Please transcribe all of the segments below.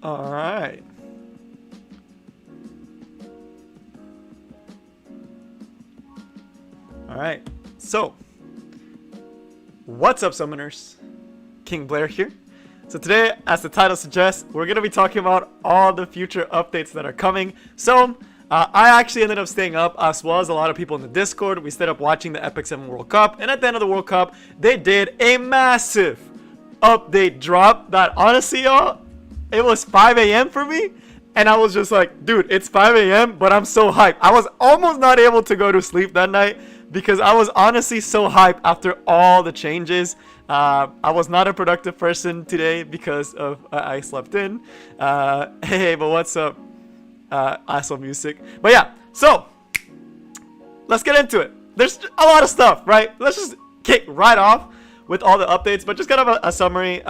All right. All right. So, what's up, summoners? King Blair here. So today, as the title suggests, we're going to be talking about all the future updates that are coming. So, I actually ended up staying up, as well as a lot of people in the Discord. We stayed up watching the Epic 7 World Cup, and at the end of the World Cup, they did a massive update drop that, honestly, y'all, it was 5 a.m. for me, and I was just like, dude, it's 5 a.m., but I'm so hyped. I was almost not able to go to sleep that night because I was honestly so hyped after all the changes. I was not a productive person today because of I slept in. Hey, but what's up? Asshole music. But yeah, so let's get into it. There's a lot of stuff, right? Let's just kick right off with all the updates, but just kind of a summary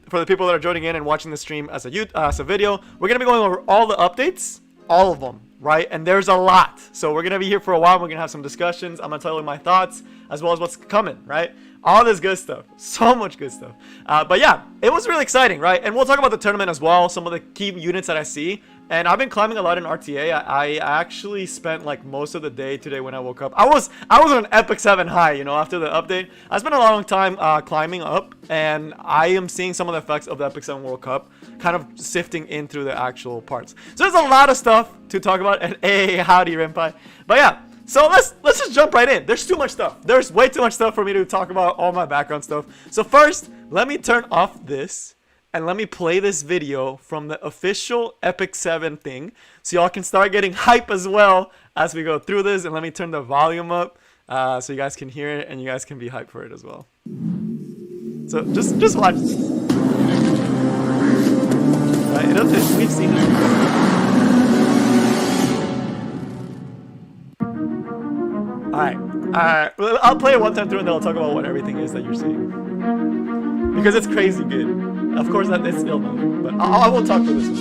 for the people that are joining in and watching the stream as a video. We're gonna be going over all the updates, all of them, right? And there's a lot, so we're gonna be here for a while. We're gonna have some discussions. I'm gonna tell you my thoughts as well as what's coming, right? All this good stuff, so much good stuff. But yeah, it was really exciting, right? And we'll talk about the tournament as well, some of the key units that I see. And I've been climbing a lot in RTA. I actually spent like most of the day today when I woke up. I was on an Epic 7 high, you know, after the update. I spent a long time climbing up, and I am seeing some of the effects of the Epic 7 World Cup kind of sifting in through the actual parts. So there's a lot of stuff to talk about. And hey, howdy, Renpai. But yeah, so let's just jump right in. There's too much stuff. There's way too much stuff for me to talk about, all my background stuff. So first, let me turn off this. And let me play this video from the official Epic 7 thing, so y'all can start getting hype as well as we go through this. And let me turn the volume up so you guys can hear it and you guys can be hyped for it as well. So just watch. Right, we've seen it. Alright, I'll play it one time through and then I'll talk about what everything is that you're seeing. Because it's crazy good. Of course, that it's still known, but I will talk for this one.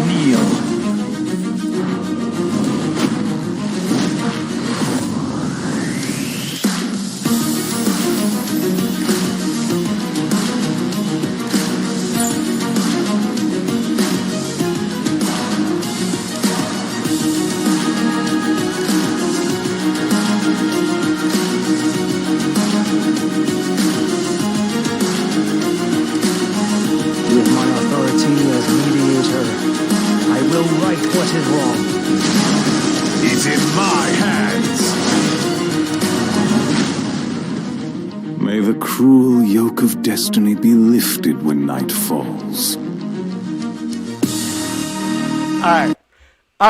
Kneel. Cruel yoke of destiny be lifted when night falls. Alright,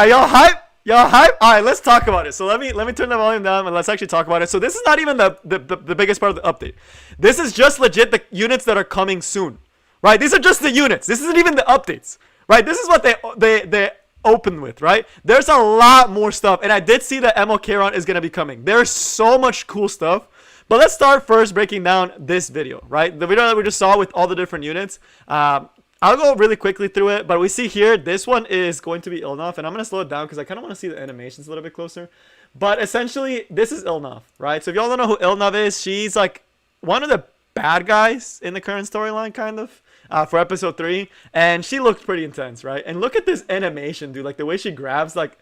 y'all hype? Y'all hype? Alright, let's talk about it. So let me turn the volume down and let's actually talk about it. So this is not even the biggest part of the update. This is just legit the units that are coming soon. Right? These are just the units. This isn't even the updates. Right? This is what they open with, right? There's a lot more stuff. And I did see that Emo Charon is gonna be coming. There's so much cool stuff. But let's start first breaking down this video, right? The video that we just saw with all the different units. I'll go really quickly through it, but we see here, this one is going to be Ilnoth, and I'm going to slow it down because I kind of want to see the animations a little bit closer. But essentially, this is Ilnoth, right? So if y'all don't know who Ilnoth is, she's like one of the bad guys in the current storyline, kind of, for episode 3. And she looked pretty intense, right? And look at this animation, dude. Like the way she grabs like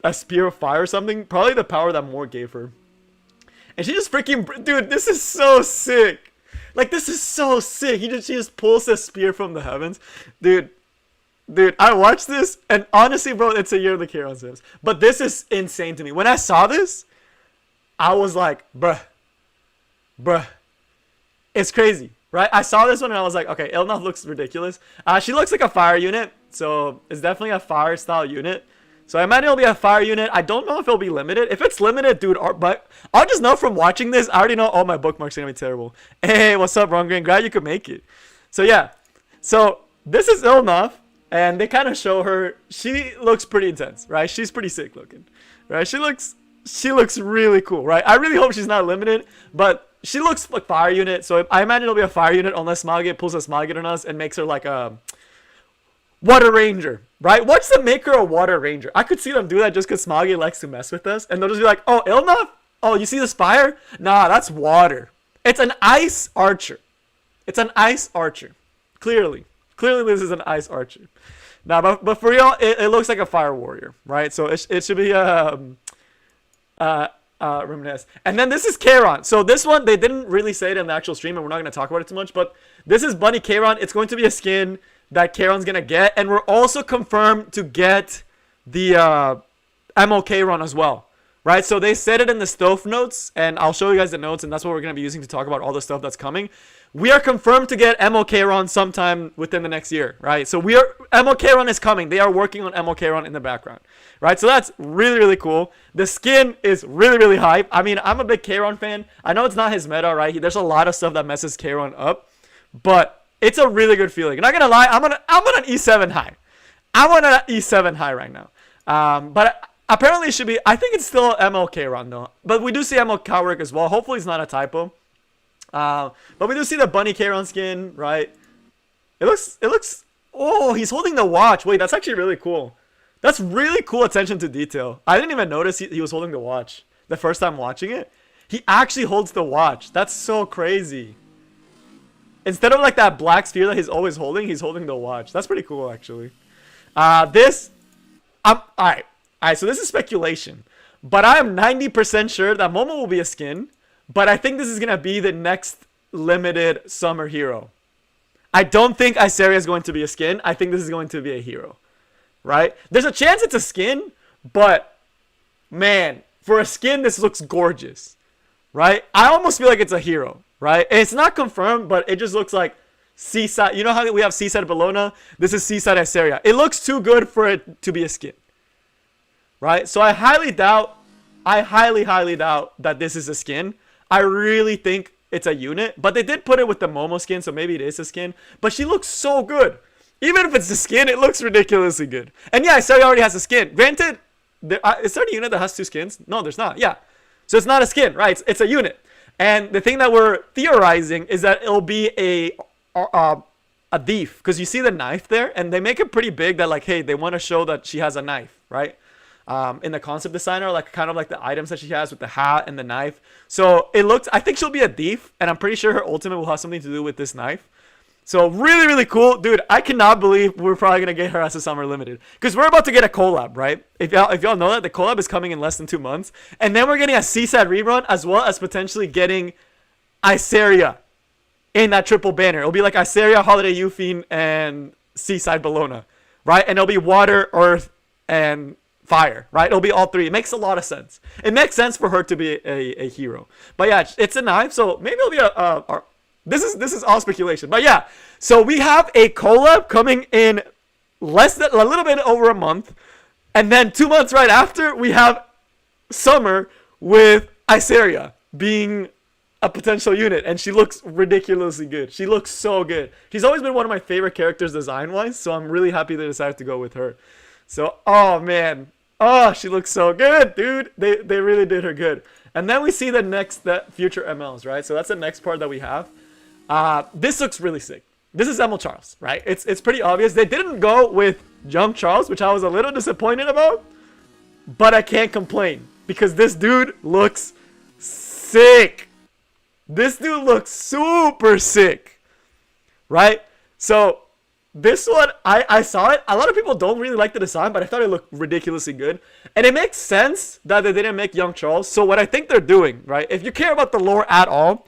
a spear of fire or something. Probably the power that Moore gave her. And she just freaking, dude, this is so sick. Like, this is so sick. She just pulls a spear from the heavens. Dude, I watched this, and honestly, bro, it's a year of the Charon Sims. But this is insane to me. When I saw this, I was like, bruh. It's crazy, right? I saw this one, and I was like, okay, Ilnoth looks ridiculous. She looks like a fire unit, so it's definitely a fire-style unit. So I imagine it'll be a fire unit. I don't know if it'll be limited. If it's limited, dude, but I'll just know from watching this. I already know all my bookmarks are going to be terrible. Hey, what's up, Rongrain? Glad you could make it. So yeah. So this is Ilnoth, and they kind of show her. She looks pretty intense, right? She's pretty sick looking, right? She looks really cool, right? I really hope she's not limited, but she looks like fire unit. So I imagine it'll be a fire unit unless Smalgate pulls a Smalgate on us and makes her like a Water Ranger, right? What's the maker of Water Ranger? I could see them do that just because Smoggy likes to mess with us. And they'll just be like, oh, Ilnoth? Oh, you see this fire? Nah, that's water. It's an ice archer. It's an ice archer. Clearly this is an ice archer. Now, but for real, it looks like a fire warrior, right? So it should be Reminisce. And then this is Charon. So this one, they didn't really say it in the actual stream, and we're not going to talk about it too much, but this is Bunny Charon. It's going to be a skin that Charon's going to get, and we're also confirmed to get the MO Charon as well, right? So they said it in the Stove notes, and I'll show you guys the notes, and that's what we're going to be using to talk about all the stuff that's coming. We are confirmed to get MO Charon sometime within the next year, right? So MO Charon is coming. They are working on MO Charon in the background, right? So that's really, really cool. The skin is really, really hype. I mean, I'm a big Charon fan. I know it's not his meta, right? There's a lot of stuff that messes Charon up, but it's a really good feeling. Not gonna lie, I'm on an E7 high. I'm on an E7 high right now. But apparently it should be, I think it's still MO Charon though. But we do see MO Cowrick as well. Hopefully it's not a typo. But we do see the Bunny Charon skin, right? It looks, oh, he's holding the watch. Wait, that's actually really cool. That's really cool attention to detail. I didn't even notice he was holding the watch the first time watching it. He actually holds the watch. That's so crazy. Instead of like that black sphere that he's always holding, he's holding the watch. That's pretty cool, actually. Alright, so this is speculation. But I am 90% sure that Momo will be a skin. But I think this is going to be the next limited summer hero. I don't think Iseria is going to be a skin. I think this is going to be a hero. Right? There's a chance it's a skin. But, man, for a skin, this looks gorgeous. Right? I almost feel like it's a hero. Right? And it's not confirmed, but it just looks like Seaside. You know how we have Seaside Bologna? This is Seaside Iseria. It looks too good for it to be a skin. Right? So I highly doubt that this is a skin. I really think it's a unit, but they did put it with the Momo skin, so maybe it is a skin. But she looks so good. Even if it's a skin, it looks ridiculously good. And yeah, Iseria already has a skin. Granted, is there a unit that has 2 skins? No, there's not. Yeah. So it's not a skin, right? It's a unit. And the thing that we're theorizing is that it'll be a thief. Because you see the knife there, and they make it pretty big that like, hey, they want to show that she has a knife, right? In the concept designer, like kind of like the items that she has with the hat and the knife. So it looks, I think she'll be a thief, and I'm pretty sure her ultimate will have something to do with this knife. So really, really cool. Dude, I cannot believe we're probably going to get her as a summer limited. Because we're about to get a collab, right? If y'all know that, the collab is coming in less than 2 months. And then we're getting a Seaside rerun, as well as potentially getting Iseria in that triple banner. It'll be like Iseria, Holiday Youthine, and Seaside Bologna, right? And it'll be water, earth, and fire, right? It'll be all 3. It makes a lot of sense. It makes sense for her to be a hero. But yeah, it's a knife, so maybe it'll be this is all speculation. But yeah, so we have a collab coming in a little bit over a month, and then 2 months right after we have summer with Iseria being a potential unit, and she looks ridiculously good. She looks so good. She's always been one of my favorite characters design wise, so I'm really happy they decided to go with her. So, oh man. Oh, she looks so good, dude. They really did her good. And then we see the future MLs, right? So that's the next part that we have. This looks really sick. This is Emil Charles, right? It's pretty obvious. They didn't go with Young Charles, which I was a little disappointed about. But I can't complain. Because this dude looks sick. This dude looks super sick. Right? So this one, I saw it. A lot of people don't really like the design, but I thought it looked ridiculously good. And it makes sense that they didn't make Young Charles. So what I think they're doing, right? If you care about the lore at all,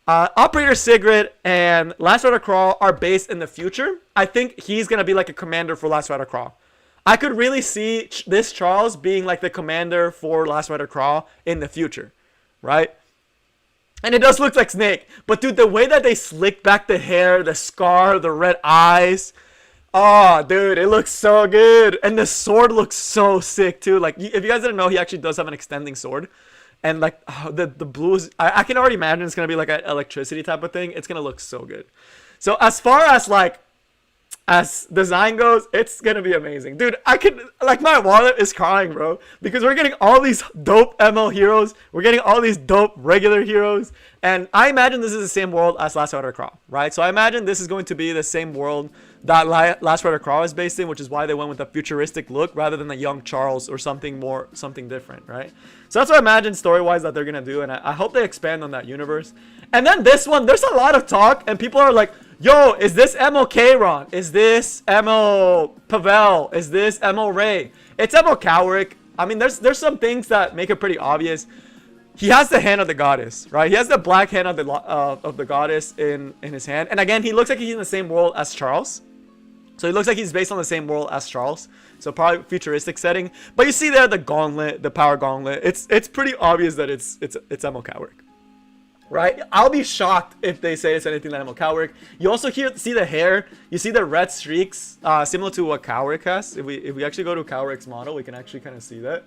Operator Sigrid and Last Rider Crawl are based in the future. I think he's going to be like a commander for Last Rider Crawl. I could really see this Charles being like the commander for Last Rider Crawl in the future, right? And it does look like Snake. But dude, the way that they slick back the hair, the scar, the red eyes. Oh, dude, it looks so good. And the sword looks so sick too. Like, if you guys didn't know, he actually does have an extending sword. And like, the blues, I can already imagine it's going to be like an electricity type of thing. It's going to look so good. So as far as like as design goes, it's gonna be amazing, dude. I could, like, my wallet is crying, bro, because we're getting all these dope ML heroes, we're getting all these dope regular heroes, and I imagine this is the same world as Last Rider Crawl, right? So I imagine this is going to be the same world that Last Rider Crawl is based in, which is why they went with a futuristic look rather than a young Charles or something different, right? So that's what I imagine story-wise that they're gonna do, and I hope they expand on that universe. And then this one, there's a lot of talk, and people are like, yo, is this MO Kayron? Is this MO Pavel? Is this MO Ray? It's MO Cowrick. I mean, there's some things that make it pretty obvious. He has the hand of the goddess, right? He has the black hand of the goddess in his hand. And again, he looks like he's in the same world as Charles. So he looks like he's based on the same world as Charles. So probably futuristic setting. But you see there the gauntlet, the power gauntlet. It's pretty obvious that it's MO Cowrick. Right? I'll be shocked if they say it's anything like MO Cowrick. You also see the hair. You see the red streaks, similar to what Cowrick has. If we actually go to Cowrick's model, we can actually kind of see that.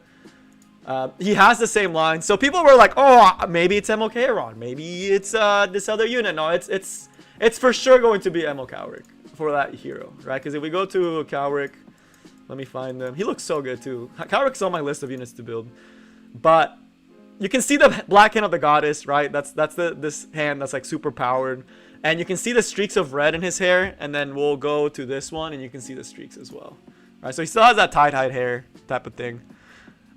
He has the same line. So people were like, oh, maybe it's MO Kayron. Maybe it's this other unit. No, it's for sure going to be MO Cowrick for that hero, right? Because if we go to Cowrick, let me find them. He looks so good too. Cowrick's on my list of units to build. But you can see the black hand of the goddess, right? That's this hand that's like super powered. And you can see the streaks of red in his hair. And then we'll go to this one and you can see the streaks as well. Right? So he still has that tie-dyed hair type of thing.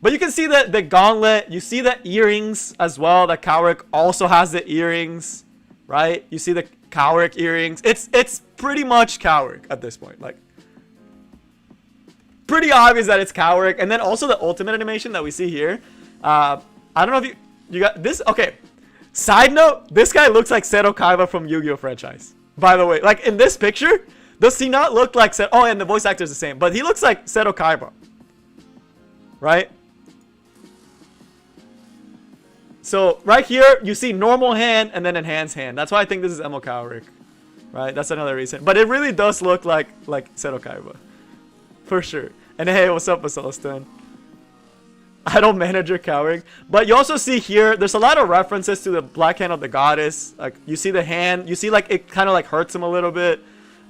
But you can see the gauntlet. You see the earrings as well. That Cowrick also has the earrings, right? You see the Cowrick earrings. It's pretty much Cowrick at this point. Like, pretty obvious that it's Cowrick. And then also the ultimate animation that we see here. I don't know if you got this. Okay, side note, this guy looks like Seto Kaiba from Yu-Gi-Oh franchise, by the way. Like in this picture, does he not look like Seto? Oh, and the voice actor is the same, but he looks like Seto Kaiba, right? So right here you see normal hand and then enhanced hand. That's why I think this is MO Cowrick, right? That's another reason, but it really does look like Seto Kaiba for sure. And hey, what's up, Basalston? I don't manage your Cowrick. But you also see here, there's a lot of references to the black hand of the goddess. Like, you see the hand. You see, like, it kind of, like, hurts him a little bit.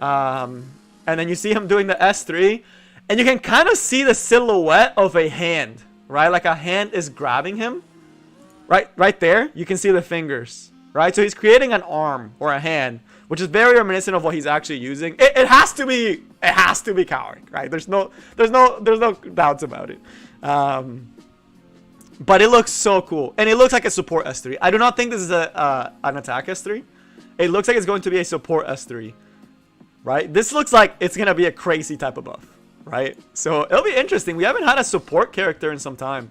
And then you see him doing the S3. And you can kind of see the silhouette of a hand, right? Like, a hand is grabbing him. Right there. You can see the fingers, right? So he's creating an arm or a hand, which is very reminiscent of what he's actually using. It has to be Cowrick, right? There's no doubts about it. But it looks so cool. And it looks like a support S3. I do not think this is an attack S3. It looks like it's going to be a support S3. Right? This looks like it's going to be a crazy type of buff. Right? So it'll be interesting. We haven't had a support character in some time.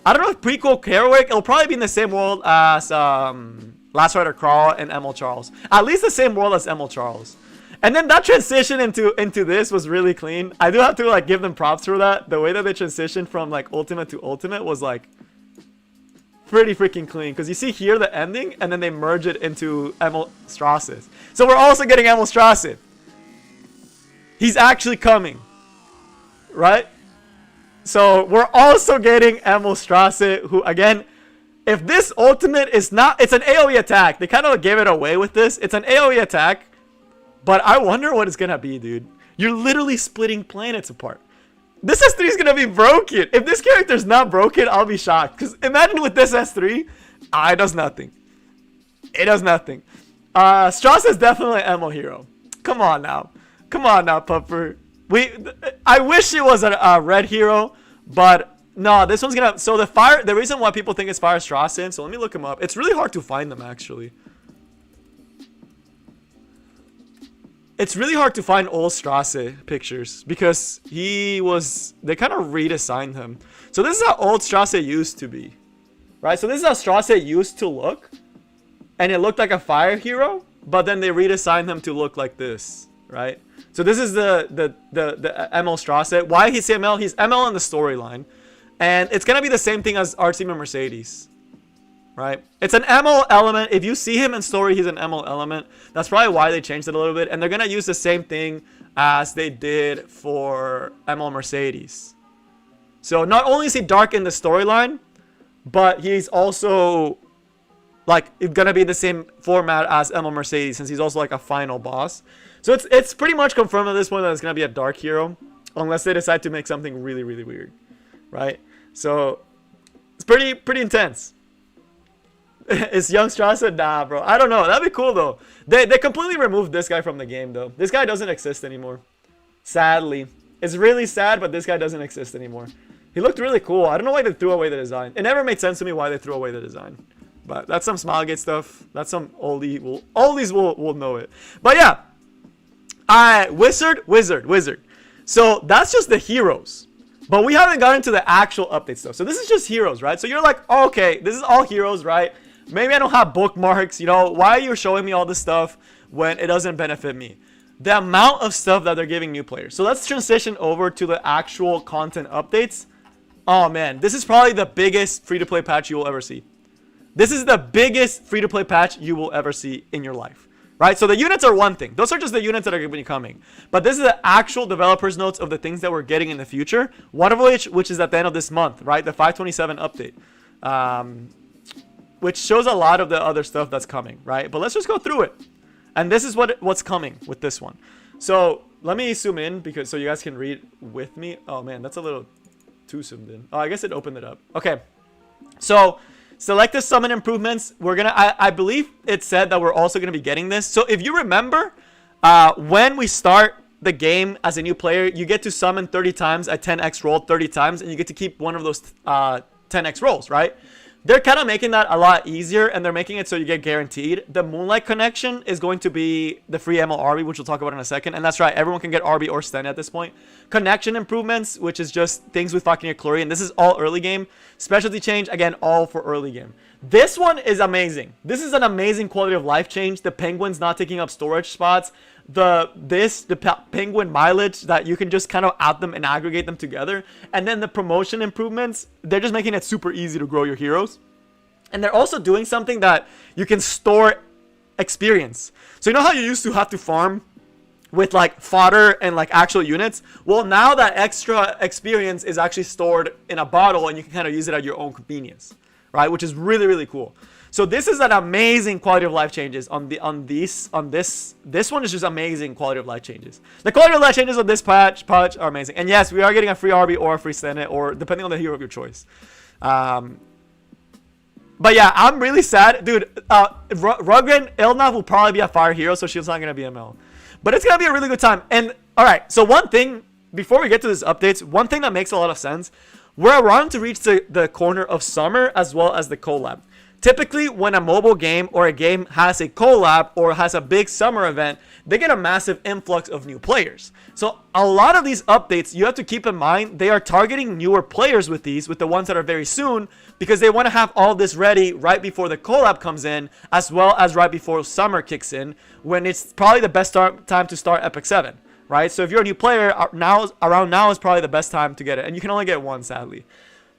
I don't know if prequel Cowrick. It'll probably be in the same world as Last Rider Crawl and ML Charles. At least the same world as ML Charles. And then that transition into this was really clean. I do have to like give them props for that. The way that they transitioned from like ultimate to ultimate was like pretty freaking clean. Because you see here the ending and then they merge it into Emil Strasses. So we're also getting Emil Strasse. He's actually coming. Right? So we're also getting Emil Strasse, who again, if this ultimate is not, it's an AoE attack. They kind of gave it away with this. It's an AoE attack. But I wonder what it's gonna be, dude. You're literally splitting planets apart. This S3 is gonna be broken. If this character's not broken, I'll be shocked. Because imagine with this S3, it does nothing. It does nothing. Strauss is definitely an ML hero. Come on now. Come on now, Pupper. I wish it was a red hero, but no, this one's gonna. So the reason why people think it's Fire Strassen, so let me look him up. It's really hard to find them actually. It's really hard to find old Strasse pictures because they kind of redesigned him. So this is how old Strasse used to be, right? So this is how Strasse used to look, and it looked like a fire hero, but then they redesigned him to look like this, right? So this is the ML Strasse. Why he's ML? He's ML in the storyline, and it's gonna be the same thing as Artsy and Mercedes. Right? It's an ML element. If you see him in story, he's an ML element. That's probably why they changed it a little bit. And they're going to use the same thing as they did for ML Mercedes. So not only is he dark in the storyline, but he's also like it's gonna be the same format as Emil Mercedes, since he's also like a final boss. So it's pretty much confirmed at this point that it's gonna be a dark hero, unless they decide to make something really, really weird, right? So it's pretty intense. Is Young Strasse? Nah, bro. I don't know. That'd be cool though. They completely removed this guy from the game though. This guy doesn't exist anymore. Sadly, it's really sad, but this guy doesn't exist anymore. He looked really cool. I don't know why they threw away the design. It never made sense to me why they threw away the design. But that's some Smilegate stuff. That's some oldie. Oldies will know it. But yeah. Wizard. So that's just the heroes. But we haven't gotten to the actual update stuff. So this is just heroes, right? So you're like, oh, okay, this is all heroes, right? Maybe I don't have bookmarks. You know, why are you showing me all this stuff when it doesn't benefit me? The amount of stuff that they're giving new players. So let's transition over to the actual content updates. Oh man, this is probably the biggest free-to-play patch you will ever see. This is the biggest free-to-play patch you will ever see in your life, right? So the units are one thing. Those are just the units that are going to be coming. But this is the actual developers' notes of the things that we're getting in the future. One of which is at the end of this month, right? The 527 update, which shows a lot of the other stuff that's coming, right? But let's just go through it. And this is what's coming with this one. So let me zoom in because so you guys can read with me. Oh man, that's a little too zoomed in. Oh, I guess it opened it up. Okay. So select the summon improvements. We're gonna I believe it said that we're also gonna be getting this. So if you remember, when we start the game as a new player, you get to summon 30 times at 10x roll 30 times, and you get to keep one of those 10x rolls, right? They're kind of making that a lot easier, and they're making it so you get guaranteed. The Moonlight connection is going to be the free ML ARBY, which we'll talk about in a second. And that's right, everyone can get ARBY or Sten at this point. Connection improvements, which is just things with fucking Chlorine. This is all early game. Specialty change, again, all for early game. This one is amazing. This is an amazing quality of life change. The penguins not taking up storage spots. The penguin mileage that you can just kind of add them and aggregate them together. And then the promotion improvements, they're just making it super easy to grow your heroes. And they're also doing something that you can store experience. So you know how you used to have to farm with like fodder and like actual units? Well, now that extra experience is actually stored in a bottle, and you can kind of use it at your own convenience, right? Which is really, really cool. So this is an amazing quality of life changes this one is just amazing quality of life changes. The quality of life changes on this patch are amazing. And yes, we are getting a free ARBY or a free Senate, or depending on the hero of your choice. But yeah, I'm really sad, dude. Rugren Elnav will probably be a fire hero, so she's not gonna be ML. But it's gonna be a really good time. And all right, so one thing before we get to these updates, one thing that makes a lot of sense, we're around to reach the corner of summer as well as the collab. Typically, when a mobile game or a game has a collab or has a big summer event, they get a massive influx of new players. So a lot of these updates, you have to keep in mind, they are targeting newer players with these, with the ones that are very soon, because they want to have all this ready right before the collab comes in, as well as right before summer kicks in, when it's probably the best time to start Epic 7, right? So if you're a new player, around now is probably the best time to get it, and you can only get one, sadly.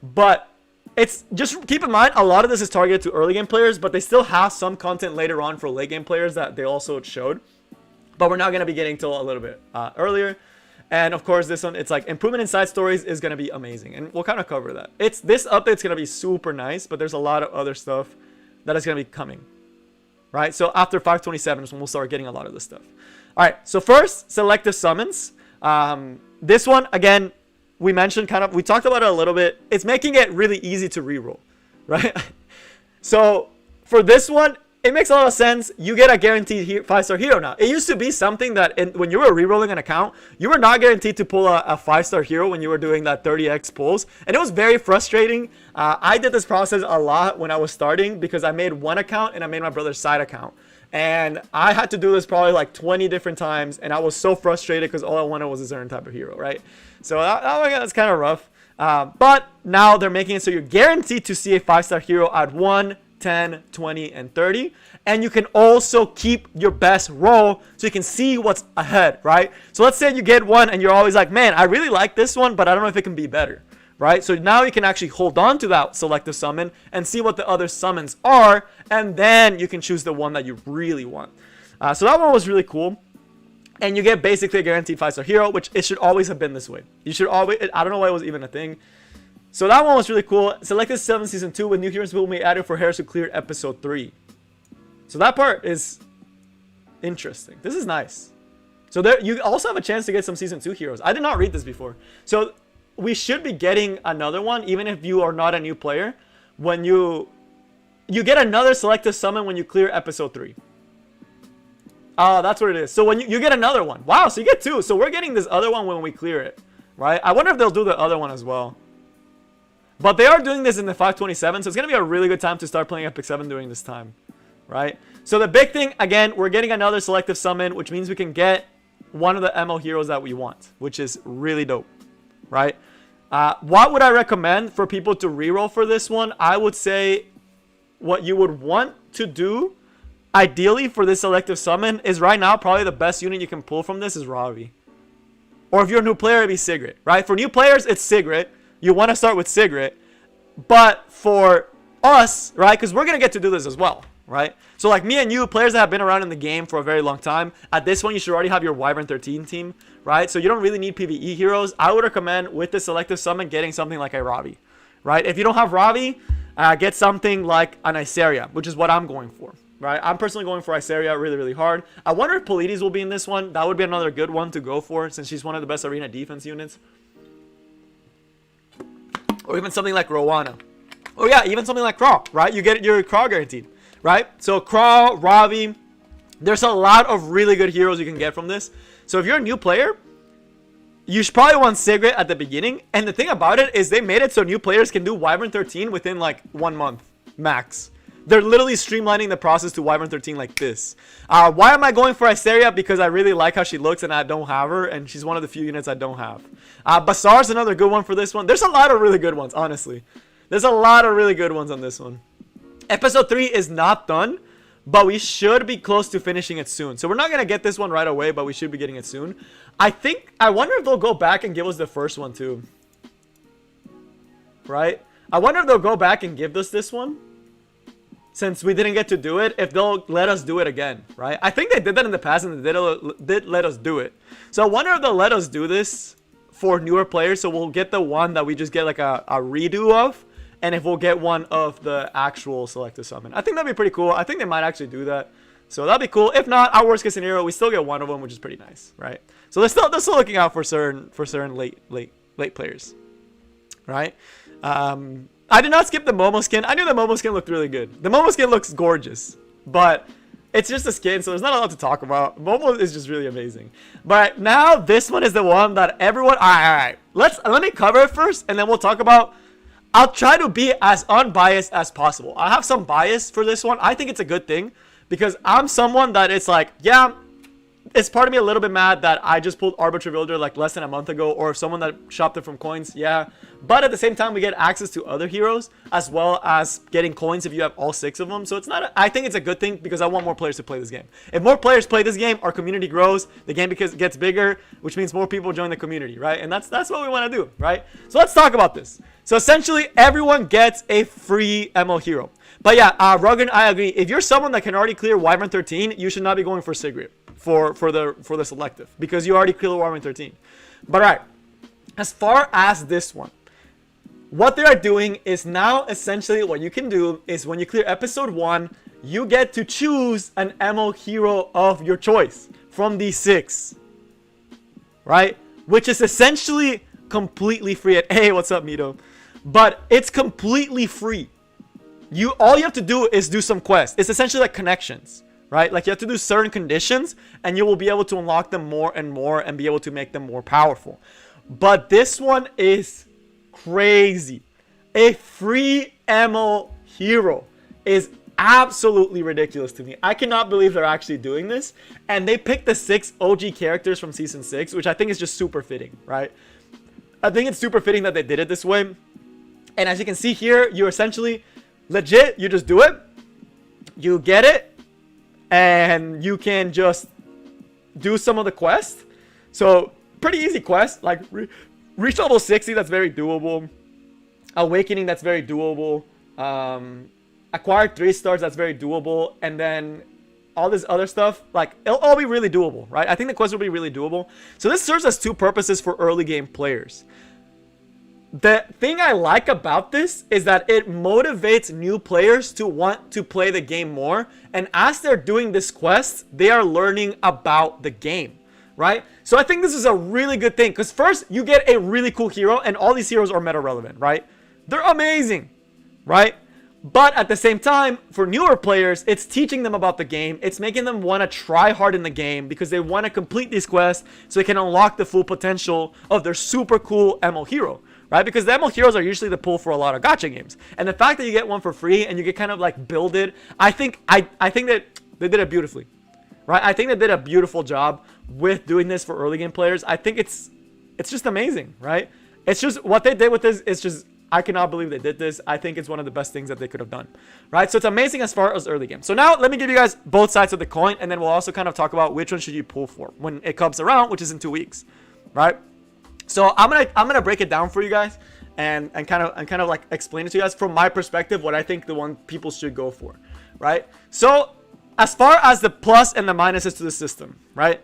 But it's just keep in mind, a lot of this is targeted to early game players, but they still have some content later on for late game players that they also showed. But we're not going to be getting till a little bit earlier. And of course, this one, it's like improvement in side stories is going to be amazing. And we'll kind of cover that. This update's going to be super nice, but there's a lot of other stuff that is going to be coming. Right? So after 527 is when we'll start getting a lot of this stuff. All right. So first, selective summons. This one, again, we mentioned we talked about it a little bit. It's making it really easy to reroll, right? So for this one, it makes a lot of sense. You get a guaranteed 5-star hero now. It used to be something that when you were rerolling an account, you were not guaranteed to pull a 5-star hero when you were doing that 30x pulls. And it was very frustrating. I did this process a lot when I was starting because I made one account and I made my brother's side account. And I had to do this probably like 20 different times, and I was so frustrated because all I wanted was a certain type of hero, right? So that's kind of rough. But now they're making it so you're guaranteed to see a 5-star hero at 1, 10, 20, and 30. And you can also keep your best roll so you can see what's ahead, right? So let's say you get one and you're always like, man, I really like this one, but I don't know if it can be better. Right? So now you can actually hold on to that selective summon and see what the other summons are, and then you can choose the one that you really want. So that one was really cool. And you get basically a guaranteed 5-star hero, which it should always have been this way. You should always, I don't know why it was even a thing. So that one was really cool. Selected 7 Season 2 with new heroes will be added for heroes who cleared Episode 3. So that part is interesting. This is nice. So there, you also have a chance to get some Season 2 heroes. I did not read this before. So we should be getting another one, even if you are not a new player. When you get another selective summon when you clear Episode 3. Oh, that's what it is. So when you get another one. Wow, so you get 2. So we're getting this other one when we clear it. Right? I wonder if they'll do the other one as well. But they are doing this in the 527, so it's going to be a really good time to start playing Epic 7 during this time. Right? So the big thing, again, we're getting another selective summon, which means we can get one of the ML heroes that we want, which is really dope. Right? What would I recommend for people to reroll for this one? I would say what you would want to do, ideally for this selective summon, is right now probably the best unit you can pull from this is Ravi. Or if you're a new player, it'd be Sigrid. Right? For new players, it's Sigrid. You want to start with Sigrid. But for us, right, because we're going to get to do this as well, right? So like me and you, players that have been around in the game for a very long time, at this one you should already have your Wyvern 13 team, right? So you don't really need PvE heroes. I would recommend with the selective summon getting something like a Ravi, right? If you don't have Ravi, get something like an Iseria, which is what I'm going for, right? I'm personally going for Iseria really, really hard. I wonder if Polides will be in this one. That would be another good one to go for since she's one of the best arena defense units. Or even something like Rowana. Oh yeah, even something like Craw, right? You get your Craw guaranteed, right? So Craw, Ravi, there's a lot of really good heroes you can get from this. So if you're a new player, you should probably want Sigrid at the beginning. And the thing about it is they made it so new players can do Wyvern 13 within like 1 month max. They're literally streamlining the process to Wyvern 13 like this. Why am I going for Iseria? Because I really like how she looks and I don't have her. And she's one of the few units I don't have. Basar's another good one for this one. There's a lot of really good ones, honestly. There's a lot of really good ones on this one. Episode 3 is not done, but we should be close to finishing it soon. So we're not going to get this one right away, but we should be getting it soon. I wonder if they'll go back and give us the first one too. Right? I wonder if they'll go back and give us this one. Since we didn't get to do it, if they'll let us do it again, right? I think they did that in the past and they did let us do it. So I wonder if they'll let us do this for newer players. So we'll get the one that we just get like a redo of. And if we'll get one of the actual selective summon. I think that'd be pretty cool. I think they might actually do that. So that'd be cool. If not, our worst case scenario, we still get one of them, which is pretty nice, right? So they're still looking out for certain late players, right? I did not skip the Momo skin. I knew the Momo skin looked really good. The Momo skin looks gorgeous, but it's just a skin, so there's not a lot to talk about. Momo is just really amazing. But now this one is the one that everyone. All right. Let me cover it first, and then we'll talk about. I'll try to be as unbiased as possible. I have some bias for this one. I think it's a good thing because I'm someone that it's like, yeah, it's part of me a little bit mad that I just pulled Arbiter Builder like less than a month ago, or someone that shopped it from coins, yeah. But at the same time, we get access to other heroes as well as getting coins if you have all 6 of them. So it's not. I think it's a good thing because I want more players to play this game. If more players play this game, our community grows. The game gets bigger, which means more people join the community, right? And that's what we want to do, right? So let's talk about this. So essentially, everyone gets a free ML hero. But yeah, Rugged, I agree. If you're someone that can already clear Wyvern 13, you should not be going for Sigrid for the selective because you already clear Wyvern 13. But all right, as far as this one, what they are doing is now essentially what you can do is when you clear episode 1, you get to choose an ML hero of your choice from these 6, right? Which is essentially completely free. Hey, what's up, Mito? But it's completely free. All you have to do is do some quests. It's essentially like connections, right? Like you have to do certain conditions and you will be able to unlock them more and more and be able to make them more powerful. But this one is crazy. A free ML hero is absolutely ridiculous to me. I cannot believe they're actually doing this. And they picked the 6 OG characters from season 6, which I think is just super fitting, right? I think it's super fitting that they did it this way. And as you can see here, you essentially legit, you just do it, you get it, and you can just do some of the quests. So pretty easy quest, like reach level 60, that's very doable. Awakening, that's very doable. Acquire 3 stars, that's very doable. And then all this other stuff, like it'll all be really doable, right? I think the quest will be really doable. So this serves as 2 purposes for early game players. the thing I like about this is that it motivates new players to want to play the game more. And as they're doing this quest, they are learning about the game, right? So I think this is a really good thing, because first, you get a really cool hero, and all these heroes are meta relevant, right? They're amazing, right? But at the same time, for newer players, it's teaching them about the game. It's making them want to try hard in the game because they want to complete these quests so they can unlock the full potential of their super cool ML hero, right? Because the ML heroes are usually the pull for a lot of gacha games. And the fact that you get one for free and you get kind of like builded, I think that they did it beautifully, right? I think they did a beautiful job with doing this for early game players. I think it's just amazing, right? It's just what they did with this. It's just, I cannot believe they did this. I think it's one of the best things that they could have done, right? So it's amazing as far as early game. So now let me give you guys both sides of the coin, and then we'll also kind of talk about which one should you pull for when it comes around, which is in 2 weeks, right? So I'm gonna break it down for you guys and kind of like explain it to you guys from my perspective what I think the one people should go for, right? So as far as the plus and the minuses to the system, right?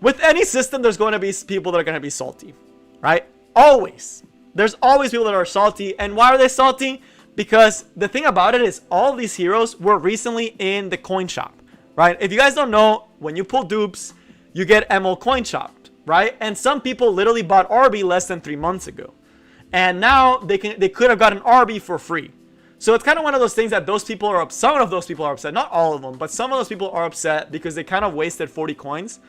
With any system, there's going to be people that are going to be salty, right? Always. There's always people that are salty. And why are they salty? Because the thing about it is all these heroes were recently in the coin shop, right? If you guys don't know, when you pull dupes, you get ML coin shopped, right? And some people literally bought ARBY less than 3 months ago. And now they could have gotten ARBY for free. So it's kind of one of those things that those people are upset. Some of those people are upset. Not all of them, but some of those people are upset because they kind of wasted 40 coins.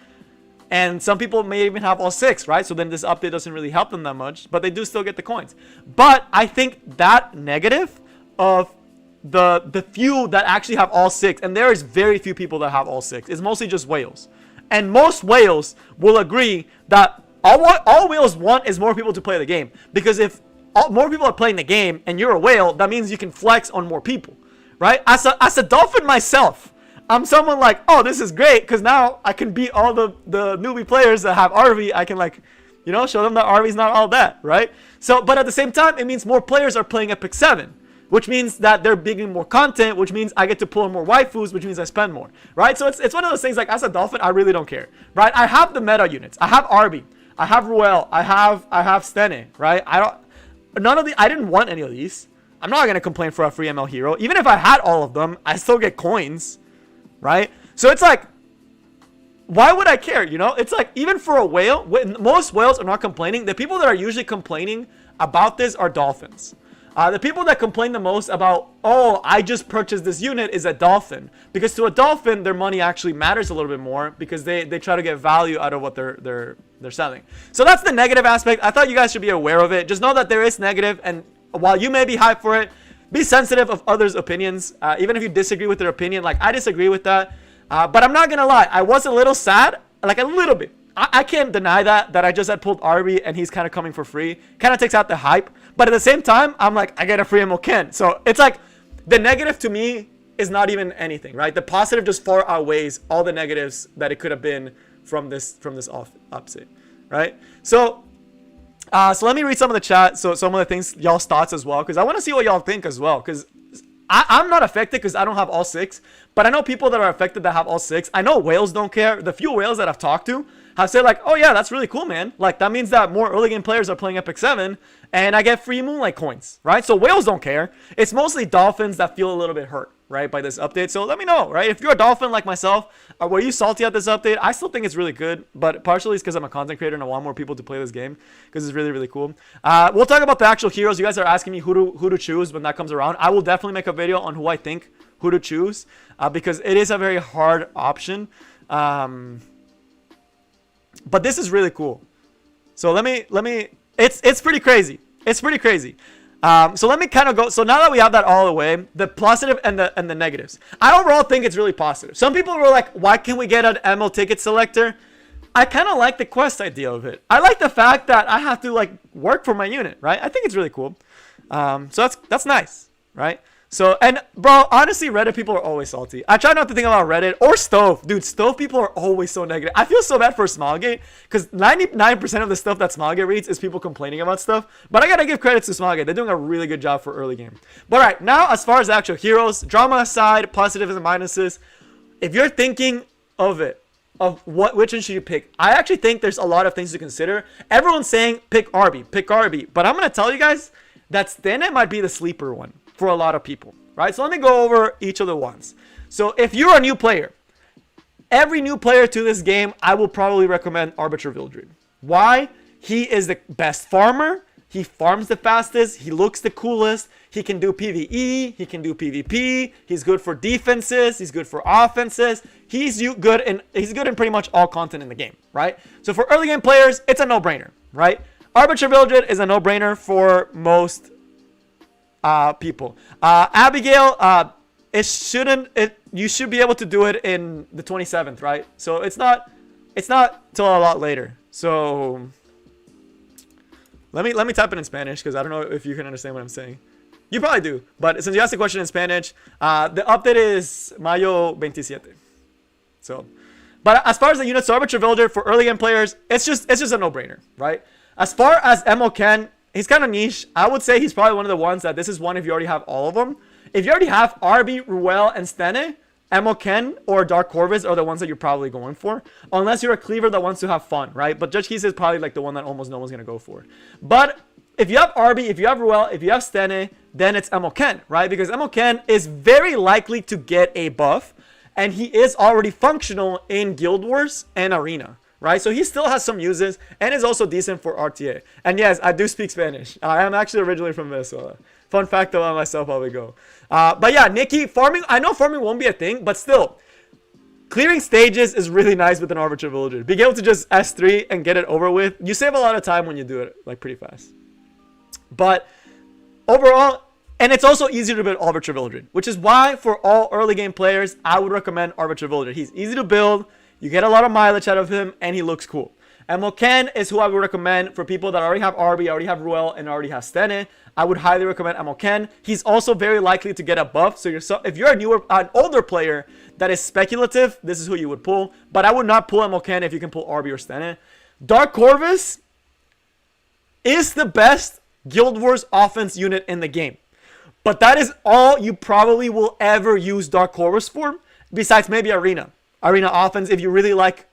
And some people may even have all 6, right? So then this update doesn't really help them that much, but they do still get the coins. But I think that negative of the few that actually have all 6, and there is very few people that have all 6, it's mostly just whales. And most whales will agree that all whales want is more people to play the game. Because if more people are playing the game and you're a whale, that means you can flex on more people, right? As a dolphin myself, I'm someone like, oh, this is great because now I can beat all the newbie players that have ARBY. I can, like, you know, show them that ARBY is not all that, right? So, but at the same time, it means more players are playing Epic 7, which means that they're bringing more content, which means I get to pull in more waifus, which means I spend more, right? So it's one of those things, like, as a dolphin, I really don't care, right? I have the meta units. I have ARBY. I have Ruel. I have Stene, right? I didn't want any of these. I'm not going to complain for a free ML hero. Even if I had all of them, I still get coins, right? So it's like, why would I care? You know, it's like, even for a whale, most whales are not complaining. The people that are usually complaining about this are dolphins. The people that complain the most about, oh, I just purchased this unit, is a dolphin, because to a dolphin their money actually matters a little bit more because they try to get value out of what they're selling. So that's the negative aspect. I thought you guys should be aware of it. Just know that there is negative, and while you may be hyped for it, be sensitive of others' opinions, even if you disagree with their opinion. Like, I disagree with that, but I'm not gonna lie, I was a little sad, like a little bit. I can't deny that I just had pulled ARBY and he's kind of coming for free. Kind of takes out the hype, but at the same time, I'm like, I get a free ML Ken. So it's like, the negative to me is not even anything, right? The positive just far outweighs all the negatives that it could have been from this upset, right? So let me read some of the chat. So some of the things, y'all's thoughts as well, because I want to see what y'all think as well. Because I'm not affected because I don't have all 6, but I know people that are affected that have all 6. I know whales don't care. The few whales that I've talked to have said, like, oh yeah, that's really cool, man. Like, that means that more early game players are playing Epic 7 and I get free Moonlight coins, right? So whales don't care. It's mostly dolphins that feel a little bit hurt, right, by this update. So let me know, right? If you're a dolphin like myself, were you salty at this update? I still think it's really good, but partially it's because I'm a content creator and I want more people to play this game because it's really, really cool. We'll talk about the actual heroes. You guys are asking me who to choose when that comes around. I will definitely make a video on who I think who to choose because it is a very hard option. But this is really cool. So let me it's pretty crazy. It's pretty crazy. So let me kind of go. So now that we have that all the way, the positive and the negatives, I overall think it's really positive. Some people were like, why can't we get an ML ticket selector? I kind of like the quest idea of it. I like the fact that I have to, like, work for my unit, right? I think it's really cool. So that's nice, right? So, and bro, honestly, Reddit people are always salty. I try not to think about Reddit or Stove. Dude, Stove people are always so negative. I feel so bad for Smilegate because 99% of the stuff that Smilegate reads is people complaining about stuff. But I gotta give credit to Smilegate. They're doing a really good job for early game. But alright, now as far as the actual heroes, drama aside, positives and minuses, if you're thinking of it of which one should you pick. I actually think there's a lot of things to consider. Everyone's saying pick ARBY, but I'm gonna tell you guys that Stene might be the sleeper one for a lot of people, right? So let me go over each of the ones. So if you're a new player, every new player to this game, I will probably recommend Arbiter Vildred. Why? He is the best farmer. He farms the fastest. He looks the coolest. He can do PvE. He can do PvP. He's good for defenses. He's good for offenses. He's good in pretty much all content in the game, right? So for early game players, it's a no-brainer, right? Arbiter Vildred is a no-brainer for most people. Abigail, you should be able to do it in the 27th, right? So it's not till a lot later. So let me type it in Spanish because I don't know if you can understand what I'm saying. You probably do, but since you asked the question in Spanish, the update is Mayo 27. So, but as far as the units, Arbiter Vildred for early game players, it's just a no-brainer, right? As far as Emo Ken, he's kind of niche. I would say he's probably one of the ones that this is one if you already have all of them. If you already have ARBY, Ruel, and Stene, Emo Ken or Dark Corvus are the ones that you're probably going for. Unless you're a cleaver that wants to have fun, right? But Judge Keys is probably like the one that almost no one's going to go for. But if you have ARBY, if you have Ruel, if you have Stene, then it's Emo Ken, right? Because Emo Ken is very likely to get a buff. And he is already functional in Guild Wars and Arena, right? So he still has some uses and is also decent for RTA. And yes, I do speak Spanish. I am actually originally from Venezuela. Fun fact about myself, how we go. But yeah, Nikki, farming, I know farming won't be a thing, but still, clearing stages is really nice with an Arbiter Villager. Being able to just S3 and get it over with, you save a lot of time when you do it, like, pretty fast. But overall, and it's also easier to build Arbiter Villager, which is why for all early game players, I would recommend Arbiter Villager. He's easy to build, you get a lot of mileage out of him, and he looks cool. And Moken is who I would recommend for people that already have ARBY, already have Ruel, and already have Stene. I would highly recommend Moken. He's also very likely to get a buff. So if you're an older player that is speculative, this is who you would pull. But I would not pull Moken if you can pull ARBY or Stene. Dark Corvus is the best Guild Wars offense unit in the game. But that is all you probably will ever use Dark Corvus for, besides maybe Arena. Arena offense, if you really like,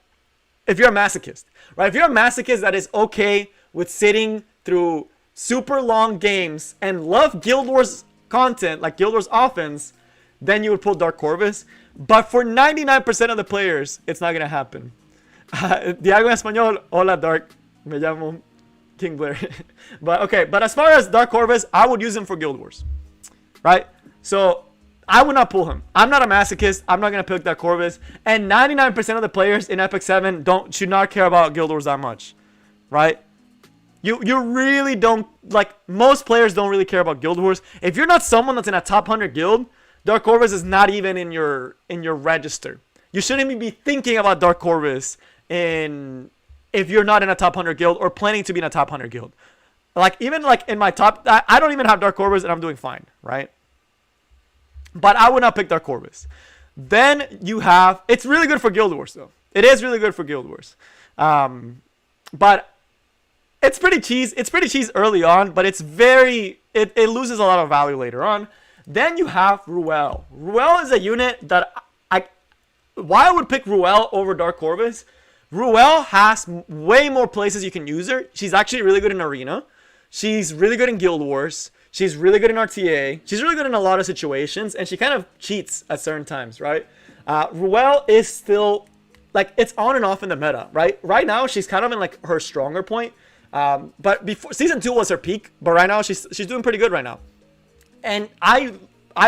if you're a masochist, right? If you're a masochist that is okay with sitting through super long games and love Guild Wars content, like Guild Wars offense, then you would pull Dark Corvus. But for 99% of the players, it's not going to happen. Diago en español, hola Dark, me llamo King Blair. But as far as Dark Corvus, I would use him for Guild Wars, right? So I would not pull him. I'm not a masochist. I'm not going to pick Dark Corvus. And 99% of the players in Epic 7 should not care about Guild Wars that much, right? You really don't, like, most players don't really care about Guild Wars. If you're not someone that's in a top 100 guild, Dark Corvus is not even in your register. You shouldn't even be thinking about Dark Corvus if you're not in a top 100 guild or planning to be in a top 100 guild. Like, even like in my top, I don't even have Dark Corvus and I'm doing fine, right? But I would not pick Dark Corvus. Then you have, it's really good for Guild Wars though. It is really good for Guild Wars. But it's pretty cheese. It's pretty cheese early on, but it's it loses a lot of value later on. Then you have Ruel. Ruel is a unit that why I would pick Ruel over Dark Corvus. Ruel has way more places you can use her. She's actually really good in Arena. She's really good in Guild Wars. She's really good in RTA. She's really good in a lot of situations, and she kind of cheats at certain times, right? Ruel is still, like, it's on and off in the meta, right? Right now, she's kind of in, like, her stronger point. But before Season 2 was her peak, but right now, she's doing pretty good right now. And I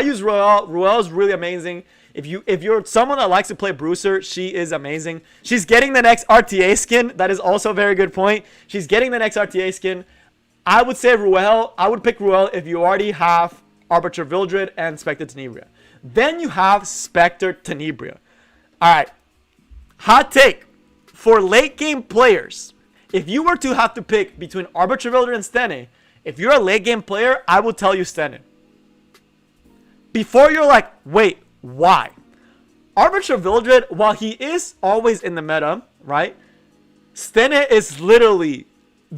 use Ruel. Ruel is really amazing. If you're someone that likes to play Bruiser, she is amazing. She's getting the next RTA skin. That is also a very good point. She's getting the next RTA skin. I would say Ruel. I would pick Ruel if you already have Arbiter Vildred and Spectre Tenebria. Then you have Spectre Tenebria. Alright. Hot take. For late game players, if you were to have to pick between Arbiter Vildred and Stene, if you're a late game player, I would tell you Stene. Before you're like, wait, why? Arbiter Vildred, while he is always in the meta, right? Stene is literally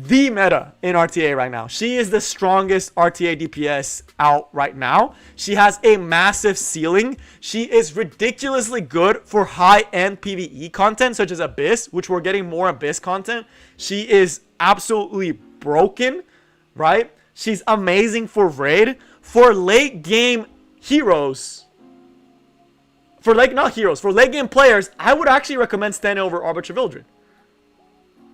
the meta in RTA right now. She is the strongest RTA DPS out right now. She has a massive ceiling. She is ridiculously good for high-end PvE content, such as Abyss, which we're getting more Abyss content. She is absolutely broken, right? She's amazing for raid. For late game heroes, for late game players, I would actually recommend standing over Arbiter Vildred,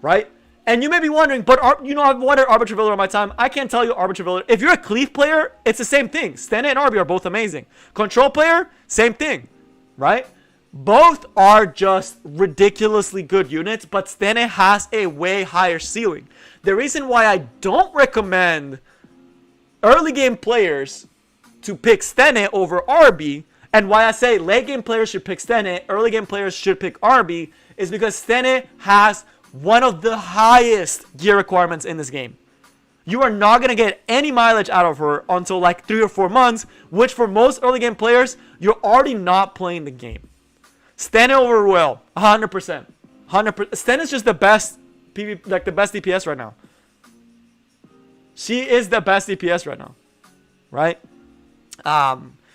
right? And you may be wondering, but I've wanted Arbiter Vildred on my time. I can't tell you Arbiter Vildred. If you're a Cleave player, it's the same thing. Stene and Arby are both amazing. Control player, same thing, right? Both are just ridiculously good units, but Stene has a way higher ceiling. The reason why I don't recommend early game players to pick Stene over Arby, and why I say late game players should pick Stene, early game players should pick Arby, is because Stene has one of the highest gear requirements in this game. You are not going to get any mileage out of her until like 3 or 4 months, which for most early game players, you're already not playing the game. Stene over Ruel, 100%. 100%. Stene is just the best the best DPS right now. She is the best DPS right now, right?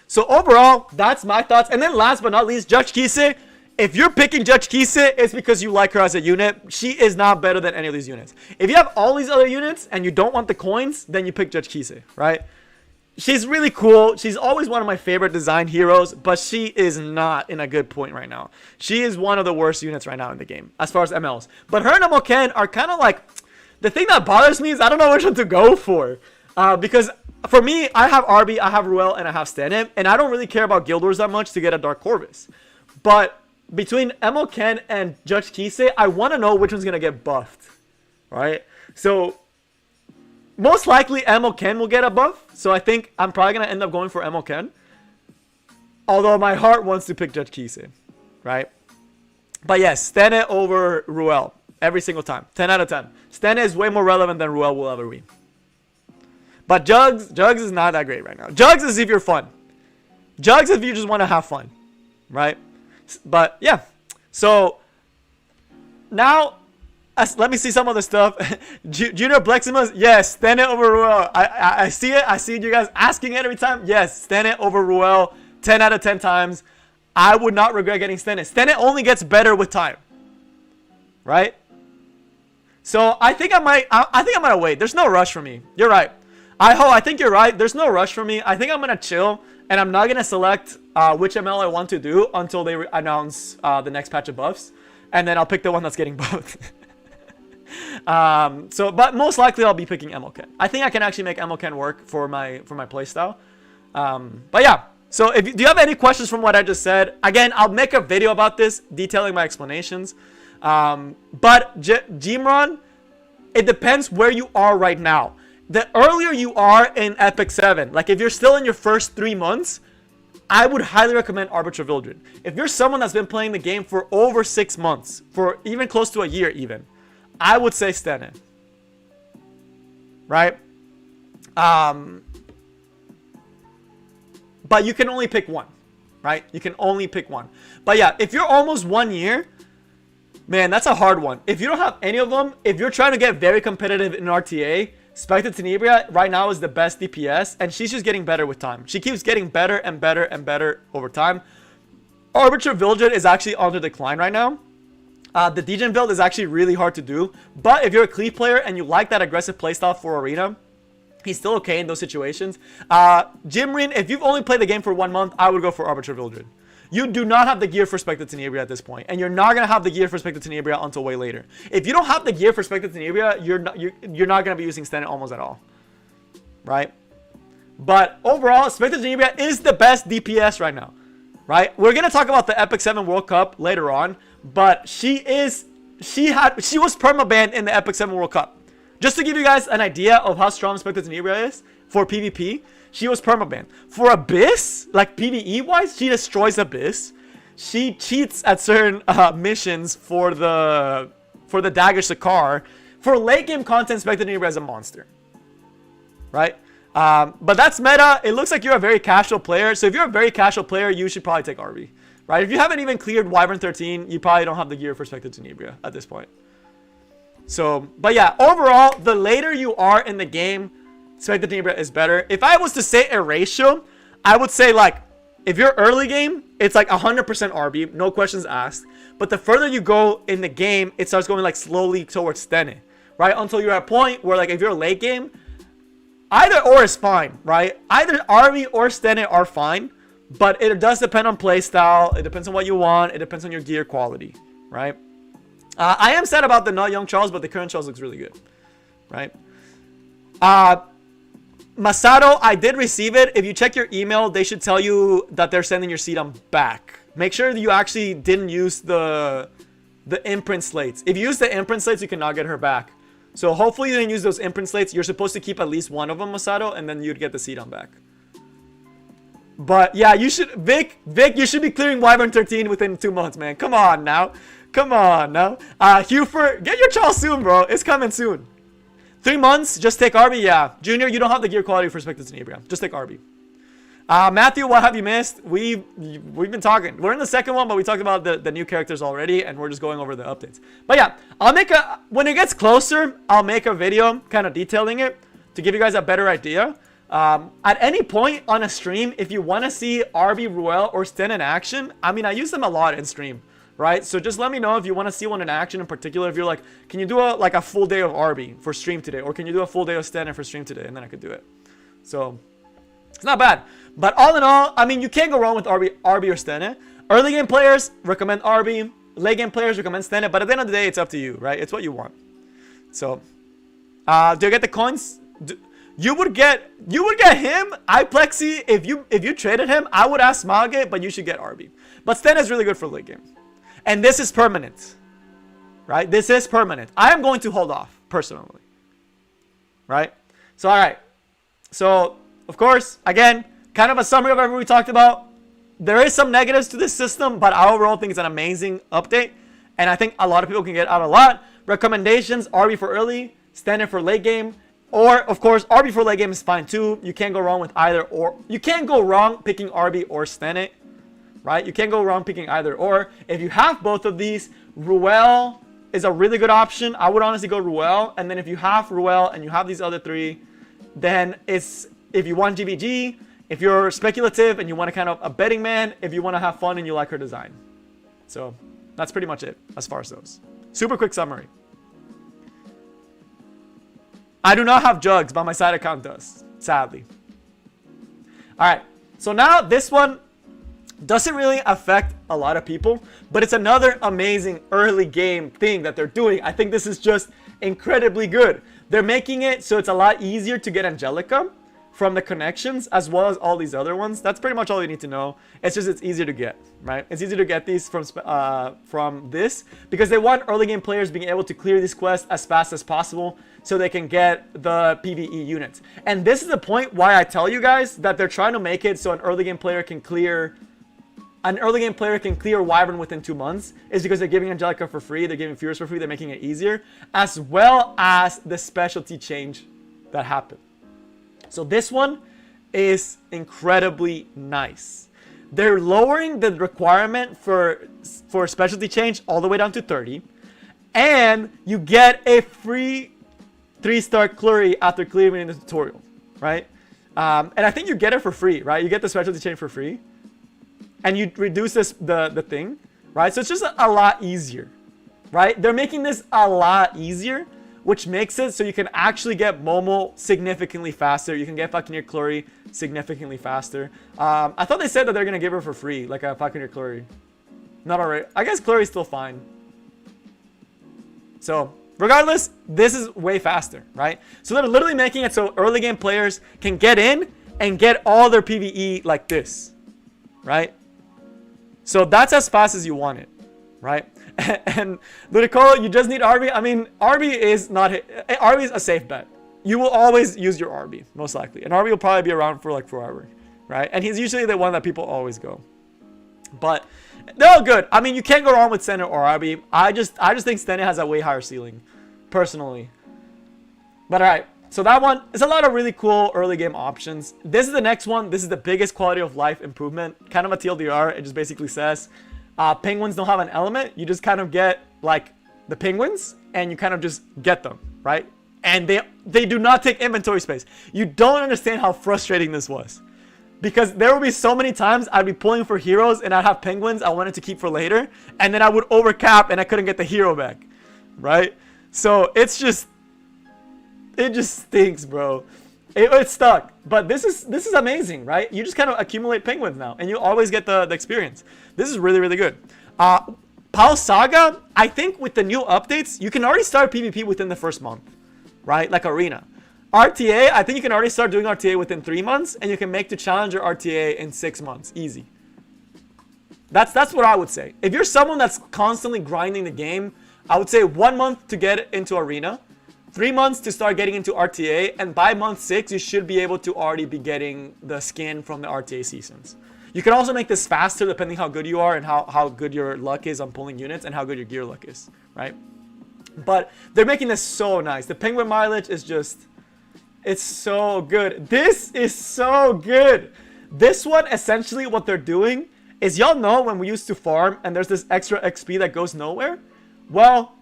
So overall, that's my thoughts. And then last but not least, Judge Kise. If you're picking Judge Kise, it's because you like her as a unit. She is not better than any of these units. If you have all these other units and you don't want the coins, then you pick Judge Kise, right? She's really cool. She's always one of my favorite design heroes, but she is not in a good point right now. She is one of the worst units right now in the game, as far as MLs. But her and MLK are kind of like... The thing that bothers me is I don't know which one to go for. Because for me, I have Arby, I have Ruel, and I have Stene. And I don't really care about Guild Wars that much to get a Dark Corvus. But between MLK and Judge Kise, I want to know which one's going to get buffed. Right? So, most likely MLK will get a buff. So I think I'm probably going to end up going for MLK. Although my heart wants to pick Judge Kise. Right? But yes, Stene over Ruel. Every single time. 10 out of 10. Stene is way more relevant than Ruel will ever be. But Jugs is not that great right now. Jugs is if you're fun. Jugs if you just want to have fun. Right? But yeah. So now let me see some of the stuff. Junior Bleximus, yes, Stene over Ruel. I see it. I see you guys asking it every time. Yes, Stene over Ruel. 10 out of 10 times. I would not regret getting Stene. Stene only gets better with time. Right? So I think I'm gonna wait. There's no rush for me. You're right. I think you're right. There's no rush for me. I think I'm gonna chill, and I'm not gonna select which ML I want to do until they announce the next patch of buffs, and then I'll pick the one that's getting buffed. But most likely I'll be picking MLK. I think I can actually make MLK work for my playstyle. But yeah. So do you have any questions from what I just said? Again, I'll make a video about this detailing my explanations. But Jimron, it depends where you are right now. The earlier you are in Epic 7, like if you're still in your first 3 months, I would highly recommend Arbiter Vildred. If you're someone that's been playing the game for over 6 months, for even close to a year even, I would say Stene. Right? But you can only pick one. Right? You can only pick one. But yeah, if you're almost 1 year... Man, that's a hard one. If you don't have any of them, if you're trying to get very competitive in RTA, Spectre Tenebria right now is the best DPS, and she's just getting better with time. She keeps getting better and better and better over time. Arbiter Vildred is actually on the decline right now. The Degen build is actually really hard to do, but if you're a Cleave player and you like that aggressive playstyle for Arena, he's still okay in those situations. Jimrin, if you've only played the game for 1 month, I would go for Arbiter Vildred. You do not have the gear for Spectre Tenebria at this point, and you're not going to have the gear for Spectre Tenebria until way later. If you don't have the gear for Spectre Tenebria, you're not going to be using Stene almost at all. Right? But overall, Spectre Tenebria is the best DPS right now. Right? We're going to talk about the Epic 7 World Cup later on, but she was permabanned in the Epic 7 World Cup. Just to give you guys an idea of how strong Spectre Tenebria is for PvP, she was permabanned. For Abyss, like PvE wise, she destroys Abyss. She cheats at certain missions for the Dagger Sakar. For late game content, Spectre Tenebria is a monster. Right? But that's meta. It looks like you're a very casual player. So if you're a very casual player, you should probably take ARBY. Right? If you haven't even cleared Wyvern 13, you probably don't have the gear for Spectre Tenebria at this point. So, but yeah, overall, the later you are in the game, Spectre Tenebra is better. If I was to say a ratio, I would say like, if you're early game, it's like 100% RB, no questions asked. But the further you go in the game, it starts going like slowly towards Stene, right? Until you're at a point where like if you're late game, either or is fine, right? Either RB or Stene are fine, but it does depend on playstyle. It depends on what you want. It depends on your gear quality, right? I am sad about the not young Charles, but the current Charles looks really good, right? Masato, I did receive it. If you check your email, they should tell you that they're sending your CDOM back. Make sure that you actually didn't use the imprint slates. If you use the imprint slates, you cannot get her back. So hopefully you didn't use those imprint slates. You're supposed to keep at least one of them, Masato, and then you'd get the CDOM back. But yeah, you should, Vic, you should be clearing Wyvern 13 within 2 months, man. Come on now. Come on now. Hufer, get your Charles soon, bro. It's coming soon. 3 months, just take ARBY. Yeah. Junior, you don't have the gear quality for Spectre Tenebra. Just take ARBY. Matthew, what have you missed? We've been talking. We're in the second one, but we talked about the new characters already, and we're just going over the updates. But yeah, I'll make a, when it gets closer, I'll make a video kind of detailing it to give you guys a better idea. At any point on a stream, if you want to see ARBY, Ruel, or Sten in action, I mean, I use them a lot in stream, right? So just let me know if you want to see one in action in particular. If you're like, can you do a full day of ARBY for stream today? Or can you do a full day of Sten for stream today? And then I could do it. So it's not bad. But all in all, I mean, you can't go wrong with ARBY or Sten. Early game players recommend ARBY. Late game players recommend Sten. But at the end of the day, it's up to you, right? It's what you want. So, do I get the coins? You would get him, iPlexi. If you traded him, I would ask Smilgate, but you should get ARBY. But Sten is really good for late game. And this is permanent. Right? This is permanent. I am going to hold off, personally. Right? So, alright. So, of course, again, kind of a summary of everything we talked about. There is some negatives to this system, but I overall think it's an amazing update. And I think a lot of people can get out a lot. Recommendations, ARBY for early, Sten for late game. Or, of course, ARBY for late game is fine too. You can't go wrong with either or. You can't go wrong picking ARBY or Sten, right? You can't go wrong picking either or. If you have both of these, Ruel is a really good option. I would honestly go Ruel. And then if you have Ruel and you have these other three, then it's, if you want GVG, if you're speculative and you want to kind of a betting man, if you want to have fun and you like her design. So that's pretty much it as far as those. Super quick summary. I do not have jugs, but my side account does, sadly. Alright, so now this one doesn't really affect a lot of people, but it's another amazing early game thing that they're doing. I think this is just incredibly good. They're making it so it's a lot easier to get Angelica from the connections as well as all these other ones. That's pretty much all you need to know. It's just, it's easier to get, right? It's easier to get these from this because they want early game players being able to clear these quests as fast as possible so they can get the PvE units. And this is the point why I tell you guys that they're trying to make it so an early game player can clear Wyvern within 2 months, is because they're giving Angelica for free, they're giving Furious for free, they're making it easier, as well as the specialty change that happened. So this one is incredibly nice. They're lowering the requirement for specialty change all the way down to 30. And you get a free 3-star Clury after clearing in the tutorial, right? And I think you get it for free, right? You get the specialty change for free. And you reduce the thing, right? So it's just a lot easier, right? They're making this a lot easier, which makes it so you can actually get Momo significantly faster. You can get Falconeer Clury significantly faster. I thought they said that they're going to give her for free, like a Falconeer Clury. Not already. I guess Clury's still fine. So, regardless, this is way faster, right? So they're literally making it so early game players can get in and get all their PvE like this, right? So that's as fast as you want it, right? And Ludicolo, you just need ARBY. I mean, ARBY is a safe bet. You will always use your ARBY, most likely. And ARBY will probably be around for like forever, right? And he's usually the one that people always go. But they're all good. I mean, you can't go wrong with Sten or ARBY. I just think Sten has a way higher ceiling, personally. But alright, so that one is a lot of really cool early game options. This is the next one. This is the biggest quality of life improvement. Kind of a TLDR. It just basically says penguins don't have an element. You just kind of get like the penguins, and you kind of just get them, right? And they do not take inventory space. You don't understand how frustrating this was. Because there would be so many times I'd be pulling for heroes and I'd have penguins I wanted to keep for later. And then I would overcap and I couldn't get the hero back. Right? So it just stinks, bro. It stuck. But this is amazing, right? You just kind of accumulate penguins now. And you always get the experience. This is really, really good. Pal Saga, I think with the new updates, you can already start PvP within the first month. Right? Like Arena. RTA, I think you can already start doing RTA within 3 months, and you can make the Challenger RTA in 6 months. Easy. That's what I would say. If you're someone that's constantly grinding the game, I would say 1 month to get into Arena, 3 months to start getting into RTA, and by month 6, you should be able to already be getting the skin from the RTA seasons. You can also make this faster depending how good you are and how good your luck is on pulling units and how good your gear luck is, right? But they're making this so nice. The penguin mileage is just... It's so good. This is so good. This one, essentially what they're doing is, y'all know when we used to farm and there's this extra XP that goes nowhere? Well,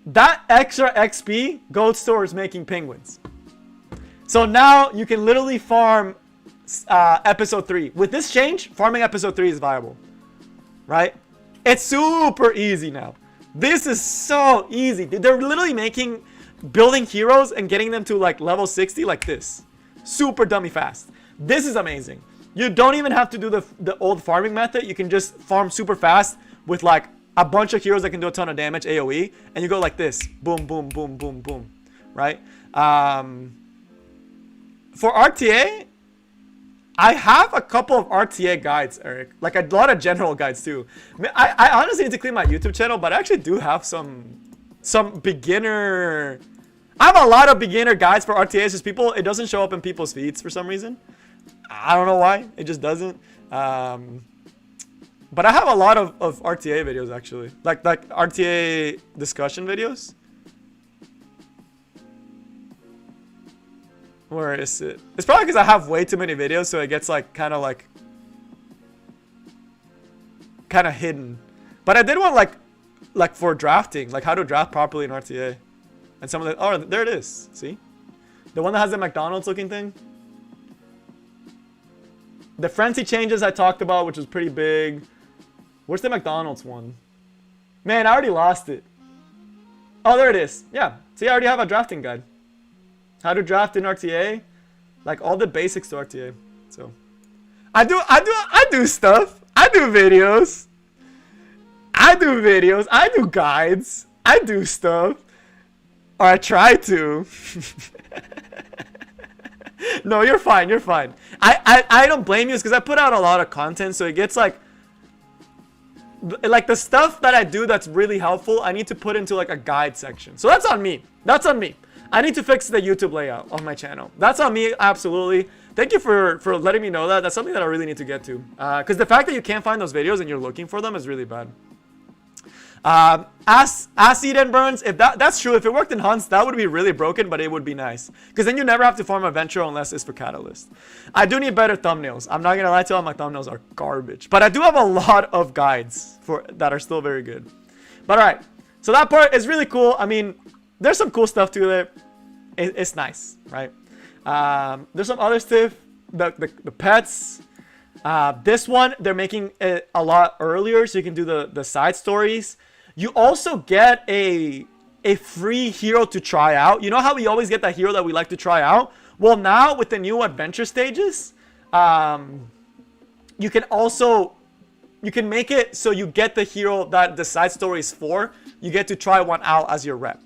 that extra XP goes towards making penguins. So now you can literally farm episode 3. With this change, farming episode 3 is viable. Right? It's super easy now. This is so easy. They're literally making... building heroes and getting them to like level 60 like this. Super dummy fast. This is amazing. You don't even have to do the old farming method. You can just farm super fast with like a bunch of heroes that can do a ton of damage AoE. And you go like this. Boom, boom, boom, boom, boom. Right? For RTA, I have a couple of RTA guides, Eric. Like a lot of general guides too. I honestly need to clean my YouTube channel, but I actually do have some beginner... I have a lot of beginner guides for RTAs. Just people, it doesn't show up in people's feeds for some reason. I don't know why. It just doesn't. But I have a lot of RTA videos actually. Like RTA discussion videos. Where is it? It's probably because I have way too many videos, so it gets like kind of hidden. But I did want like for drafting, like how to draft properly in RTA. And some of the... Oh, there it is. See? The one that has the McDonald's looking thing. The frenzy changes I talked about, which was pretty big. Where's the McDonald's one? Man, I already lost it. Oh, there it is. Yeah. See, I already have a drafting guide. How to draft in RTA. Like all the basics to RTA. So I do stuff. I do videos. I do guides. I do stuff. Or I try to. No, you're fine. You're fine. I don't blame you because I put out a lot of content, so it gets like the stuff that I do that's really helpful, I need to put into like a guide section. So that's on me. That's on me. I need to fix the YouTube layout of my channel. That's on me, absolutely. Thank you for letting me know that. That's something that I really need to get to. Because the fact that you can't find those videos and you're looking for them is really bad. Acid and burns, if that's true, if it worked in hunts, that would be really broken, but it would be nice. Because then you never have to farm Adventure unless it's for Catalyst. I do need better thumbnails. I'm not gonna lie to you, my thumbnails are garbage. But I do have a lot of guides that are still very good. But alright, so that part is really cool. I mean, there's some cool stuff to it. It's nice, right? There's some other stuff. The pets. This one, they're making it a lot earlier, so you can do the side stories. You also get a free hero to try out. You know how we always get that hero that we like to try out? Well, now with the new adventure stages, you can make it so you get the hero that the side story is for. You get to try one out as your rep.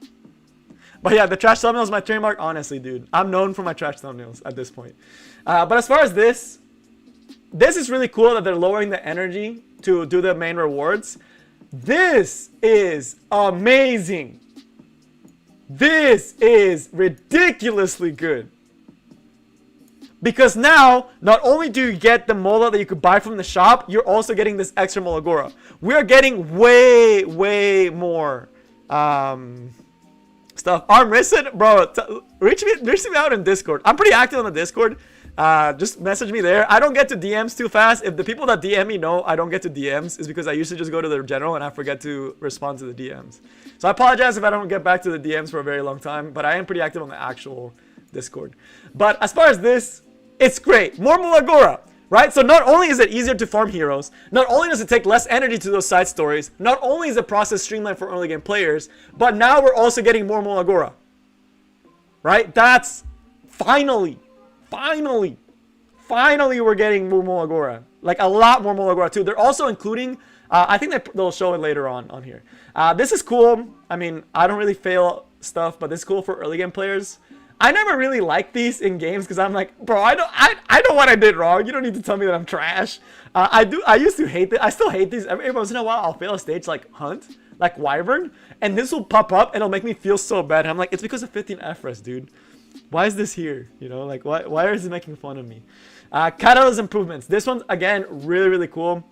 But yeah, the trash thumbnail is my trademark. Honestly, dude, I'm known for my trash thumbnails at this point. But as far as this is really cool that they're lowering the energy to do the main rewards. This is amazing. This is ridiculously good. Because now, not only do you get the Mola that you could buy from the shop, you're also getting this extra Molagora. We're getting way, way more stuff. Armrison, bro, reach me out in Discord. I'm pretty active on the Discord. Just message me there. I don't get to DMs too fast. If the people that DM me know I don't get to DMs, is because I usually just go to the general and I forget to respond to the DMs. So I apologize if I don't get back to the DMs for a very long time, but I am pretty active on the actual Discord. But as far as this, it's great. More Mulagora, right? So not only is it easier to farm heroes, not only does it take less energy to those side stories, not only is the process streamlined for early game players, but now we're also getting more Mulagora, right? That's finally we're getting more Mulagora. Like a lot more Mulagora too. They're also including, I think they'll show it later on here. This is cool. I mean, I don't really fail stuff, but this is cool for early game players. I never really like these in games because I'm like, bro, I know what I did wrong. You don't need to tell me that I'm trash. I used to hate it. I still hate these. Every once in a while, I'll fail a stage like Hunt, like Wyvern, and this will pop up and it'll make me feel so bad. And I'm like, it's because of 15 FRES, dude. Why is this here? You know, like why is it making fun of me? Catalyst improvements. This one's again really cool.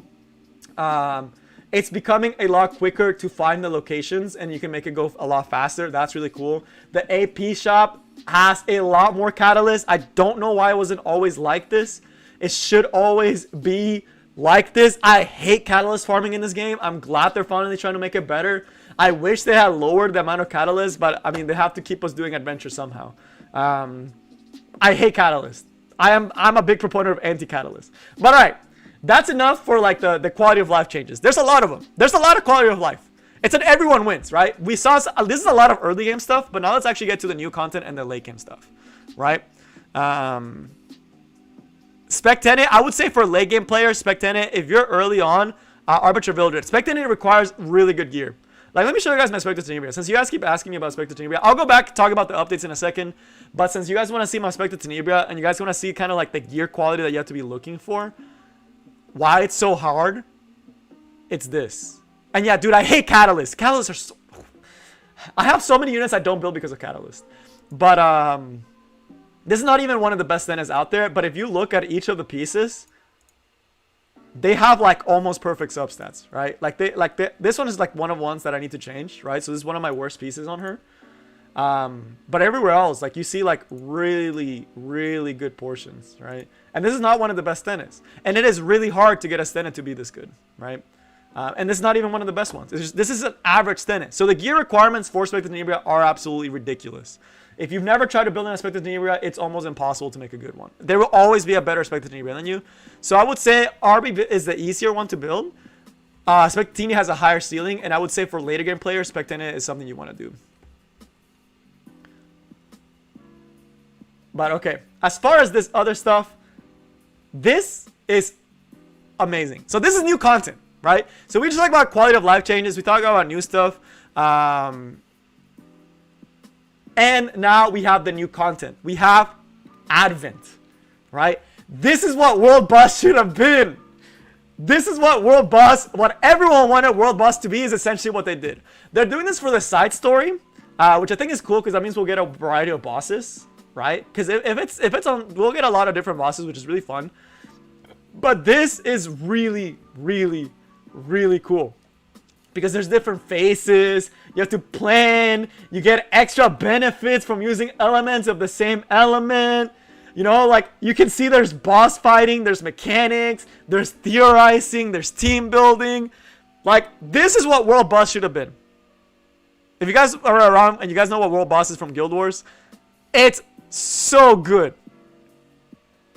It's becoming a lot quicker to find the locations and you can make it go a lot faster. That's really cool. The AP shop has a lot more catalysts. I don't know why it wasn't always like this. It should always be like this. I hate catalyst farming in this game. I'm glad they're finally trying to make it better. I wish they had lowered the amount of catalysts, but I mean, they have to keep us doing adventure somehow. I hate catalyst. I'm a big proponent of anti-catalyst. But alright, that's enough for like the quality of life changes. There's a lot of them. There's a lot of quality of life. It's an everyone wins, right? We saw this is a lot of early game stuff, but now let's actually get to the new content and the late game stuff, right? Spectenate, I would say for late game players, Spectenate, if you're early on, Arbiter Vildred. Spectenate requires really good gear. Like, let me show you guys my Spectre Tenebria. Since you guys keep asking me about Spectre Tenebria, I'll go back and talk about the updates in a second. But since you guys want to see my Spectre Tenebria, and you guys want to see kind of like the gear quality that you have to be looking for, why it's so hard, it's this. And yeah, dude, I hate Catalyst. Catalysts are so... I have so many units I don't build because of Catalyst. But, this is not even one of the best Thenas out there. But if you look at each of the pieces, they have like almost perfect substats, right? This one is like one of ones that I need to change, right? So this is one of my worst pieces on her. But everywhere else, like you see like really good portions, right? And this is not one of the best Thenas. And it is really hard to get a Stena to be this good, right? And this is not even one of the best ones. This is an average Stena. So the gear requirements for Spectre Tenebria are absolutely ridiculous. If you've never tried to build an Spectre Tenebria, it's almost impossible to make a good one. There will always be a better Spectre Tenebria than you. So I would say ARBY is the easier one to build. Spectre Tenebria has a higher ceiling, and I would say for later game players, Spectre Tenebria is something you want to do. But okay, as far as this other stuff, this is amazing. So this is new content, right? So we just talk about quality of life changes. We talk about new stuff. And now we have the new content. We have Advent, right? This is what World Boss should have been. This is what World Boss, what everyone wanted World Boss to be, is essentially what they did. They're doing this for the side story, which I think is cool because that means we'll get a variety of bosses, right? Because if it's on, we'll get a lot of different bosses, which is really fun. But this is really cool. Because there's different phases, you have to plan, you get extra benefits from using elements of the same element. You know, like, you can see there's boss fighting, there's mechanics, there's theorizing, there's team building. Like, this is what World Boss should have been. If you guys are around and you guys know what World Boss is from Guild Wars, it's so good.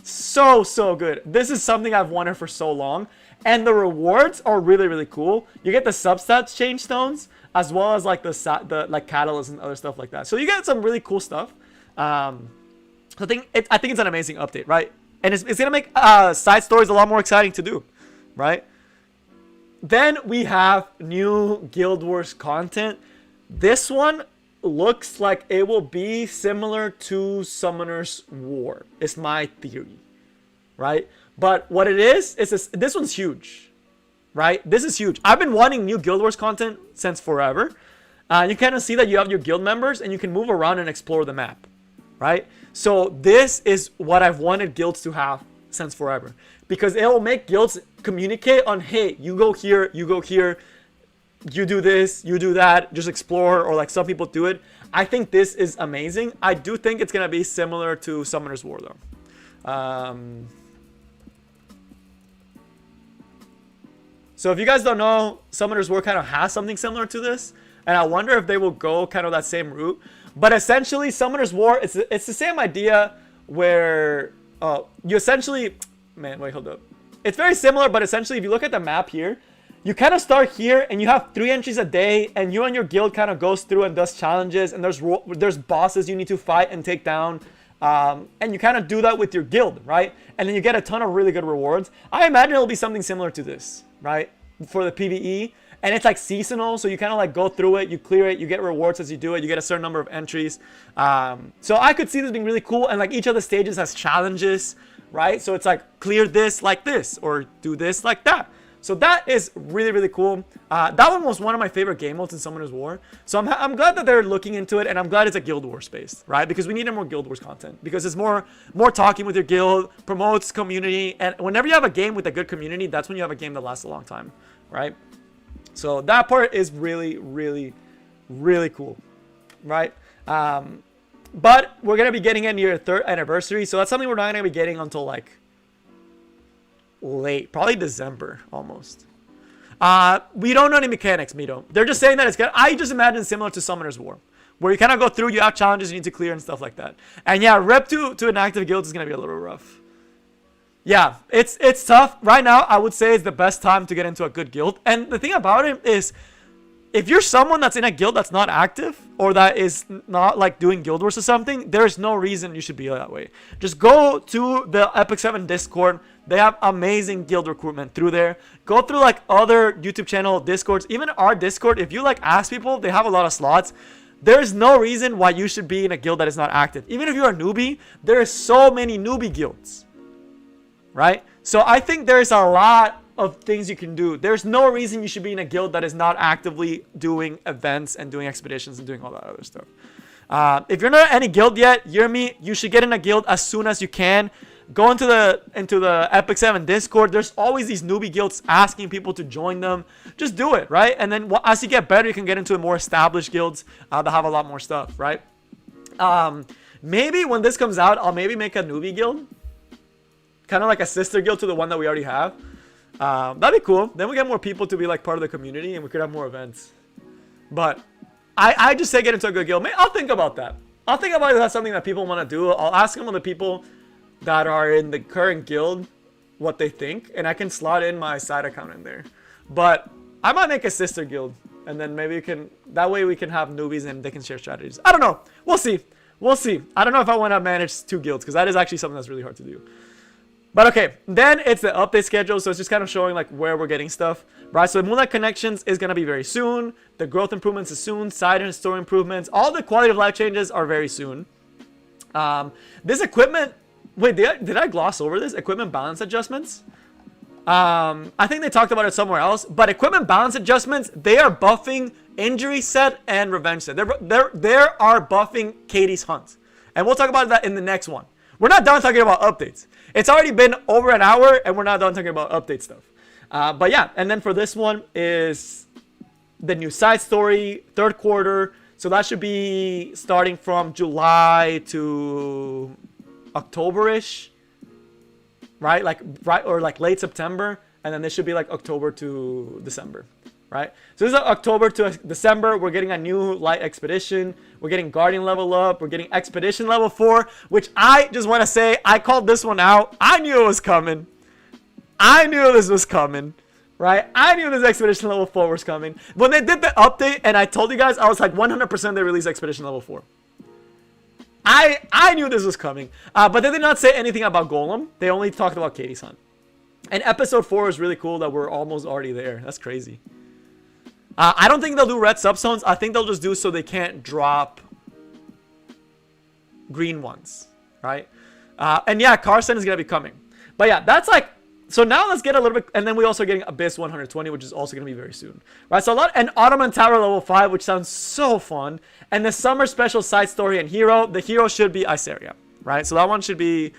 So good. This is something I've wanted for so long. And the rewards are really cool. You get the substats change stones, as well as like the like catalysts and other stuff like that. So you get some really cool stuff. So I think it's an amazing update, right? And it's gonna make side stories a lot more exciting to do, right? Then we have new Guild Wars content. This one looks like it will be similar to Summoner's War. It's my theory, right? But what it is this one's huge, right? This is huge. I've been wanting new Guild Wars content since forever. You kind of see that you have your guild members and you can move around and explore the map, right? So this is what I've wanted guilds to have since forever. Because it will make guilds communicate on, hey, you go here, you do this, you do that, just explore, or like some people do it. I think this is amazing. I do think it's going to be similar to Summoner's War though. So if you guys don't know, Summoner's War kind of has something similar to this, and I wonder if they will go kind of that same route. But essentially, Summoner's War, it's the same idea where you essentially, man, wait, hold up. It's very similar, but essentially, if you look at the map here, you kind of start here, and you have 3 entries a day, and you and your guild kind of goes through and does challenges, and there's bosses you need to fight and take down. And you kind of do that with your guild, right? And then you get a ton of really good rewards. I imagine it'll be something similar to this, right? For the PvE. And it's like seasonal, so you kind of like go through it, you clear it, you get rewards as you do it, you get a certain number of entries. So I could see this being really cool, and like each of the stages has challenges, right? So it's like clear this like this, or do this like that. So that is really, really cool. That one was one of my favorite game modes in Summoner's War. So I'm glad that they're looking into it, and I'm glad it's a Guild Wars based, right? Because we need more Guild Wars content. Because it's more talking with your guild, promotes community, and whenever you have a game with a good community, that's when you have a game that lasts a long time, right? So that part is really, really, really cool, right? But we're going to be getting it near 3rd anniversary, so that's something we're not going to be getting until like late, probably December almost. We don't know any mechanics, Mito. They're just saying that it's good. I just imagine similar to Summoner's War, where you kind of go through, you have challenges you need to clear and stuff like that. And yeah, rep to an active guild is going to be a little rough. Yeah, it's tough. Right now, I would say it's the best time to get into a good guild. And the thing about it is, if you're someone that's in a guild that's not active, or that is not like doing Guild Wars or something, there's no reason you should be that way. Just go to the Epic 7 Discord. They have amazing guild recruitment through there. Go through like other YouTube channel Discords. Even our Discord, if you like ask people, they have a lot of slots. There's no reason why you should be in a guild that is not active. Even if you're a newbie, there are so many newbie guilds, right? So I think there's a lot of things you can do. There's no reason you should be in a guild that is not actively doing events and doing expeditions and doing all that other stuff. If you're not in any guild yet, you're me. You should get in a guild as soon as you can. Go into the Epic 7 Discord. There's always these newbie guilds asking people to join them. Just do it, right? And then as you get better, you can get into more established guilds that have a lot more stuff, right? Maybe when this comes out, I'll maybe make a newbie guild, kind of like a sister guild to the one that we already have. That'd be cool. Then we get more people to be like part of the community, and we could have more events. But I just say get into a good guild. I'll think about that. I'll think about if that's something that people want to do. I'll ask some of the people that are in the current guild what they think, and I can slot in my side account in there. But I might make a sister guild, and then maybe that way we can have newbies and they can share strategies. I don't know. We'll see. We'll see. I don't know if I want to manage 2 guilds, because that is actually something that's really hard to do. But okay, then it's the update schedule, so it's just kind of showing like where we're getting stuff, right? So the Moonlight Connections is going to be very soon. The growth improvements is soon. Side and store improvements. All the quality of life changes are very soon. This equipment, wait, did I gloss over this? Equipment balance adjustments? I think they talked about it somewhere else, but equipment balance adjustments, they are buffing injury set and revenge set. They are buffing Katie's hunt. And we'll talk about that in the next one. We're not done talking about updates. It's already been over an hour, and we're not done talking about update stuff. But yeah, and then for this one is the new side story, 3rd quarter. So that should be starting from July to October-ish, right? Or like late September, and then this should be like October to December, right? So this is October to December. We're getting a new light expedition. We're getting Guardian level up. We're getting Expedition level 4, which I just want to say, I called this one out. I knew it was coming. I knew this was coming, right? I knew this Expedition level 4 was coming. When they did the update, and I told you guys, I was like 100% they released Expedition level 4. I knew this was coming. But they did not say anything about Golem. They only talked about Katie's Hunt. And episode 4 is really cool that we're almost already there. That's crazy. I don't think they'll do red subzones. I think they'll just do so they can't drop green ones, right? And yeah, Carson is going to be coming. But yeah, that's like, so now let's get a little bit, and then we're also getting Abyss 120, which is also going to be very soon, right? So a lot, and Ottoman Tower level 5, which sounds so fun. And the summer special side story and hero, the hero should be Iseria, right? So that one should be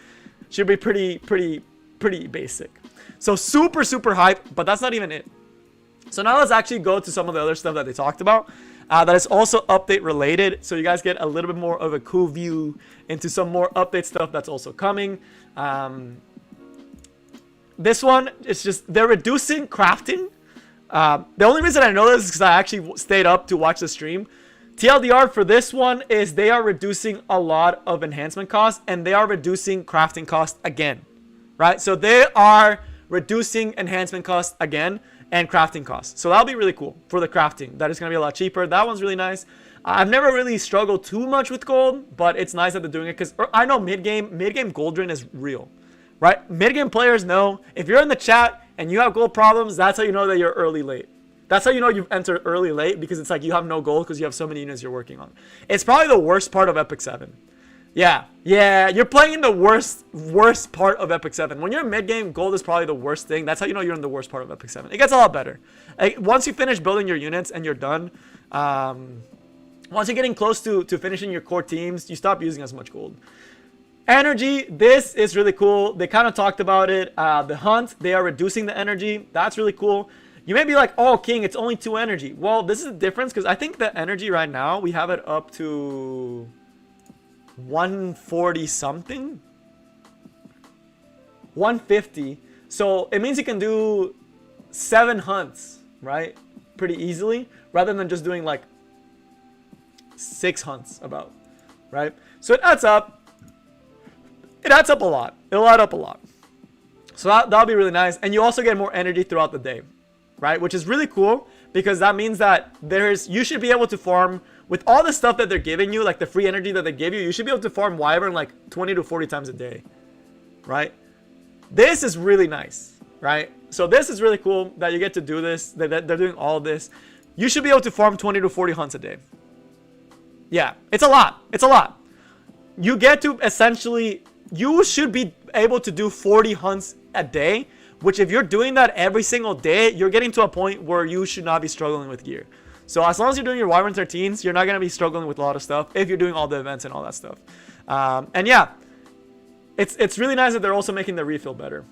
pretty basic. So super hype, but that's not even it. So now let's actually go to some of the other stuff that they talked about. that is also update related. So you guys get a little bit more of a cool view into some more update stuff that's also coming. This one, it's just, they're reducing crafting. The only reason I know this is because I actually stayed up to watch the stream. TLDR for this one is they are reducing a lot of enhancement costs, and they are reducing crafting costs again, right? So they are reducing enhancement costs again and crafting costs. So that'll be really cool for the crafting. That is going to be a lot cheaper. That one's really nice. I've never really struggled too much with gold, but it's nice that they're doing it because I know mid-game gold drain is real, right? Mid-game players know if you're in the chat and you have gold problems, that's how you know that you're early late. That's how you know you've entered early late, because it's like you have no gold because you have so many units you're working on. It's probably the worst part of Epic 7. Yeah, you're playing in the worst part of Epic 7. When you're mid-game, gold is probably the worst thing. That's how you know you're in the worst part of Epic 7. It gets a lot better. Like, once you finish building your units and you're done, once you're getting close to finishing your core teams, you stop using as much gold. Energy, this is really cool. They kind of talked about it. The hunt, they are reducing the energy. That's really cool. You may be like, oh, King, it's only 2 energy. Well, this is the difference, because I think the energy right now, we have it up to 140 something. 150. So it means you can do 7 hunts, right? Pretty easily, rather than just doing like 6 hunts about, right? So it adds up. It adds up a lot. It'll add up a lot. So that'll be really nice. And you also get more energy throughout the day, right? Which is really cool, because that means that you should be able to farm with all the stuff that they're giving you, like the free energy that they give you. You should be able to farm Wyvern like 20 to 40 times a day, right? This is really nice, right? So this is really cool that you get to do this, that they're doing all of this. You should be able to farm 20 to 40 hunts a day. Yeah, it's a lot. It's a lot. You get to essentially, you should be able to do 40 hunts a day, which if you're doing that every single day, you're getting to a point where you should not be struggling with gear. So as long as you're doing your Wyvern 13s, you're not going to be struggling with a lot of stuff if you're doing all the events and all that stuff. And yeah, it's really nice that they're also making the refill better.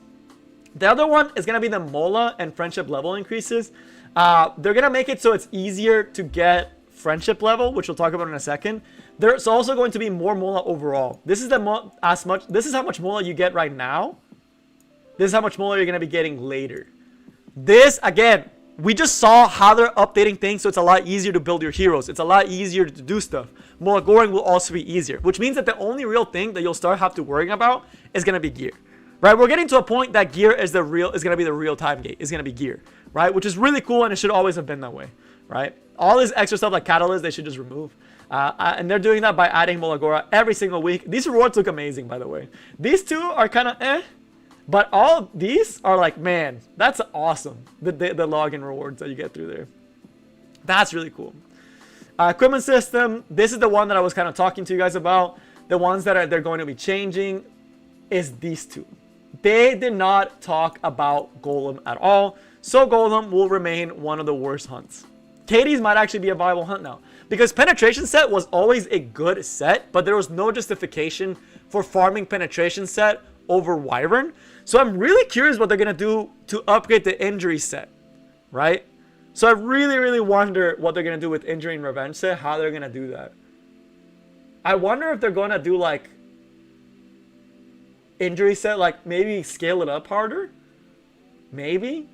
The other one is going to be the Mola and friendship level increases. They're going to make it so it's easier to get friendship level, which we'll talk about in a second. There's also going to be more Mola overall. This is this is how much Mola you get right now. This is how much Mola you're going to be getting later. This, again, we just saw how they're updating things, so it's a lot easier to build your heroes. It's a lot easier to do stuff. Mola Goring will also be easier, which means that the only real thing that you'll start have to worrying about is going to be gear. Right? We're getting to a point that gear is going to be the real time gate. Is going to be gear, right? Which is really cool, and it should always have been that way, right? All this extra stuff like Catalyst, they should just remove. And they're doing that by adding Molagora every single week. These rewards look amazing, by the way. These two are kind of eh. But all these are like, man, that's awesome. The login rewards that you get through there. That's really cool. Equipment system. This is the one that I was kind of talking to you guys about. The ones that they're going to be changing is these two. They did not talk about Golem at all. So Golem will remain one of the worst hunts. Katie's might actually be a viable hunt now, because penetration set was always a good set, but there was no justification for farming penetration set over Wyvern. So I'm really curious what they're going to do to upgrade the injury set, right? So I really wonder what they're going to do with injury and revenge set, how they're going to do that. I wonder if they're going to do like injury set, like maybe scale it up harder. Maybe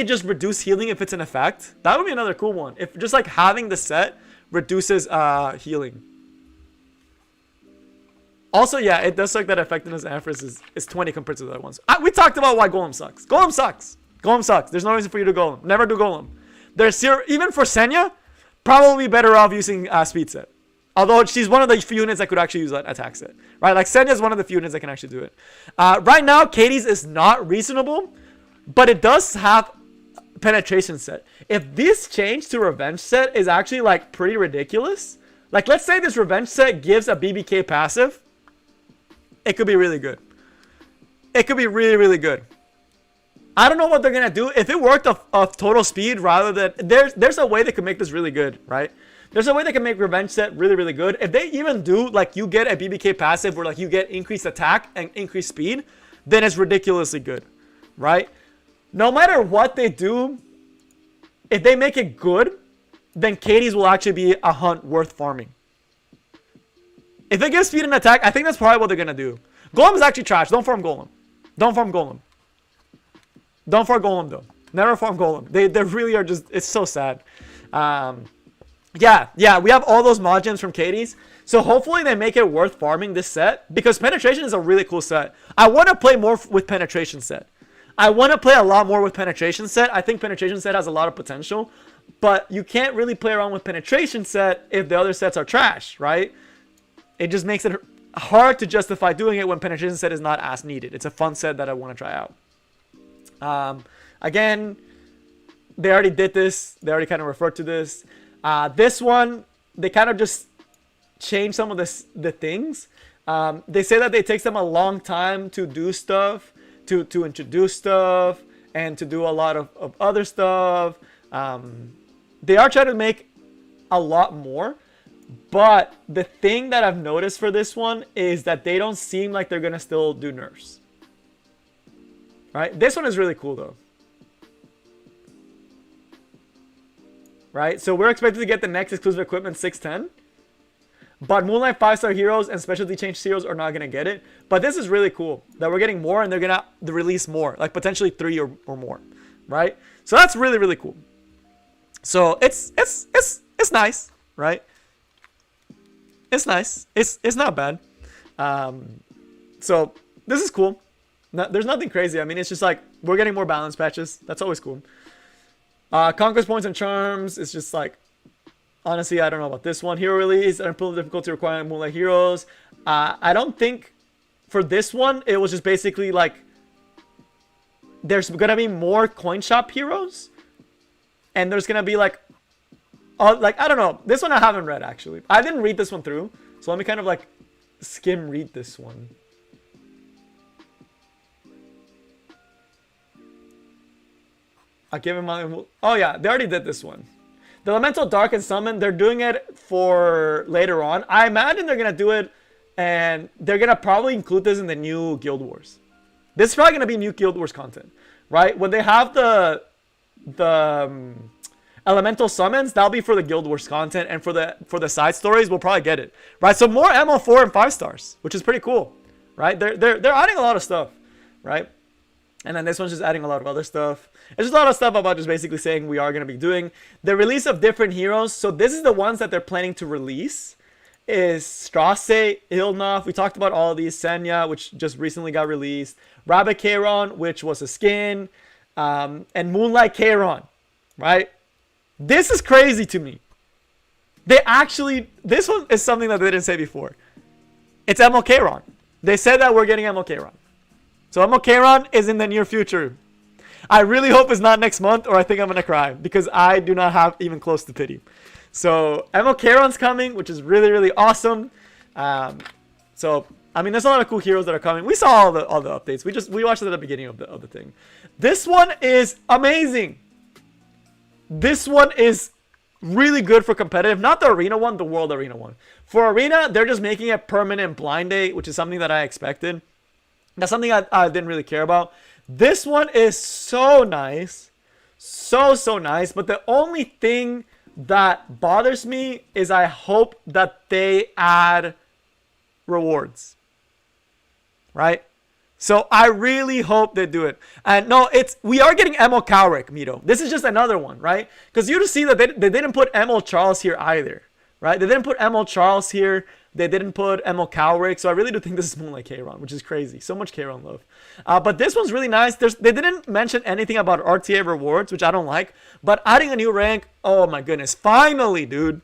just reduce healing if it's an effect. That would be another cool one. If just like having the set reduces healing. Also, yeah, it does suck that effectiveness and Empress is 20 compared to the other ones. We talked about why Golem sucks. Golem sucks. Golem sucks. There's no reason for you to Golem. Never do Golem. There's zero, even for Senya, probably better off using speed set. Although she's one of the few units that could actually use that attack set. Right? Like Senya is one of the few units that can actually do it. Right now, Katie's is not reasonable, but it does have penetration set. If this change to revenge set is actually like pretty ridiculous, like let's say this revenge set gives a BBK passive, it could be really good. It could be really good. I don't know what they're gonna do. If it worked off total speed rather than there's a way they could make this really good, right? There's a way they can make revenge set really good. If they even do like you get a BBK passive where like you get increased attack and increased speed, then it's ridiculously good, right? No matter what they do, if they make it good, then Katie's will actually be a hunt worth farming. If it gives speed and attack, I think that's probably what they're going to do. Golem is actually trash. Don't farm Golem. Don't farm Golem. Don't farm Golem, though. Never farm Golem. They really are just... It's so sad. Yeah, we have all those mod gems from Katie's. So hopefully they make it worth farming this set. Because Penetration is a really cool set. I want to play more with Penetration set. I want to play a lot more with Penetration set. I think Penetration set has a lot of potential. But you can't really play around with Penetration set if the other sets are trash, right? It just makes it hard to justify doing it when Penetration set is not as needed. It's a fun set that I want to try out. Again, they already did this. They already kind of referred to this. This one, they kind of just changed some of the things. They say that it takes them a long time to do stuff, to introduce stuff, and to do a lot of other stuff. They are trying to make a lot more. But the thing that I've noticed for this one is that they don't seem like they're going to still do nerfs. Right? This one is really cool, though. Right? So we're expected to get the next exclusive equipment 610. But Moonlight 5-star heroes and specialty change heroes are not going to get it. But this is really cool that we're getting more and they're going to release more. Like potentially 3 or more. Right? So that's really, really cool. So it's nice. Right? It's nice. It's not bad. So this is cool. There's nothing crazy. I mean, it's just like we're getting more balance patches. That's always cool. Conquest points and charms. It's just like, honestly, I don't know about this one. Hero release and improve difficulty requiring Moonlight heroes. I don't think for this one it was just basically like there's gonna be more coin shop heroes, and there's gonna be like I don't know. This one I haven't read, actually. I didn't read this one through. So let me kind of like skim read this one. I give him my... Oh yeah, they already did this one. The Elemental Dark and Summon, they're doing it for later on. I imagine they're going to do it and they're going to probably include this in the new Guild Wars. This is probably going to be new Guild Wars content, right? When they have the Elemental Summons, that'll be for the Guild Wars content, and for the side stories, we'll probably get it, right? So more ML 4 and 5 stars, which is pretty cool, right? They're adding a lot of stuff, right? And then this one's just adding a lot of other stuff. It's just a lot of stuff about just basically saying we are going to be doing the release of different heroes. So this is the ones that they're planning to release. Is Strasse, Ilnov, we talked about all of these, Senya, which just recently got released, Rabbit Charon, which was a skin, and Moonlight Charon, right? This is crazy to me. They actually, this one is something that they didn't say before. It's ML Charon. They said that we're getting ML Charon. So ML Charon is in the near future. I really hope it's not next month, or I think I'm going to cry, because I do not have even close to pity. So ML Charon's coming, which is really, really awesome. So I mean, there's a lot of cool heroes that are coming. We saw all the updates. We watched it at the beginning of the thing. This one is amazing. This one is really good for competitive. Not the arena one, the world arena one. For arena, they're just making it permanent blind date, which is something that I expected. That's something I didn't really care about. This one is so nice. So nice. But the only thing that bothers me is I hope that they add rewards. Right? So I really hope they do it. And no, we are getting ML Cowrick, Mito. This is just another one, right? Because you just see that they didn't put ML Charles here either. Right? They didn't put ML Charles here. They didn't put ML Cowrick. So I really do think this is Moonlight Charon, which is crazy. So much Charon love. But this one's really nice. They didn't mention anything about RTA rewards, which I don't like. But adding a new rank, oh my goodness. Finally, dude.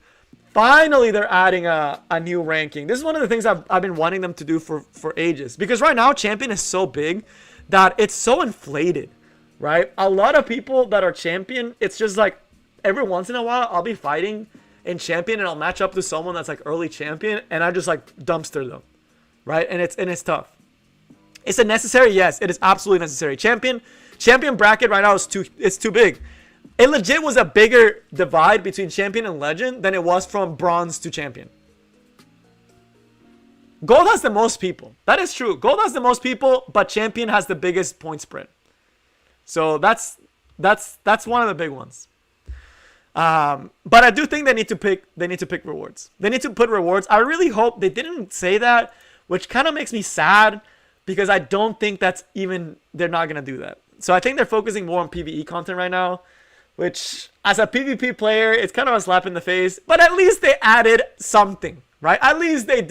Finally, they're adding a new ranking. This is one of the things I've been wanting them to do for ages. Because right now, Champion is so big that it's so inflated, right? A lot of people that are Champion, it's just like every once in a while, I'll be fighting in Champion and I'll match up to someone that's like early Champion and I just like dumpster them, right? And it's tough. Is it necessary? Yes, it is absolutely necessary. Champion bracket right now is too big. It legit was a bigger divide between Champion and Legend than it was from Bronze to Champion. Gold has the most people. That is true. Gold has the most people, but Champion has the biggest point spread. So that's one of the big ones. But I do think they need to pick rewards. They need to put rewards. I really hope they didn't say that, which kind of makes me sad because I don't think they're not going to do that. So I think they're focusing more on PvE content right now, which as a PvP player, it's kind of a slap in the face, but at least they added something, right? At least they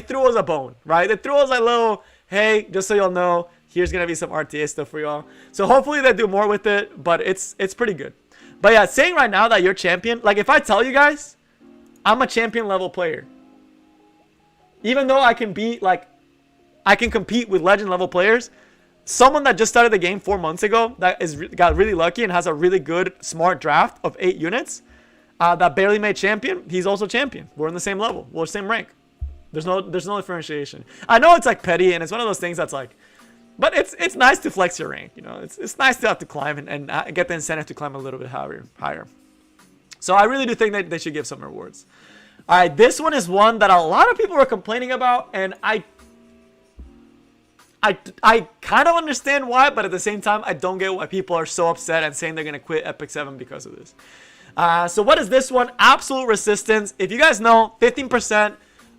threw us a bone, right? They threw us a little, hey, just so y'all know, here's going to be some RTA stuff for y'all. So hopefully they do more with it, but it's pretty good. But yeah, saying right now that you're champion, like if I tell you guys, I'm a champion level player, even though I can compete with legend level players, someone that just started the game 4 months ago that got really lucky and has a really good smart draft of 8 units that barely made champion, he's also champion. We're in the same level, we're the same rank. There's no differentiation. I know it's like petty and it's one of those things that's like, but it's nice to flex your rank, you know. It's nice to have to climb and get the incentive to climb a little bit higher. So I really do think that they should give some rewards. All right, this one is one that a lot of people were complaining about, and I kind of understand why, but at the same time, I don't get why people are so upset and saying they're gonna quit Epic 7 because of this. So what is this one? Absolute resistance. If you guys know, 15%.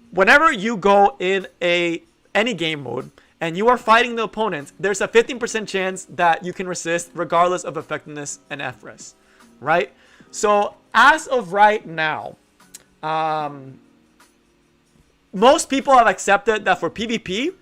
Whenever you go in any game mode and you are fighting the opponent, there's a 15% chance that you can resist regardless of effectiveness and FRES, right? So as of right now, most people have accepted that for PvP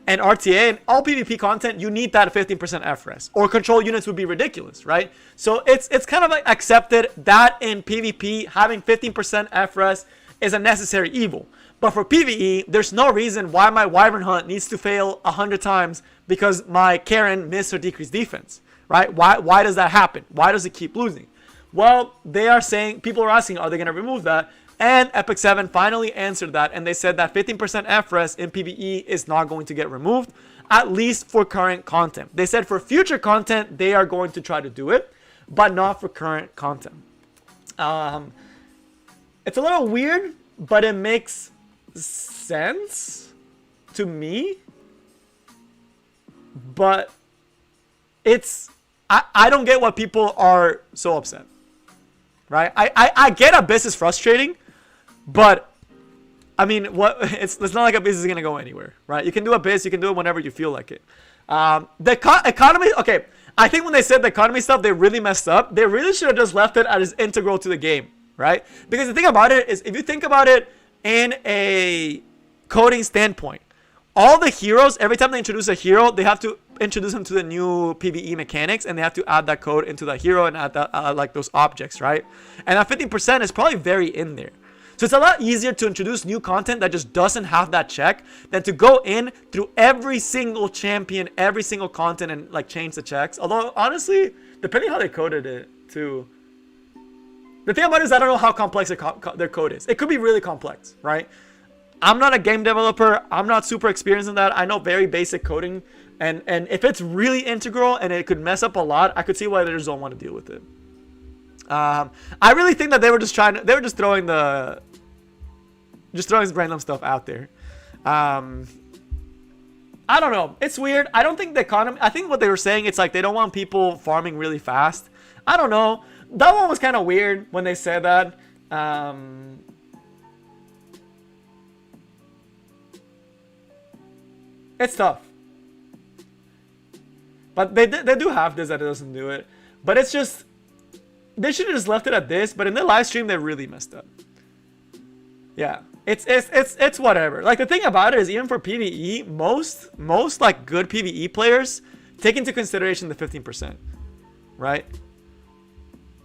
and RTA and all PvP content, you need that 15% FRES, or control units would be ridiculous, right? So it's kind of like accepted that in PvP, having 15% FRES is a necessary evil. But for PvE, there's no reason why my Wyvern Hunt needs to fail 100 times because my Karen missed or decreased defense, right? Why does that happen? Why does it keep losing? Well, they are saying, people are asking, are they going to remove that? And Epic 7 finally answered that, and they said that 15% FRES in PvE is not going to get removed, at least for current content. They said for future content, they are going to try to do it, but not for current content. It's a little weird, but it makes sense to me. But I don't get why people are so upset, right? I get Abyss is frustrating, but I mean, it's not like Abyss is gonna go anywhere, right? You can do Abyss, you can do it whenever you feel like it. The economy, okay, I think when they said the economy stuff, they really messed up. They really should have just left it as integral to the game, right? Because the thing about it is, if you think about it in a coding standpoint, all the heroes, every time they introduce a hero, they have to introduce them to the new PvE mechanics, and they have to add that code into that hero and add that, like those objects, right? And that 15% is probably very in there. So it's a lot easier to introduce new content that just doesn't have that check than to go in through every single champion, every single content, and like change the checks. Although honestly, depending how they coded it too. The thing about it is I don't know how complex their code is. It could be really complex, right? I'm not a game developer. I'm not super experienced in that. I know very basic coding. And if it's really integral and it could mess up a lot, I could see why they just don't want to deal with it. I really think that they were just throwing random stuff out there. I don't know. It's weird. I don't think the economy, I think what they were saying, it's like they don't want people farming really fast. I don't know. That one was kind of weird when they said that. It's tough. But they do have this that it doesn't do it. But it's just, they should have just left it at this. But in the live stream, they really messed up. Yeah, it's whatever. Like the thing about it is, even for PvE, most like good PvE players take into consideration the 15%, right?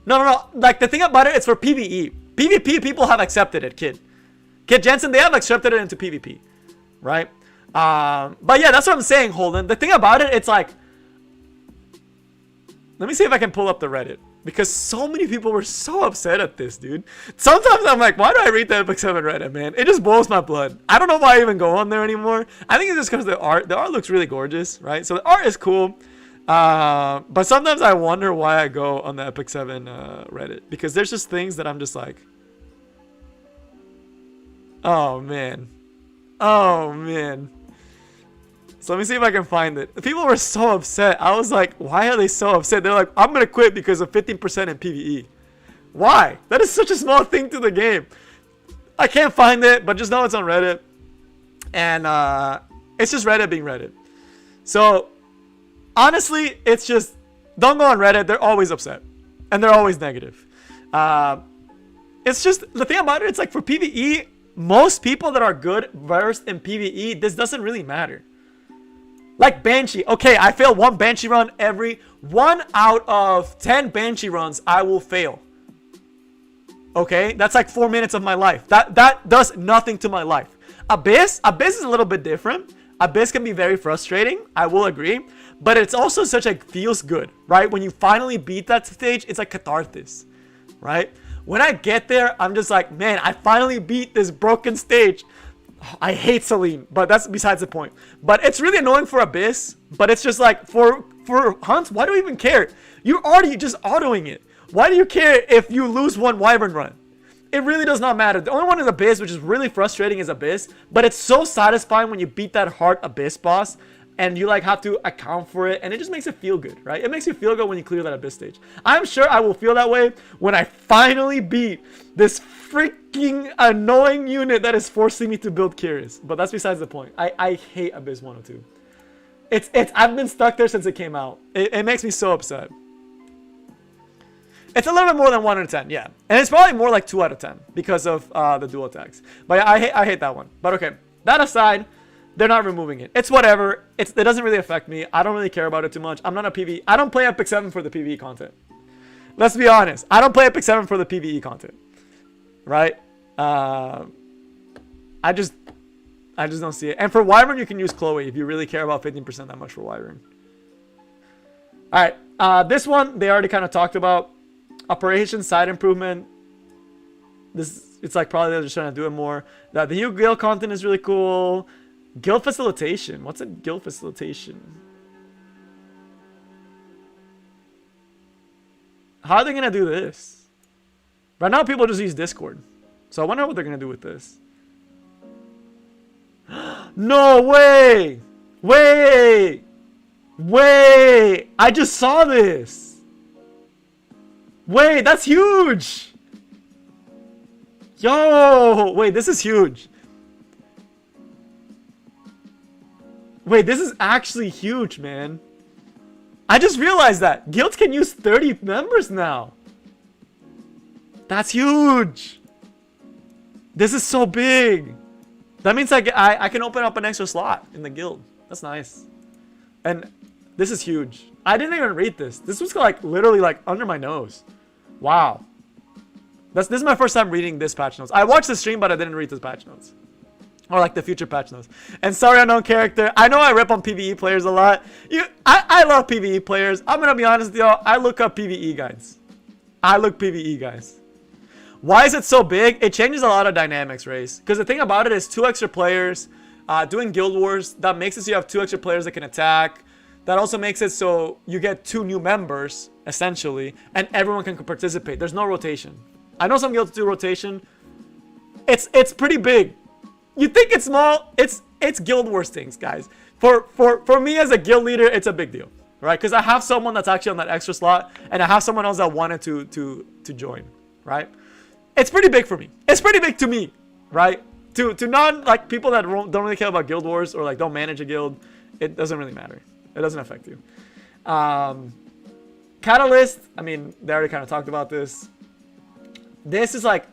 No. Like the thing about it, it's for PvE. PvP people have accepted it, Kid Jensen, they have accepted it into PvP, right? But yeah, that's what I'm saying, Holden. The thing about it, it's like, let me see if I can pull up the Reddit, because so many people were so upset at this, dude. Sometimes I'm like, why do I read the Epic 7 Reddit, man? It just boils my blood. I don't know why I even go on there anymore. I think it's just because the art looks really gorgeous, right? So the art is cool. But sometimes I wonder why I go on the Epic 7 Reddit, because there's just things that I'm just like, oh man. So let me see if I can find it. People were so upset. I was like, why are they so upset? They're like, I'm gonna quit because of 15% in PvE. Why? That is such a small thing to the game. I can't find it, but just know it's on Reddit. And it's just Reddit being Reddit. So, honestly, it's just, don't go on Reddit. They're always upset. And they're always negative. It's just, the thing about it, it's like for PvE, most people that are good versed in PvE, this doesn't really matter. Like Banshee. Okay, I fail one Banshee run every 1 out of 10 Banshee runs I will fail. Okay, that's like 4 minutes of my life. That does nothing to my life. Abyss is a little bit different. Abyss can be very frustrating, I will agree, but it's also such a feels good, right? When you finally beat that stage, it's like catharsis, right? When I get there, I'm just like, man, I finally beat this broken stage. I hate Celine, but that's besides the point. But it's really annoying for Abyss, but it's just like for hunts, why do we even care? You're already just autoing it. Why do you care if you lose one Wyvern run? It really does not matter. The only one is Abyss, which is really frustrating, is Abyss. But it's so satisfying when you beat that hard Abyss boss and you like have to account for it, and it just makes it feel good, right? It makes you feel good when you clear that Abyss stage. I'm sure I will feel that way when I finally beat this freaking annoying unit that is forcing me to build Curious. But that's besides the point. I hate Abyss 102. I've been stuck there since it came out. It makes me so upset. It's a little bit more than 1 out of 10, yeah. And it's probably more like 2 out of 10 because of the dual attacks. But yeah, I hate that one. But okay, that aside, they're not removing it. It's whatever. It doesn't really affect me. I don't really care about it too much. I'm not a PvE. I don't play Epic 7 for the PvE content. Let's be honest. I don't play Epic 7 for the PvE content. Right? I just don't see it. And for Wyvern, you can use Chloe if you really care about 15% that much for Wyvern. Alright. This one, they already kind of talked about. Operation side improvement. It's like probably they're just trying to do it more. The new guild content is really cool. Guild facilitation. What's a guild facilitation? How are they gonna do this? Right now, people just use Discord. So I wonder what they're gonna do with this. No way! Wait! I just saw this. Wait, that's huge! Yo! Wait, this is huge. Wait, this is actually huge, man. I just realized that. Guilds can use 30 members now. That's huge. This is so big. That means I can open up an extra slot in the guild. That's nice. And this is huge. I didn't even read this. This was like literally like under my nose. Wow. This is my first time reading this patch notes. I watched the stream, but I didn't read this patch notes. Or like the future patch notes. And sorry, unknown character. I know I rip on PvE players a lot. I love PvE players. I'm gonna be honest with y'all. I look up PvE guides. Why is it so big? It changes a lot of dynamics, Race. Because the thing about it is 2 extra players doing guild wars. That makes it so you have 2 extra players that can attack. That also makes it so you get 2 new members, essentially, and everyone can participate. There's no rotation. I know some guilds do rotation. It's pretty big. You think it's small? It's guild wars things, guys. For me as a guild leader, it's a big deal, right? Because I have someone that's actually on that extra slot, and I have someone else that wanted to join, right? It's pretty big for me. It's pretty big to me, right? To non like people that don't really care about guild wars or like don't manage a guild, it doesn't really matter. It doesn't affect you. Catalyst, I mean, they already kind of talked about this. This is like,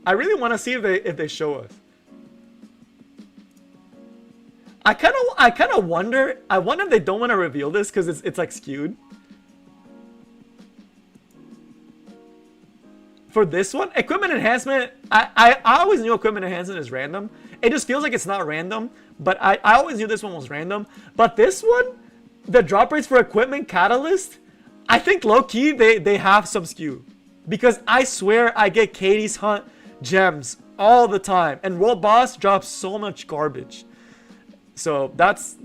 I really want to see if they show us. I kind of wonder. I wonder if they don't want to reveal this because it's like skewed. For this one, equipment enhancement. I always knew equipment enhancement is random. It just feels like it's not random. But I always knew this one was random. But this one, the drop rates for equipment catalyst, I think low key they have some skew. Because I swear I get Katie's Hunt gems all the time. And World Boss drops so much garbage. So that's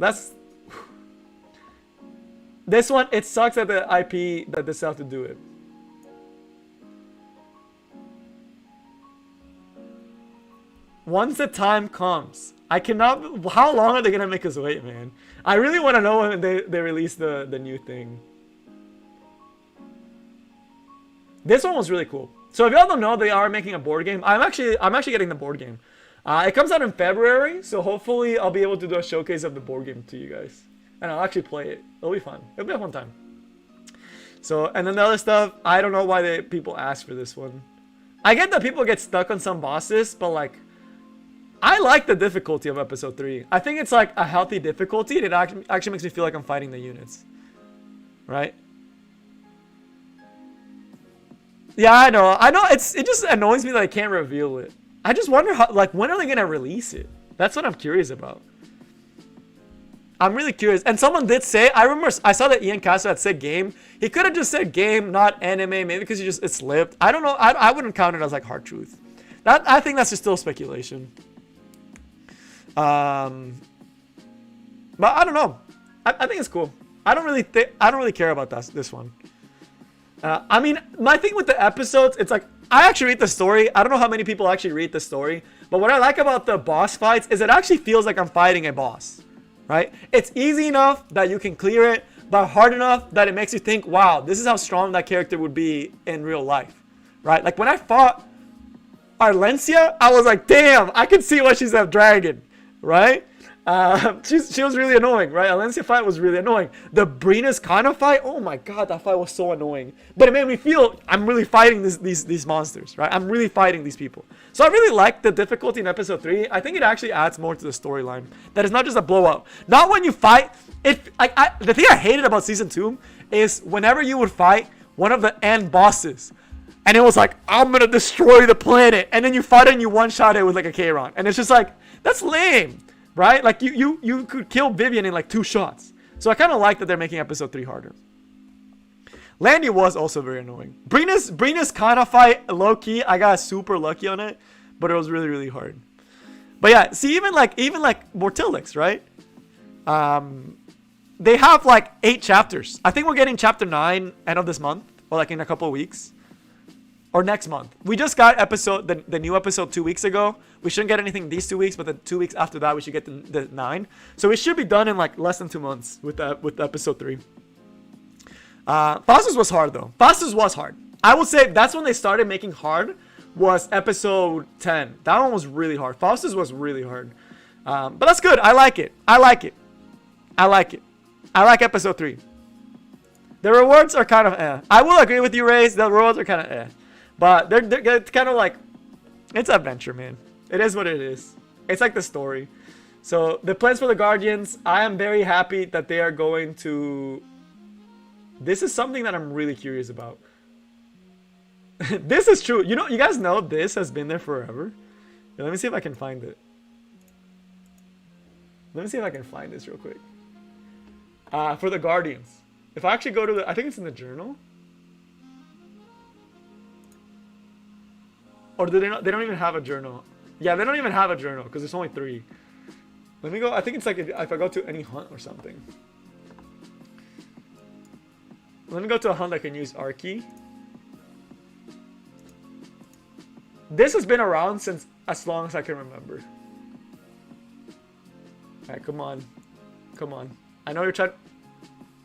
this one. It sucks that the IP that they have to do it. Once the time comes, I cannot. How long are they gonna make us wait, man? I really want to know when they release the new thing. This one was really cool. So if y'all don't know, they are making a board game. I'm actually getting the board game. It comes out in February, so hopefully I'll be able to do a showcase of the board game to you guys, and I'll actually play it. It'll be fun. It'll be a fun time. So, and then the other stuff, I don't know why people ask for this one. I get that people get stuck on some bosses, but like, I like the difficulty of episode 3. I think it's like a healthy difficulty. It actually makes me feel like I'm fighting the units, right? Yeah, I know. It just annoys me that I can't reveal it. I just wonder how, like, when are they gonna release it? That's what I'm curious about. I'm really curious. And someone did say, I remember I saw that Ian Castro had said game. He could have just said game, not anime, maybe because it slipped. I don't know. I wouldn't count it as like hard truth. I think that's just still speculation. But I don't know. I think it's cool. I don't really care about this one. I mean, my thing with the episodes, it's like, I actually read the story. I don't know how many people actually read the story, but what I like about the boss fights is it actually feels like I'm fighting a boss, right? It's easy enough that you can clear it, but hard enough that it makes you think, wow, this is how strong that character would be in real life, right? Like when I fought Arlencia, I was like, damn, I can see why she's a dragon, right? She was really annoying, right? Alencia fight was really annoying. The Brina's Kana fight, oh my god, that fight was so annoying. But it made me feel I'm really fighting these monsters, right? I'm really fighting these people. So I really like the difficulty in episode 3. I think it actually adds more to the storyline. That is not just a blowout. Not when you fight. The thing I hated about season 2 is whenever you would fight one of the end bosses, and it was like, I'm gonna destroy the planet, and then you fight it and you one-shot it with like a K-Ron, and it's just like, that's lame. Right? Like you could kill Vivian in like 2 shots. So I kind of like that they're making episode 3 harder. Landy was also very annoying. Brina's Kana fight, low key, I got super lucky on it, but it was really, really hard. But yeah, see, even like Mortilix, right? They have like 8 chapters. I think we're getting chapter 9 end of this month, or like in a couple of weeks. Or next month. We just got the new episode 2 weeks ago. We shouldn't get anything these 2 weeks, but the 2 weeks after that, we should get the 9. So we should be done in like less than 2 months with episode 3. Faustus was hard though. Faustus was hard. I would say that's when they started making hard, was episode 10. That one was really hard. Faustus was really hard. But that's good. I like it. I like episode 3. The rewards are kind of eh. I will agree with you, Raze. The rewards are kind of eh. But they're kind of like, it's adventure, man. It is what it is. It's like the story. So the plans for the Guardians, I am very happy that they are going to... This is something that I'm really curious about. This is true. You know, you guys know this has been there forever. Yeah, let me see if I can find it. Let me see if I can find this real quick. For the Guardians. If I actually go to I think it's in the journal. Or do they not? They don't even have a journal. Yeah, they don't even have a journal because there's only 3. Let me go. I think it's like if I go to any hunt or something. Let me go to a hunt that can use ARBY. This has been around since as long as I can remember. Alright, come on. Come on. I know you're trying...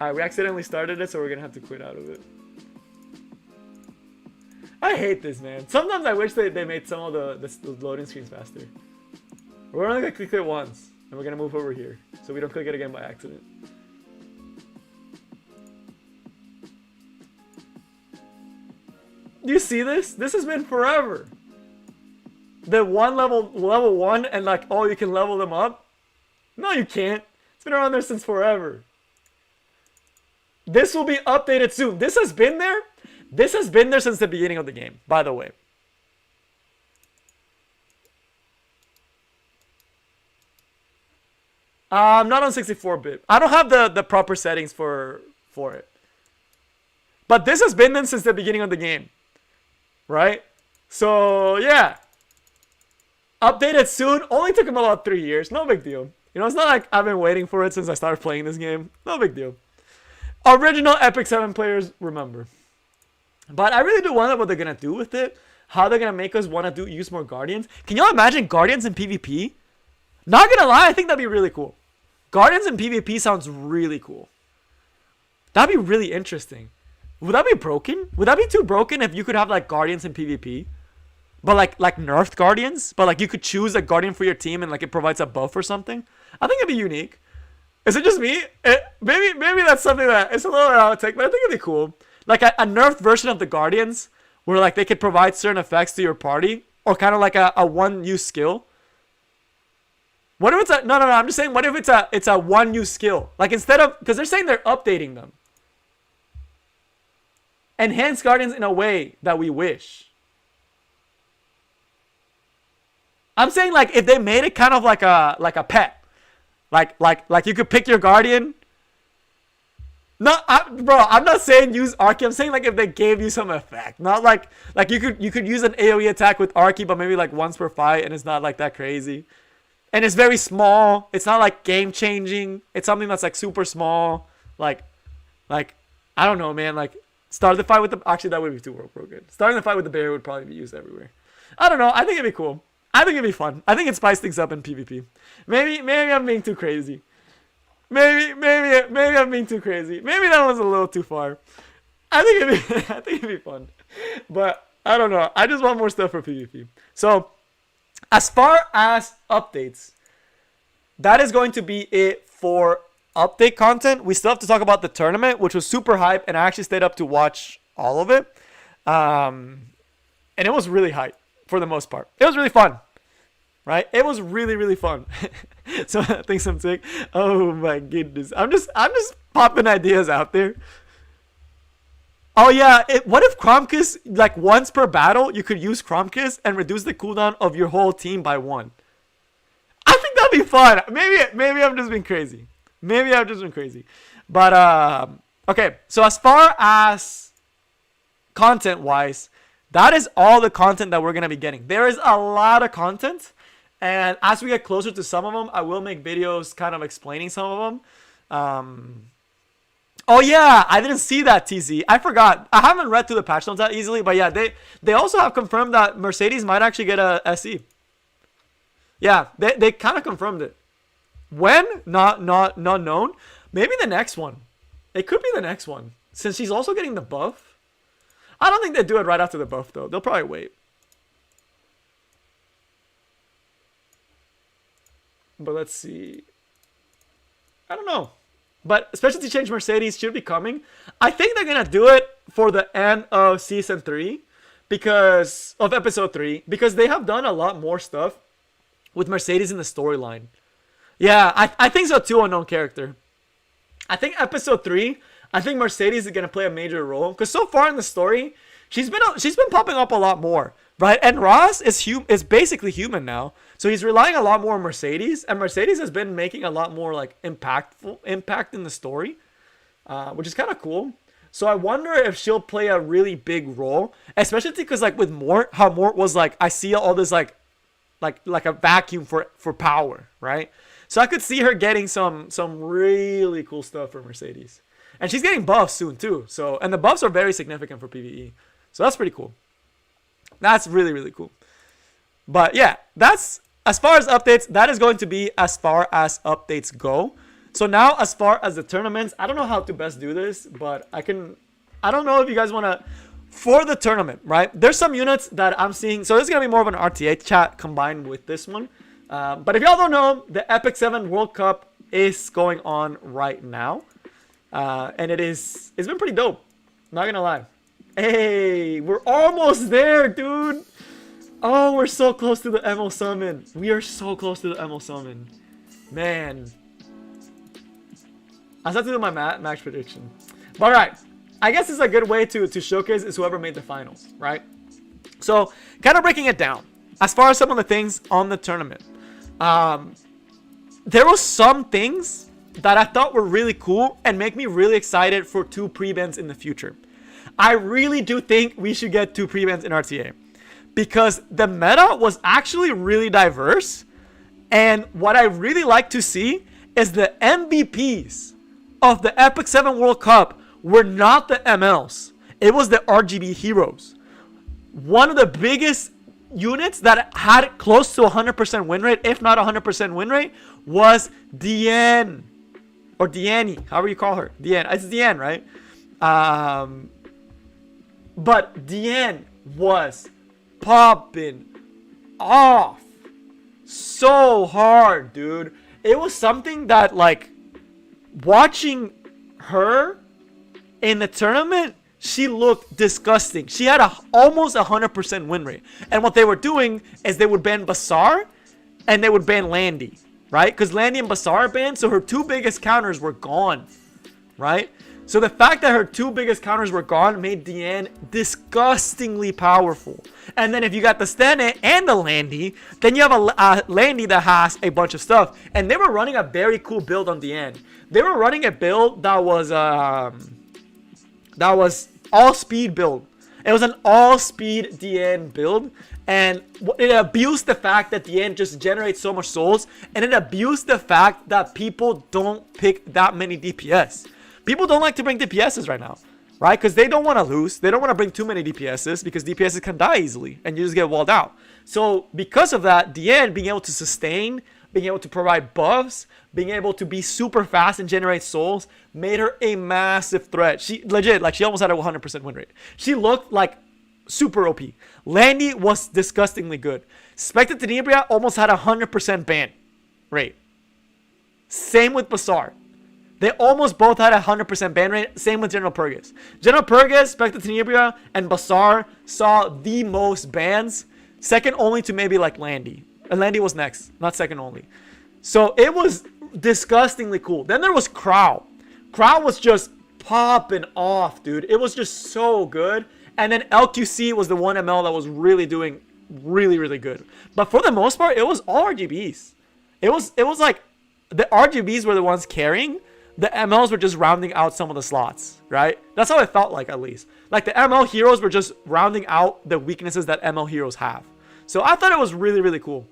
Alright, we accidentally started it, so we're gonna have to quit out of it. I hate this, man. Sometimes I wish they made some of the loading screens faster. We're only gonna click it once, and we're gonna move over here, so we don't click it again by accident. Do you see this? This has been forever. The level 1, and like, oh, you can level them up? No, you can't. It's been around there since forever. This will be updated soon. This has been there. This has been there since the beginning of the game, by the way. Not on 64-bit. I don't have the proper settings for it. But this has been there since the beginning of the game. Right? So, yeah. Updated soon. Only took them about 3 years. No big deal. You know, it's not like I've been waiting for it since I started playing this game. No big deal. Original Epic 7 players remember. But I really do wonder what they're going to do with it. How they're going to make us want to use more Guardians. Can y'all imagine Guardians in PvP? Not going to lie, I think that'd be really cool. Guardians in PvP sounds really cool. That'd be really interesting. Would that be broken? Would that be too broken if you could have like guardians in PvP? But like nerfed guardians? But like you could choose a guardian for your team and like it provides a buff or something? I think it'd be unique. Is it just me? Maybe that's something that it's a little out of take, but I think it'd be cool. Like a nerfed version of the guardians where like they could provide certain effects to your party, or kind of like a one-use skill. What if it's a no? I'm just saying. What if it's a one-use skill? Like instead of, because they're saying they're updating them. Enhance guardians in a way that we wish. I'm saying like if they made it kind of like a pet, like you could pick your guardian. No, bro, I'm not saying use Arky. I'm saying like if they gave you some effect, not like you could use an AOE attack with Arky, but maybe like once per fight, and it's not like that crazy, and it's very small. It's not like game changing. It's something that's like super small. Like I don't know, man. Like start the fight with the, actually that would be too broken. Starting the fight with the bear would probably be used everywhere. I don't know. I think it'd be cool. I think it'd be fun. I think it spice things up in PvP. Maybe I'm being too crazy. Maybe I'm being too crazy. Maybe that was a little too far. I think it'd be fun. But I don't know. I just want more stuff for PvP. So as far as updates, that is going to be it for update content. We still have to talk about the tournament, which was super hype, and I actually stayed up to watch all of it. And it was really hype for the most part. It was really fun. Right? It was really, really fun. So I think some sick. Oh my goodness. I'm just popping ideas out there. Oh yeah, what if Kromkus, like once per battle, you could use Kromkus and reduce the cooldown of your whole team by 1? I think that'd be fun. Maybe I'm just being crazy. But okay, so as far as content wise, that is all the content that we're gonna be getting. There is a lot of content. And as we get closer to some of them, I will make videos kind of explaining some of them. Oh yeah, I didn't see that, TZ. I forgot. I haven't read through the patch notes that easily, but yeah, they also have confirmed that Mercedes might actually get a SE. Yeah, they kind of confirmed it. When? Not known. Maybe the next one. It could be the next one, since she's also getting the buff. I don't think they do it right after the buff though. They'll probably wait. But let's see. I don't know. But specialty change Mercedes should be coming. I think they're going to do it for the end of season 3. Because of episode 3. Because they have done a lot more stuff with Mercedes in the storyline. Yeah, I think so too, unknown character. I think episode 3, I think Mercedes is going to play a major role. Because so far in the story, she's been popping up a lot more. Right? And Ross is basically human now. So he's relying a lot more on Mercedes, and Mercedes has been making a lot more like impact in the story, which is kind of cool. So I wonder if she'll play a really big role, especially because like with Mort, how Mort was like, I see all this like a vacuum for power, right? So I could see her getting some really cool stuff for Mercedes, and she's getting buffs soon too. So, and the buffs are very significant for PvE, so that's pretty cool. That's really, really cool. But yeah, that's as far as updates. That is going to be as far as updates go. So now as far as the tournaments, I don't know how to best do this, but I don't know if you guys want to, for the tournament, right? There's some units that I'm seeing. So this is going to be more of an RTA chat combined with this one. But if y'all don't know, the Epic 7 World Cup is going on right now. And it's been pretty dope. Not going to lie. Hey, we're almost there, dude. Oh, we're so close to the ML summon. We are so close to the ML summon. Man. I have to do my max prediction. But alright. I guess it's a good way to showcase is whoever made the finals, right? So, kind of breaking it down. As far as some of the things on the tournament. There were some things that I thought were really cool and make me really excited for 2 pre-bans in the future. I really do think we should get 2 pre-bans in RTA. Because the meta was actually really diverse. And what I really like to see is the MVPs of the Epic 7 World Cup were not the MLs. It was the RGB heroes. One of the biggest units that had close to 100% win rate, if not 100% win rate, was Diane. Or Diane, however you call her. Diane. It's Diane, right? But Deanne was popping off so hard, dude. It was something that, like, watching her in the tournament, she looked disgusting. She had almost 100% win rate. And what they were doing is they would ban Basar and they would ban Landy, right? Because Landy and Basar are banned, so her two biggest counters were gone, right? So the fact that her two biggest counters were gone made Deanne disgustingly powerful. And then if you got the Stene and the Landy, then you have a Landy that has a bunch of stuff. And they were running a very cool build on Deanne. They were running a build that was all speed build. It was an all speed Deanne build. And it abused the fact that Deanne just generates so much souls. And it abused the fact that people don't pick that many DPS. People don't like to bring DPSs right now, right? Because they don't want to lose. They don't want to bring too many DPSs because DPSs can die easily and you just get walled out. So because of that, Deanne being able to sustain, being able to provide buffs, being able to be super fast and generate souls made her a massive threat. She legit, like, she almost had a 100% win rate. She looked like super OP. Landy was disgustingly good. Spectre Tenebria almost had a 100% ban rate. Same with Basar. They almost both had a 100% ban rate. Same with General Purgus. General Purgus, Spectre Tenebria, and Basar saw the most bans. Second only to maybe like Landy. And Landy was next, not second only. So it was disgustingly cool. Then there was Crow. Crow was just popping off, dude. It was just so good. And then LQC was the one ML that was really doing really good. But for the most part, it was all RGBs. It was like the RGBs were the ones carrying. The MLs were just rounding out some of the slots, right? That's how it felt like, at least. Like, the ML heroes were just rounding out the weaknesses that ML heroes have. So I thought it was really cool.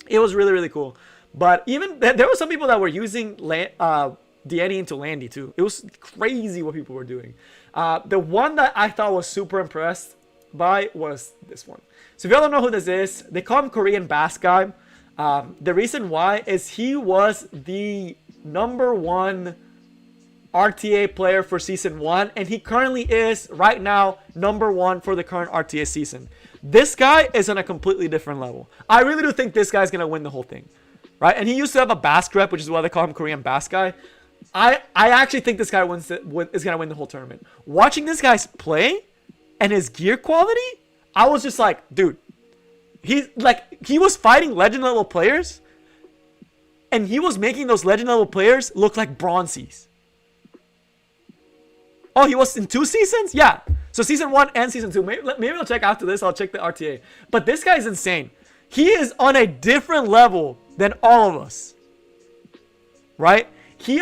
It was really cool. But even there were some people that were using Deanne into Landy too. It was crazy what people were doing. The one that I thought was super impressed by was this one. So if y'all don't know who this is, they call him Korean Bass Guy. The reason why is he was the #1 RTA player for season 1, and he currently is right now #1 for the current RTA season. This guy is on a completely different level. I really do think this guy's gonna win the whole thing, right? And he used to have a bass grep, which is why they call him Korean Bass Guy. I actually think this guy is gonna win the whole tournament. Watching this guy's play and his gear quality, I was just like, dude, he was fighting legend level players. And he was making those legend level players look like bronzies. Oh, he was in 2 seasons? Yeah. So season 1 and season 2. Maybe I'll check after this. I'll check the RTA. But this guy is insane. He is on a different level than all of us. Right? He's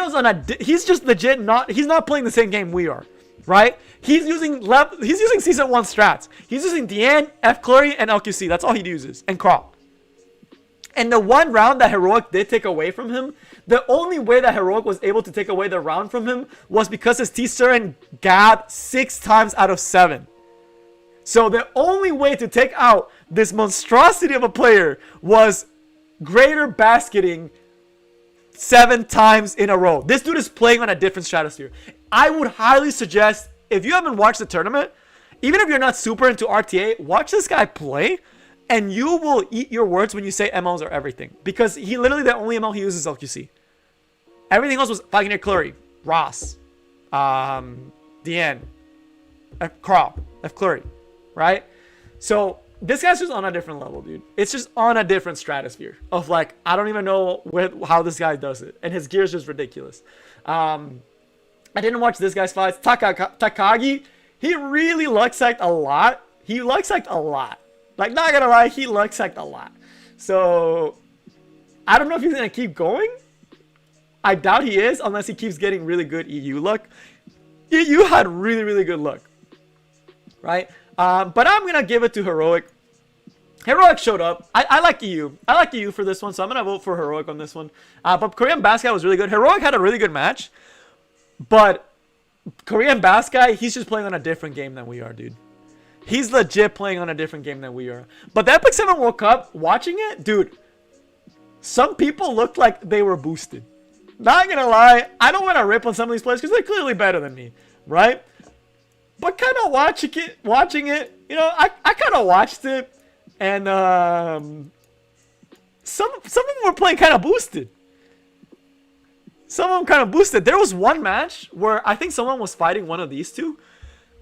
just legit he's not playing the same game we are. Right? He's using season 1 strats. He's using Deanne, F Clury, and LQC. That's all he uses. And Crawl. And the one round that Heroic did take away from him, the only way that Heroic was able to take away the round from him was because his T-Surin gabbed 6 times out of 7. So the only way to take out this monstrosity of a player was greater basketing 7 times in a row. This dude is playing on a different stratosphere. I would highly suggest, if you haven't watched the tournament, even if you're not super into RTA, watch this guy play. And you will eat your words when you say MLs are everything. Because he literally, the only ML he uses is LQC. Everything else was Pioneer Clury, Ross, Deanne, Crawl, F Clury, right? So this guy's just on a different level, dude. It's just on a different stratosphere of, like, I don't even know how this guy does it. And his gear is just ridiculous. I didn't watch this guy's fights. Takagi, he really luck-sacked a lot. He luck-sacked a lot. Like, not gonna lie, he luck-sacked a lot. So, I don't know if he's gonna keep going. I doubt he is, unless he keeps getting really good EU luck. EU had really good luck. Right? But I'm gonna give it to Heroic. Heroic showed up. I like EU. I like EU for this one, so I'm gonna vote for Heroic on this one. But Korean Bass Guy was really good. Heroic had a really good match. But Korean Bass Guy, he's just playing on a different game than we are, dude. He's legit playing on a different game than we are. But the Epic 7 World Cup, watching it, dude, some people looked like they were boosted. Not gonna lie, I don't want to rip on some of these players because they're clearly better than me, right? But kind of watching it, you know, I kind of watched it, and some of them were playing kind of boosted. Some of them kind of boosted. There was one match where I think someone was fighting one of these two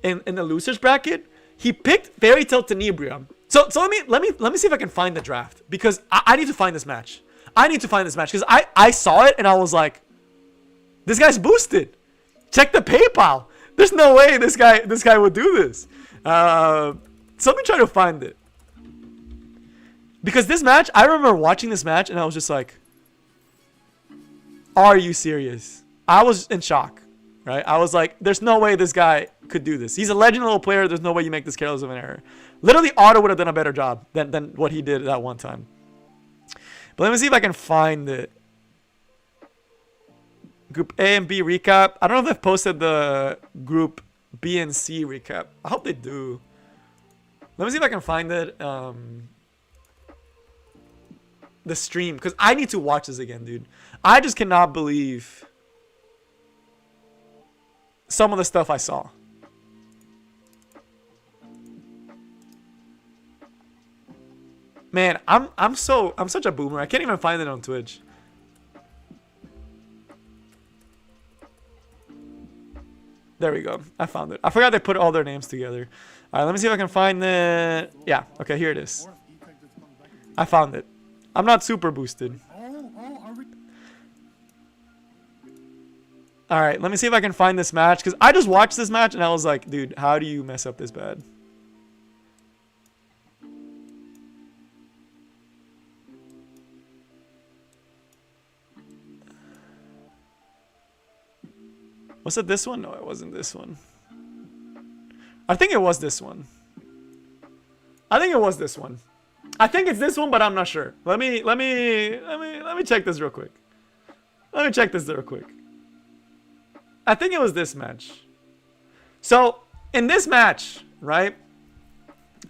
in the losers bracket. He picked Fairy Tale Tenebrium. So let me see if I can find the draft, because I need to find this match. I need to find this match because I saw it and I was like, this guy's boosted. Check the PayPal. There's no way this guy would do this. So let me try to find it. Because this match, I remember watching this match and I was just like, are you serious? I was in shock, right? I was like, there's no way this guy could do this. He's a legend level player. There's no way you make this careless of an error. Literally, Otto would have done a better job than what he did that one time. But let me see if I can find it. Group A and B recap. I don't know if they've posted the Group B and C recap. I hope they do. Let me see if I can find it. The stream, because I need to watch this again, dude. I just cannot believe some of the stuff I saw. Man, I'm such a boomer. I can't even find it on Twitch. There we go. I found it. I forgot they put all their names together. All right, let me see if I can find it. Yeah, okay, here it is. I found it. I'm not super boosted. All right, let me see if I can find this match, because I just watched this match and I was like, dude, how do you mess up this bad? Was it this one? No, it wasn't this one. I think it was this one. I think it was this one. I think it's this one, but I'm not sure. Let me check this real quick. Let me check this real quick. I think it was this match. So in this match, right?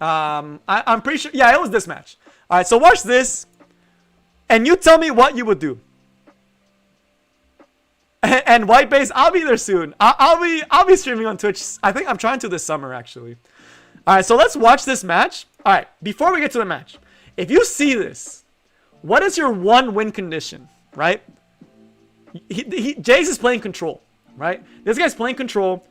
I'm pretty sure. Yeah, it was this match. All right, so watch this, and you tell me what you would do. And White Base, I'll be there soon. I'll be streaming on Twitch. I think I'm trying to this summer actually. All right, so let's watch this match. All right, before we get to the match, if you see this, what is your one win condition, right? Jace is playing control, right? This guy's playing control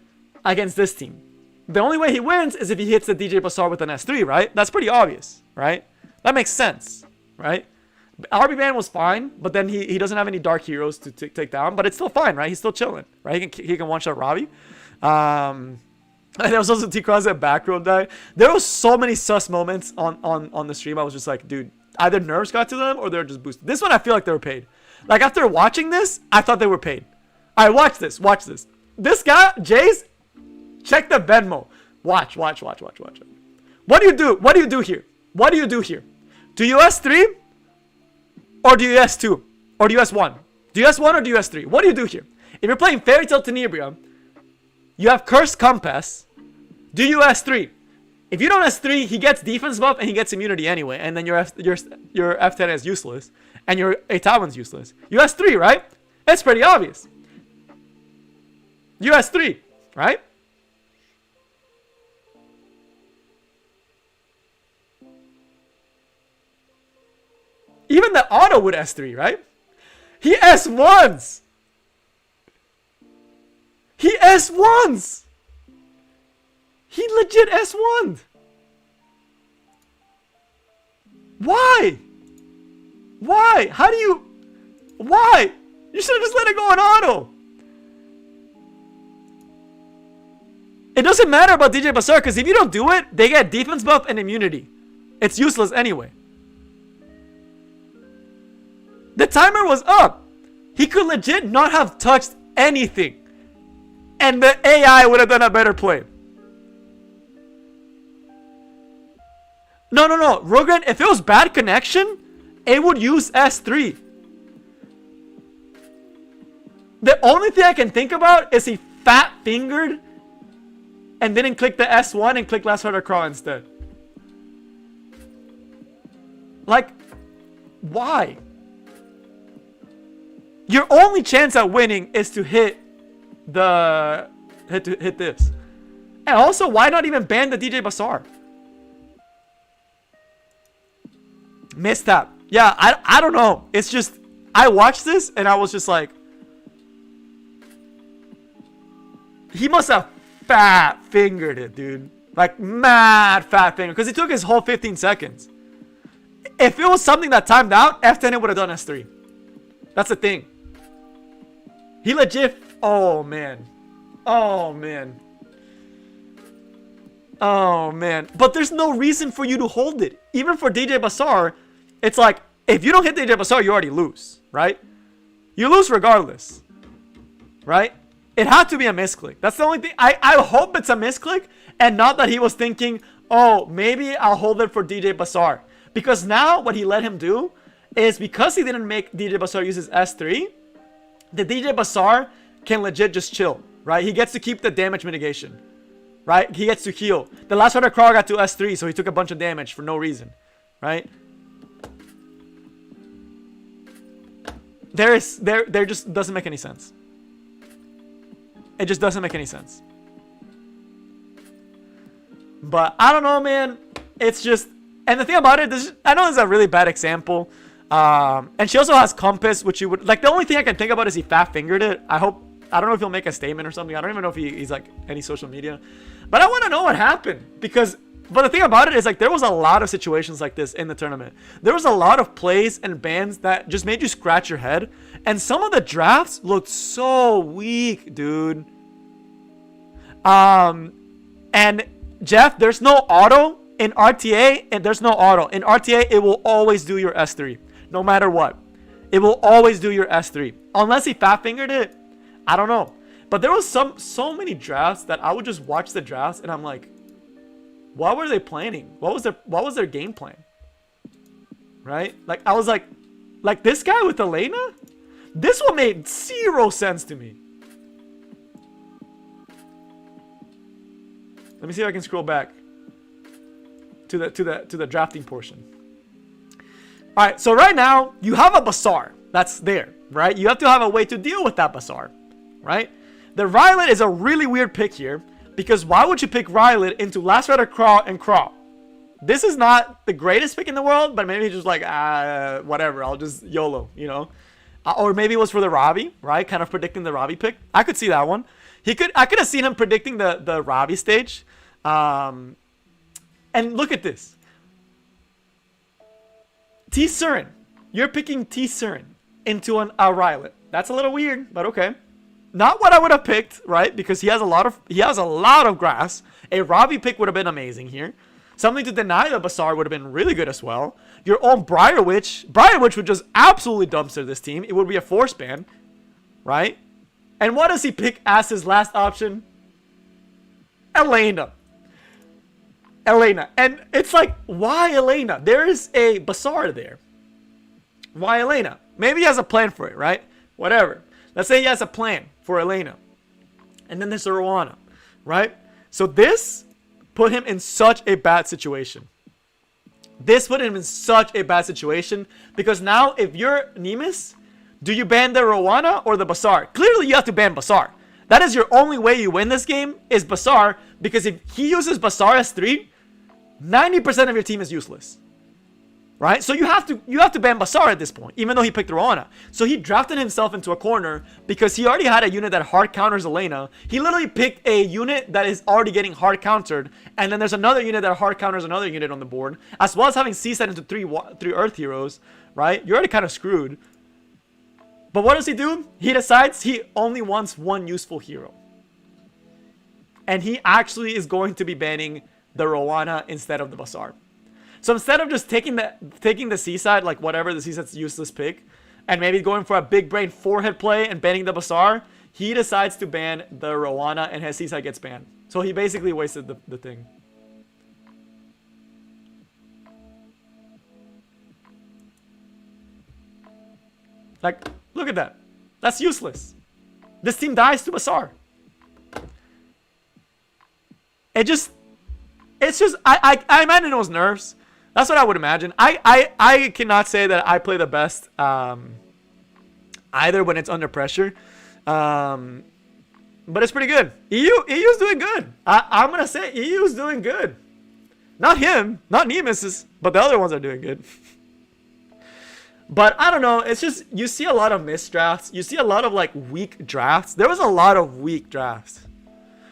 against this team. The only way he wins is if he hits the DJ Bazaar with an S3, right? That's pretty obvious, right? That makes sense, right? ARBY ban was fine, but then he doesn't have any dark heroes to take down, but it's still fine, right? He's still chilling, right? He can one-shot Robbie. And there was also T-Cross that back row died. There was so many sus moments on the stream. I was just like, dude, either nerves got to them or they're just boosted. This one, I feel like they were paid. Like, after watching this, I thought they were paid. All right, watch this. Watch this. This guy, Jace, check the Venmo. Watch. What do you do? What do you do here? What do you do here? Do you S3 or do you S2? Or do you S1? Do you S1 or do you S3? What do you do here? If you're playing Fairy Tale Tenebrium, you have Cursed Compass. Do you S3? If you don't S3, he gets defense buff and he gets immunity anyway, and then your F10 is useless, and your A-Talon's useless. You S3, right? It's pretty obvious. You S3, right? Even the auto would S3, right? He S1s! He S1s! He legit S1'd! Why? Why? How do you... Why? You should have just let it go on auto! It doesn't matter about DJ Bazaar, because if you don't do it, they get defense buff and immunity. It's useless anyway. The timer was up! He could legit not have touched anything. And the AI would have done a better play. No. Rogran, if it was bad connection, it would use S3. The only thing I can think about is he fat fingered and didn't click the S1 and click Last Harder Crawl instead. Like, why? Your only chance at winning is to hit this. And also, why not even ban the DJ Bazaar? Mistap. Yeah, I don't know. It's just, I watched this and I was just like, he must have fat fingered it, dude. Like, mad fat finger. Because he took his whole 15 seconds. If it was something that timed out, F10 it would have done S3. That's the thing. He legit... Oh, man. Oh, man. Oh, man. But there's no reason for you to hold it. Even for DJ Bazaar, it's like, if you don't hit DJ Bazaar, you already lose, right? You lose regardless. Right? It had to be a misclick. That's the only thing. I hope it's a misclick and not that he was thinking, oh, maybe I'll hold it for DJ Bazaar. Because now what he let him do is because he didn't make DJ Bazaar use his S3, the DJ Bazaar can legit just chill, right? He gets to keep the damage mitigation, right? He gets to heal. The last Rider Crawl got to S3, so he took a bunch of damage for no reason, right? There just doesn't make any sense. It just doesn't make any sense. But I don't know, man. It's just, and the thing about it, I know this is a really bad example. And she also has Compass, which you would like. The only thing I can think about is he fat fingered it. I don't know if he'll make a statement or something. I don't even know if he's like any social media. But I want to know what happened because. But the thing about it is like there was a lot of situations like this in the tournament. There was a lot of plays and bans that just made you scratch your head. And some of the drafts looked so weak, dude. And Jeff, there's no auto in RTA, and there's no auto. In RTA, it will always do your S3. No matter what. It will always do your S3. Unless he fat fingered it. I don't know. But there was so many drafts that I would just watch the drafts and I'm like, what were they planning? What was their game plan? Right? Like I was like this guy with Elena? This one made zero sense to me. Let me see if I can scroll back to the drafting portion. All right, so right now you have a Bazaar that's there, right? You have to have a way to deal with that Bazaar, right? The Rylet is a really weird pick here because why would you pick Rylet into Last Rider Crawl and Crawl? This is not the greatest pick in the world, but maybe just like whatever. I'll just YOLO, you know, or maybe it was for the Robbie, right? Kind of predicting the Robbie pick. I could see that one. I could have seen him predicting the Robbie stage. And look at this. T. Surin. You're picking T. Surin into a Rylet. That's a little weird, but okay. Not what I would have picked, right? Because he has a lot of grass. A Robbie pick would have been amazing here. Something to deny the Bazaar would have been really good as well. Your own Briar Witch would just absolutely dumpster this team. It would be a force ban, right? And what does he pick as his last option? Elena. And it's like, why Elena? There is a Bazaar there. Why Elena? Maybe he has a plan for it, right? Whatever. Let's say he has a plan for Elena. And then there's the Rowana, right? So this put him in such a bad situation. This put him in such a bad situation because now if you're Nemus, do you ban the Rowana or the Bazaar? Clearly you have to ban Bazaar. That is your only way you win this game is Bazaar because if he uses Bazaar S3, 90% of your team is useless. Right? So you have to ban Bazaar at this point, even though he picked Rowana. So he drafted himself into a corner because he already had a unit that hard counters Elena. He literally picked a unit that is already getting hard countered, and then there's another unit that hard counters another unit on the board, as well as having C-set into three Earth heroes, right? You're already kind of screwed. But what does he do? He decides he only wants one useful hero. And he actually is going to be banning the Rowana instead of the Bazaar. So instead of just taking the C-side, like whatever, the C-side's useless pick, and maybe going for a big brain forehead play and banning the Bazaar, he decides to ban the Rowana and his C-side gets banned. So he basically wasted the thing. Like, look at that. That's useless. This team dies to Bazaar. It's just, I imagine it was nerves. That's what I would imagine. I cannot say that I play the best either when it's under pressure. But it's pretty good. EU's doing good. I'm gonna say EU's doing good. Not him, not Nemesis, but the other ones are doing good. But I don't know, it's just, you see a lot of missed drafts. You see a lot of like weak drafts. There was a lot of weak drafts.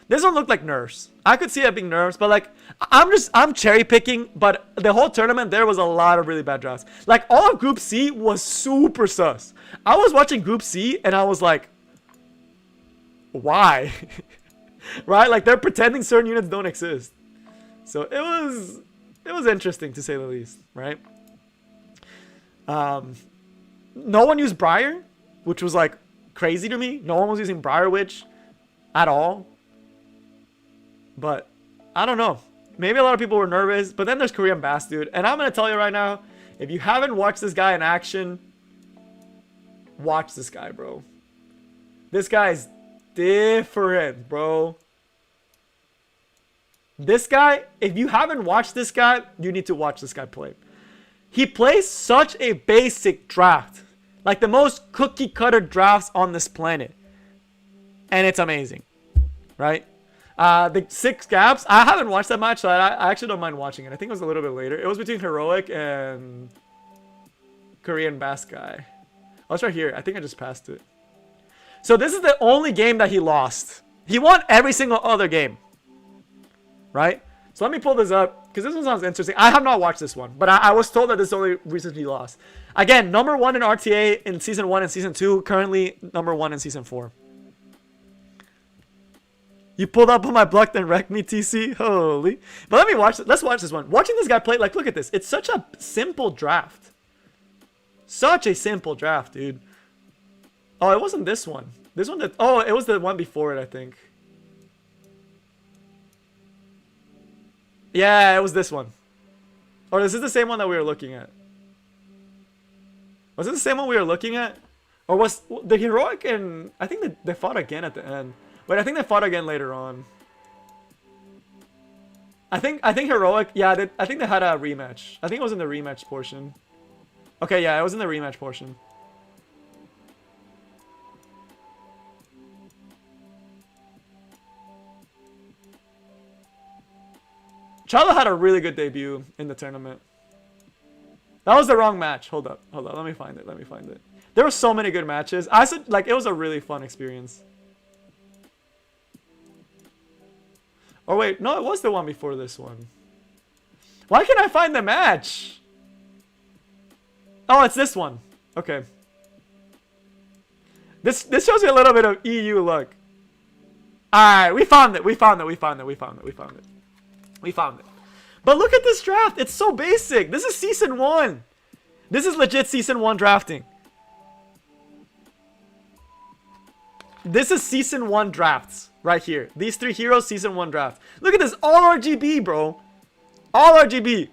This one looked like nerfs. I could see it being nerfs, but like, I'm cherry picking, but the whole tournament, there was a lot of really bad drafts. Like, all of Group C was super sus. I was watching Group C, and I was like, why? Right? Like, they're pretending certain units don't exist. So, it was interesting, to say the least, right? No one used Briar, which was, like, crazy to me. No one was using Briar Witch at all. But, I don't know. Maybe a lot of people were nervous, but then there's Korean Bass, dude. And I'm going to tell you right now, if you haven't watched this guy in action, watch this guy, bro. This guy is different, bro. This guy, if you haven't watched this guy, you need to watch this guy play. He plays such a basic draft. Like the most cookie cutter drafts on this planet. And it's amazing. Right? The 6 gaps, I haven't watched that match, so I actually don't mind watching it. I think it was a little bit later. It was between Heroic and Korean Bass guy. Oh, it's right here. I think I just passed it. So this is the only game that he lost. He won every single other game. Right? So let me pull this up, because this one sounds interesting. I have not watched this one, but I was told that this is the only reason he lost. Again, number 1 in RTA in Season 1 and Season 2. Currently, number 1 in Season 4. You pulled up on my block, then wrecked me, TC. Holy. But let me watch it. Let's watch this one. Watching this guy play, like, look at this. It's such a simple draft. Such a simple draft, dude. Oh, it wasn't this one. This one, oh, it was the one before it, I think. Yeah, it was this one. Or this is the same one that we were looking at. Was it the same one we were looking at? Or was the Heroic and... I think they fought again at the end. Wait, I think they fought again later on. I think Heroic... Yeah, I think they had a rematch. I think it was in the rematch portion. Okay, yeah, it was in the rematch portion. Charlotte had a really good debut in the tournament. That was the wrong match. Hold up. Let me find it. There were so many good matches. I said, like, it was a really fun experience. Oh, wait. No, it was the one before this one. Why can't I find the match? Oh, it's this one. Okay. This shows you a little bit of EU luck. Alright, we found it. We found it. But look at this draft. It's so basic. This is Season 1. This is legit Season 1 drafting. This is Season 1 drafts. Right here. These 3 heroes, Season 1 draft. Look at this. All RGB, bro. All RGB.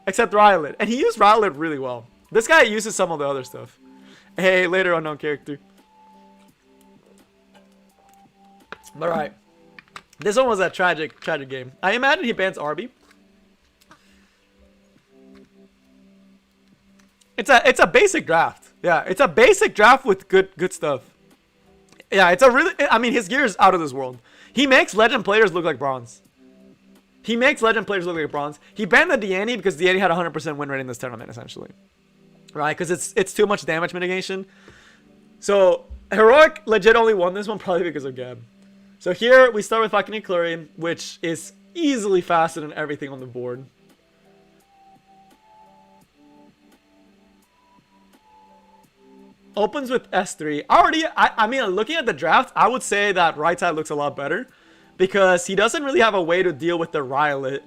Except Rylot. And he used Rylot really well. This guy uses some of the other stuff. Hey, later unknown character. But alright. This one was a tragic game. I imagine he bans ARBY. It's a basic draft. Yeah, it's a basic draft with good stuff. Yeah, it's a really... I mean, his gear is out of this world. He makes legend players look like bronze. He banned the Deanny because Deanny had 100% win rate in this tournament, essentially. Right? Because it's too much damage mitigation. So, Heroic legit only won this one probably because of Gab. So here, we start with fucking Clury, which is easily faster than everything on the board. Opens with S3. I mean, looking at the draft, I would say that right side looks a lot better. Because he doesn't really have a way to deal with the Rylot.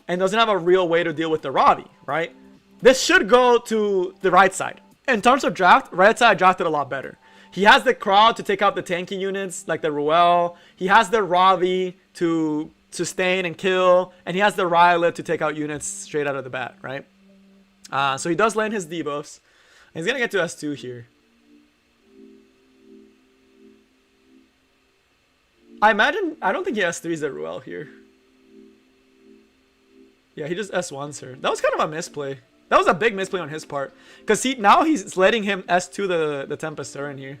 And doesn't have a real way to deal with the Robbie, right? This should go to the right side. In terms of draft, right side drafted a lot better. He has the crowd to take out the tanky units, like the Ruel. He has the Robbie to sustain and kill. And he has the Rylot to take out units straight out of the bat, right? So he does land his debuffs. And he's going to get to S2 here. I don't think he S3s the Ruel here. Yeah, he just S1s her. That was kind of a misplay. That was a big misplay on his part. Because now he's letting him S2 the Tempest Turn here.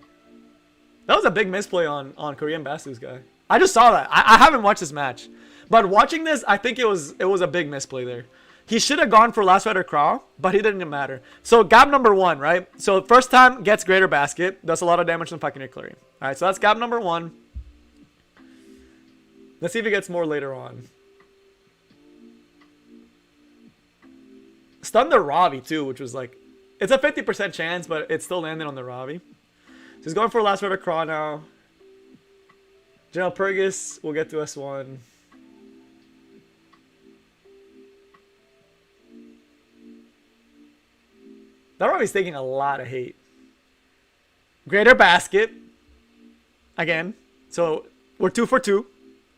That was a big misplay on Korean Basu's guy. I just saw that. I haven't watched this match. But watching this, I think it was a big misplay there. He should have gone for Last Rider Crawl, but he didn't matter. So gap number 1, right? So first time gets greater basket. Does a lot of damage from fucking Clary. Alright, so that's gap number 1. Let's see if he gets more later on. Stunned the Ravi too, which was like... It's a 50% chance, but it still landed on the Ravi. So he's going for Last Rider Crawl now. General Purgus will get to S1. That Ravi's taking a lot of hate. Greater basket. Again. So we're 2 for 2.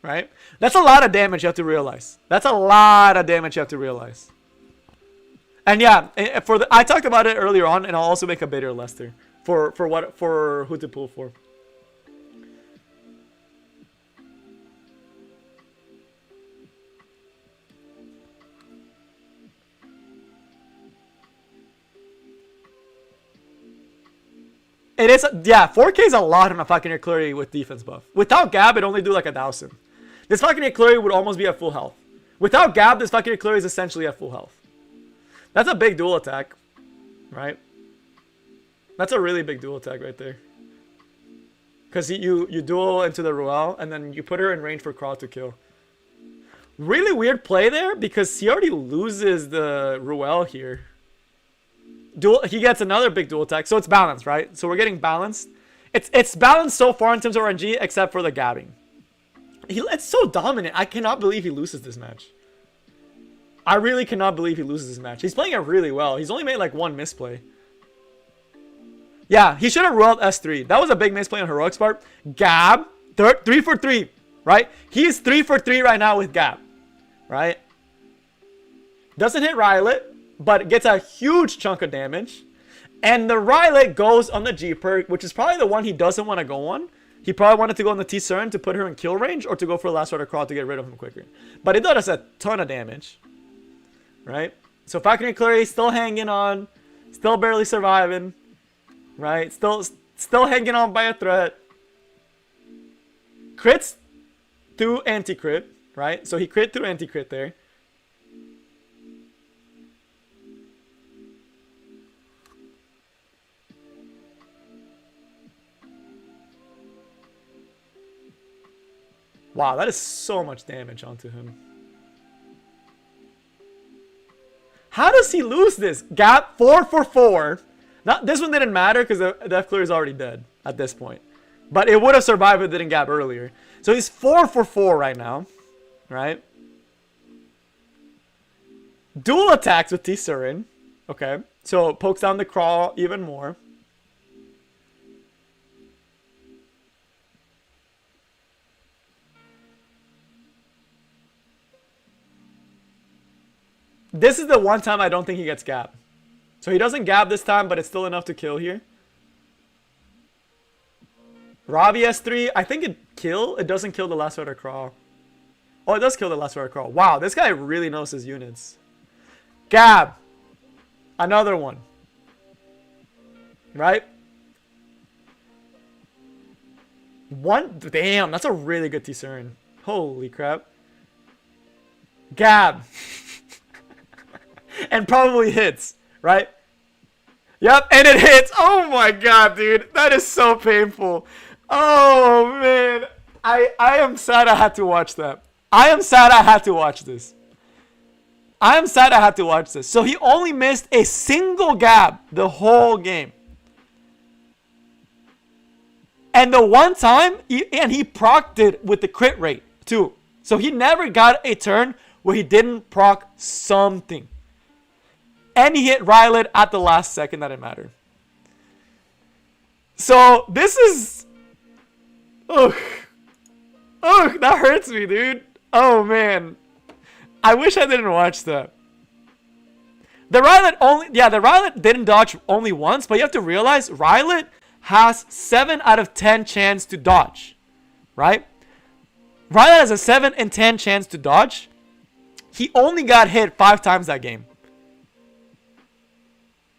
Right? That's a lot of damage you have to realize. That's a lot of damage you have to realize. And yeah, I talked about it earlier on, and I'll also make a bidder Lester for who to pull for. It is, yeah, 4K is a lot on a fucking Clary with defense buff. Without Gab, it'd only do like 1,000. This fucking Clary would almost be at full health. Without Gab, this fucking Clary is essentially at full health. That's a big dual attack, right? That's a really big dual attack right there. Because you duel into the Ruel, and then you put her in range for Crawl to kill. Really weird play there, because he already loses the Ruel here. He gets another big dual attack, so it's balanced, right? So we're getting balanced. It's balanced so far in terms of RNG, except for the gabbing. It's so dominant. I cannot believe he loses this match. I really cannot believe he loses this match. He's playing it really well. He's only made like 1 misplay. Yeah, he should have rolled S3. That was a big misplay on Heroic's part. Gab, 3 for 3, right? He is 3 for 3 right now with Gab, right? Doesn't hit Rylet, but gets a huge chunk of damage. And the Rylet goes on the G perk, which is probably the one he doesn't want to go on. He probably wanted to go on the T-Cern to put her in kill range, or to go for a Last Rider Crawl to get rid of him quicker. But it does a ton of damage. Right? So Falcon Clary still hanging on. Still barely surviving. Right? Still hanging on by a thread. Crits through anti-crit. Right? So he crit through anti-crit there. Wow, that is so much damage onto him. How does he lose this? Gap 4 for 4. This one didn't matter because the F clear is already dead at this point. But it would have survived if it didn't gap earlier. So he's 4 for 4 right now. Right? Dual attacks with T-Surin. Okay. So pokes down the Crawl even more. This is the one time I don't think he gets gap. So he doesn't gap this time, but it's still enough to kill here. Ravi S3, I think it doesn't kill the Last Rider Crawl. Oh, it does kill the Last Rider Crawl. Wow, this guy really knows his units. Gab. Another one. Right? Damn, that's a really good T-Cern. Holy crap. Gab. And probably hits, right? Yep, and it hits. Oh my god, dude. That is so painful. Oh, man. I am sad I had to watch that. I am sad I had to watch this. So he only missed a single gap the whole game. And the one time, he procced it with the crit rate, too. So he never got a turn where he didn't proc something. And he hit Rylet at the last second that it mattered. So, this is... Ugh. Ugh, that hurts me, dude. Oh, man. I wish I didn't watch that. The Rylet didn't dodge only once, but you have to realize Rylet has 7 out of 10 chance to dodge. Right? Rylet has a 7 in 10 chance to dodge. He only got hit 5 times that game.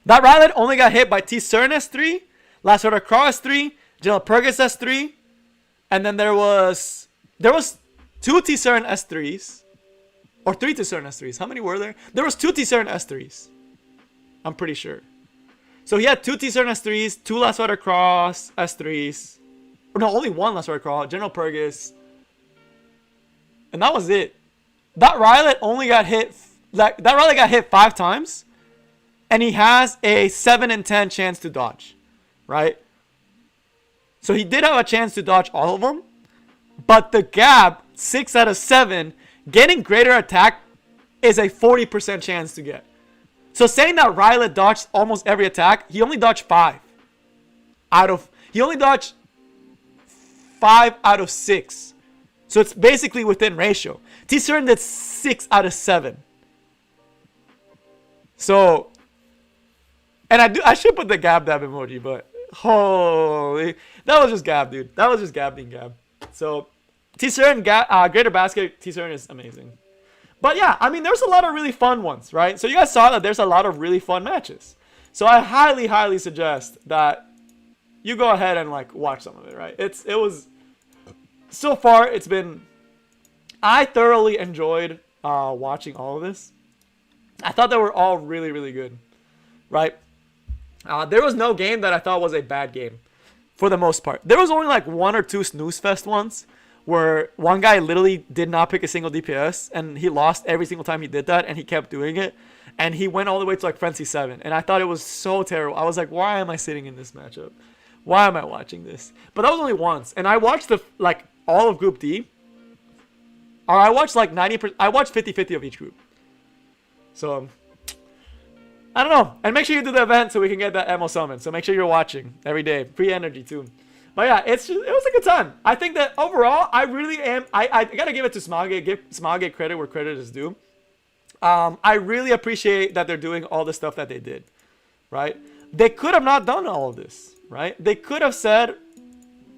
That Rylet only got hit by T-Cern S3, Last Rider Crawl S3, General Purgus S3, and then there was 2 T-Cern S3s, or 3 T-Cern S3s. How many were there? There was 2 T-Cern S3s. I'm pretty sure. So he had 2 T-Cern S3s, 2 Last Rider Cross S3s. Or no, only 1 Last Rider Cross, General Purgus. And that was it. That Rylet only got hit, that Rylet got hit 5 times. And he has a 7 in 10 chance to dodge, right? So he did have a chance to dodge all of them. But the gap, 6 out of 7, getting greater attack is a 40% chance to get. So saying that Rylet dodged almost every attack, he only dodged 5 out of 6. So it's basically within ratio. T-Cern did 6 out of 7. So, and I should put the Gab Dab emoji, but holy, that was just Gab, dude. That was just Gab being Gab. So, T-Cern, Greater Basket, T-Cern is amazing. But yeah, I mean, there's a lot of really fun ones, right? So you guys saw that there's a lot of really fun matches. So I highly, highly suggest that you go ahead and like watch some of it, right? It was, so far it's been, I thoroughly enjoyed watching all of this. I thought they were all really, really good, right? There was no game that I thought was a bad game for the most part. There was only like 1 or 2 snooze fest ones where one guy literally did not pick a single DPS and he lost every single time he did that, and he kept doing it, and he went all the way to like Frenzy 7, and I thought it was so terrible. I was like, why am I sitting in this matchup? Why am I watching this? But that was only once, and I watched all of Group D, or I watched like 90%. I watched 50-50 of each group. So I don't know. And make sure you do the event so we can get that Emo summon. So make sure you're watching every day. Free energy too. But yeah, it was a good time. I think that overall, I really am. I gotta give it to Smogate. Give Smogate credit where credit is due. I really appreciate that they're doing all the stuff that they did. Right? They could have not done all of this. Right? They could have said,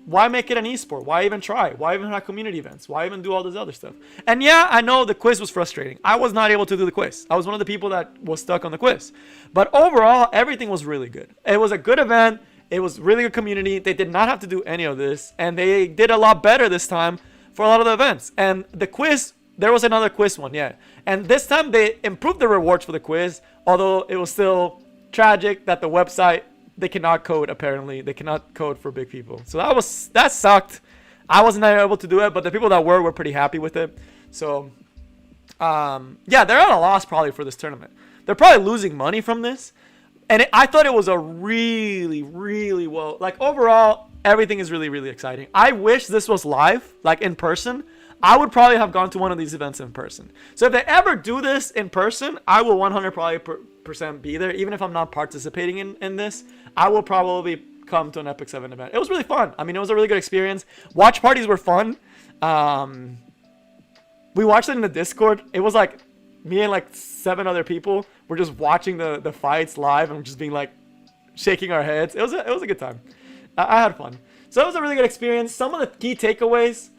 why make it an esport? Why even try? Why even have community events? Why even do all this other stuff? And yeah, I know the quiz was frustrating. I was not able to do the quiz. I was one of the people that was stuck on the quiz. But overall, everything was really good. It was a good event. It was really good community. They did not have to do any of this. And they did a lot better this time for a lot of the events. And the quiz, there was another quiz one, yeah. And this time they improved the rewards for the quiz. Although it was still tragic that the website, they cannot code, apparently. They cannot code for big people. So that sucked. I wasn't able to do it, but the people that were pretty happy with it. So, yeah, they're at a loss probably for this tournament. They're probably losing money from this. And I thought it was a really, really well, like overall, everything is really, really exciting. I wish this was live, like in person. I would probably have gone to one of these events in person. So if they ever do this in person, I will 100% be there. Even if I'm not participating in this, I will probably come to an Epic 7 event. It was really fun. I mean, it was a really good experience. Watch parties were fun. We watched it in the Discord. It was like me and like 7 other people were just watching the fights live and just being like shaking our heads. It was a good time. I had fun. So it was a really good experience. Some of the key takeaways,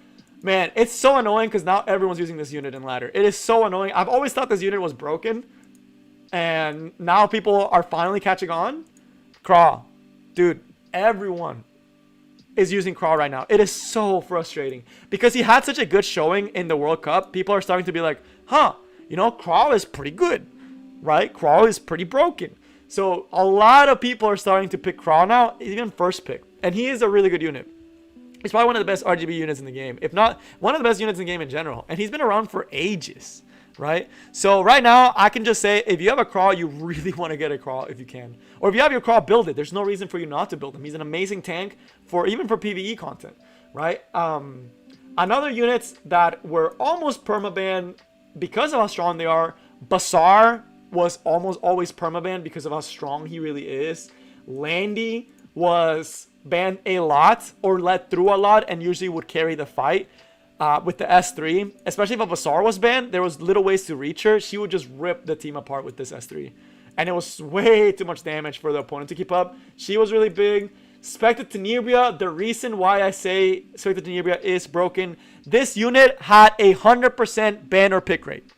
man, it's so annoying because now everyone's using this unit in ladder. It is so annoying. I've always thought this unit was broken, and now people are finally catching on. Crawl, dude, everyone is using Crawl right now. It is so frustrating because he had such a good showing in the World Cup. People are starting to be like, huh, you know, Crawl is pretty good, right? Crawl is pretty broken. So a lot of people are starting to pick Crawl now, even first pick. And he is a really good unit. He's probably one of the best RGB units in the game, if not one of the best units in the game in general. And he's been around for ages, right? So right now, I can just say, if you have a Crawl, you really want to get a Crawl if you can. Or if you have your Crawl, build it. There's no reason for you not to build him. He's an amazing tank, even for PvE content, right? Another units that were almost permaban because of how strong they are. Bazaar was almost always permaban because of how strong he really is. Landy was banned a lot or let through a lot and usually would carry the fight with the S3. Especially if a Bazaar was banned, there was little ways to reach her. She would just rip the team apart with this S3. And it was way too much damage for the opponent to keep up. She was really big. Spectre Tenebria, the reason why I say Spectre Tenebria is broken, this unit had a 100% ban or pick rate.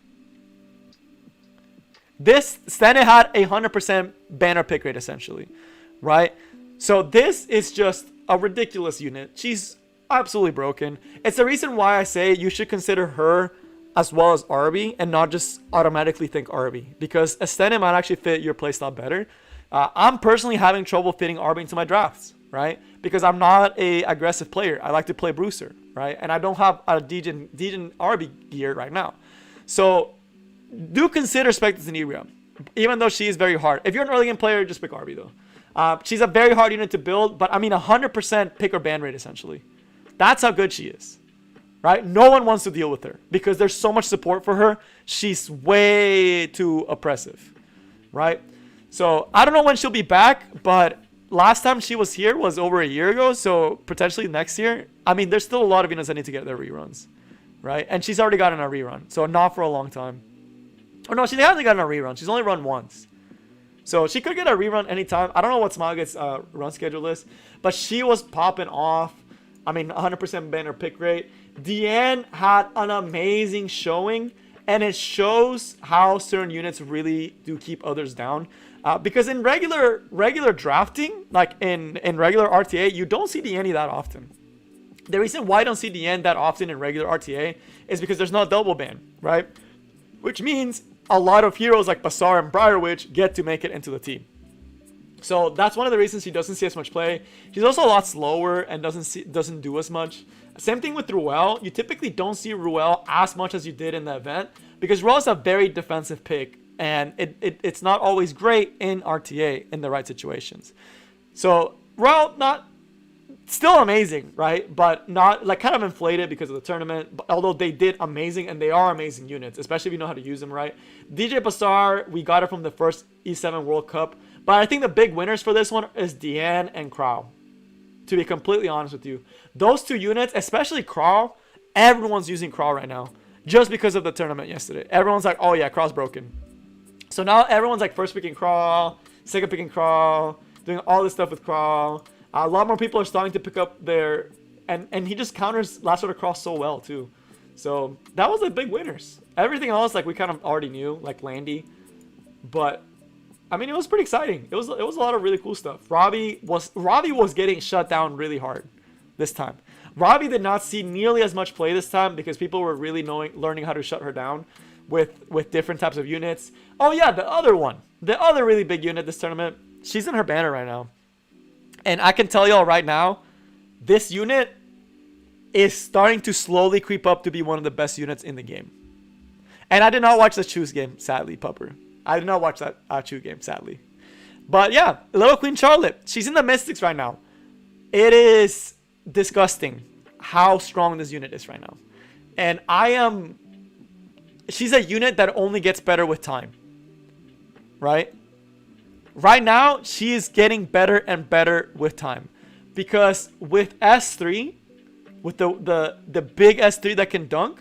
This Stene had a 100% ban or pick rate essentially, right? So this is just a ridiculous unit. She's absolutely broken. It's the reason why I say you should consider her as well as ARBY and not just automatically think ARBY, because Estene might actually fit your playstyle better. I'm personally having trouble fitting ARBY into my drafts, right? Because I'm not a aggressive player. I like to play Bruiser, right? And I don't have a Degen ARBY gear right now. So do consider Spectre Tenebria, even though she is very hard. If you're an early game player, just pick ARBY though. She's a very hard unit to build, but I mean 100% pick or ban rate essentially. That's how good she is, right? No one wants to deal with her because there's so much support for her. She's way too oppressive, right? So I don't know when she'll be back, but last time she was here was over a year ago, so potentially next year. I mean, there's still a lot of units that need to get their reruns, right? And she's already gotten a rerun, so not for a long time. Oh no, she hasn't gotten a rerun. She's only run once. So she could get a rerun anytime. I don't know what Smilegate run schedule is, but she was popping off. I mean, 100% banner pick rate. Deanne had an amazing showing, and it shows how certain units really do keep others down. Because in regular drafting, like in regular RTA, you don't see Deanne that often. The reason why I don't see Deanne that often in regular RTA is because there's no double ban, right? Which means a lot of heroes like Basar and Briarwitch get to make it into the team. So that's one of the reasons she doesn't see as much play. She's also a lot slower and doesn't do as much. Same thing with Ruel. You typically don't see Ruel as much as you did in the event because Ruel is a very defensive pick, and it's not always great in RTA in the right situations. So Ruel, not still amazing, right? But not like kind of inflated because of the tournament. But although they did amazing, and they are amazing units, especially if you know how to use them right. DJ Basar, we got it from the first E7 World Cup. But I think the big winners for this one is Deanne and Crow. To be completely honest with you. Those two units, especially Crow, everyone's using Crow right now. Just because of the tournament yesterday. Everyone's like, oh yeah, Crow's broken. So now everyone's like first picking Crow, second picking Crow, doing all this stuff with Crow. A lot more people are starting to pick up their... And he just counters Last Order Crow so well too. So that was the big winners. Everything else like we kind of already knew, like Landy. But... I mean, it was pretty exciting. It was a lot of really cool stuff. Robbie was getting shut down really hard this time. Robbie did not see nearly as much play this time because people were really learning how to shut her down with different types of units. Oh yeah, the other one, the other really big unit this tournament, she's in her banner right now. And I can tell y'all right now, this unit is starting to slowly creep up to be one of the best units in the game. And I did not watch the Choose game, sadly, Pupper. I did not watch that Chu game, sadly. But yeah, Little Queen Charlotte. She's in the Mystics right now. It is disgusting how strong this unit is right now. And she's a unit that only gets better with time. Right? Right now, she is getting better and better with time. Because with S3, with the big S3 that can dunk,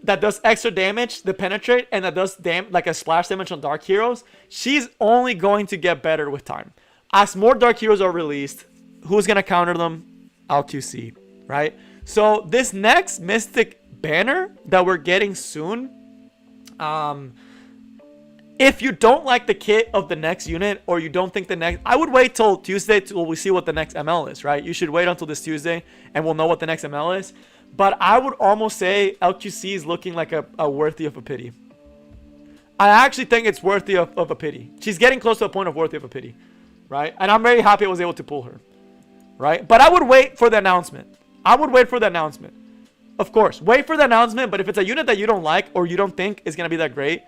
that does extra damage, the penetrate, and that does like a splash damage on dark heroes, she's only going to get better with time. As more dark heroes are released, who's going to counter them? LQC, right? So this next Mystic banner that we're getting soon, if you don't like the kit of the next unit, or you don't think the next... I would wait till Tuesday till we see what the next ML is, right? You should wait until this Tuesday, and we'll know what the next ML is. But I would almost say LQC is looking like a worthy of a pity. I actually think it's worthy of a pity. She's getting close to a point of worthy of a pity, right? And I'm very happy I was able to pull her, right? But I would wait for the announcement. I would wait for the announcement. Of course, wait for the announcement. But if it's a unit that you don't like or you don't think is going to be that great,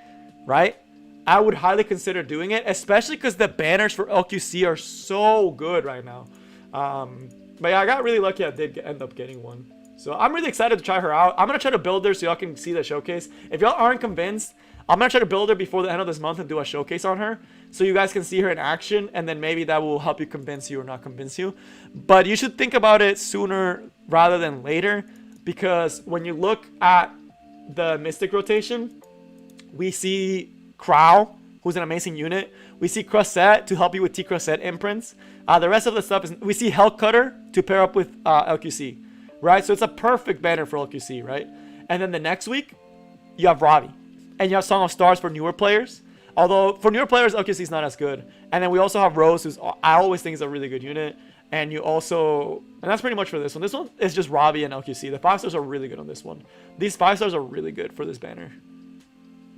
right? I would highly consider doing it, especially because the banners for LQC are so good right now. But yeah, I got really lucky I did end up getting one. So I'm really excited to try her out. I'm going to try to build her so y'all can see the showcase. If y'all aren't convinced, I'm going to try to build her before the end of this month and do a showcase on her. So you guys can see her in action. And then maybe that will help you convince you or not convince you. But you should think about it sooner rather than later. Because when you look at the Mystic rotation, we see Crow, who's an amazing unit. We see Crossette to help you with T-Crossette imprints. The rest of the stuff is... We see Hell Cutter to pair up with LQC. Right? So it's a perfect banner for LQC, right? And then the next week, you have Robbie. And you have Song of Stars for newer players. Although, for newer players, LQC is not as good. And then we also have Rose, who's I always think is a really good unit. And you also, and that's pretty much for this one. This one is just Robbie and LQC. The 5 stars are really good on this one. These 5 stars are really good for this banner.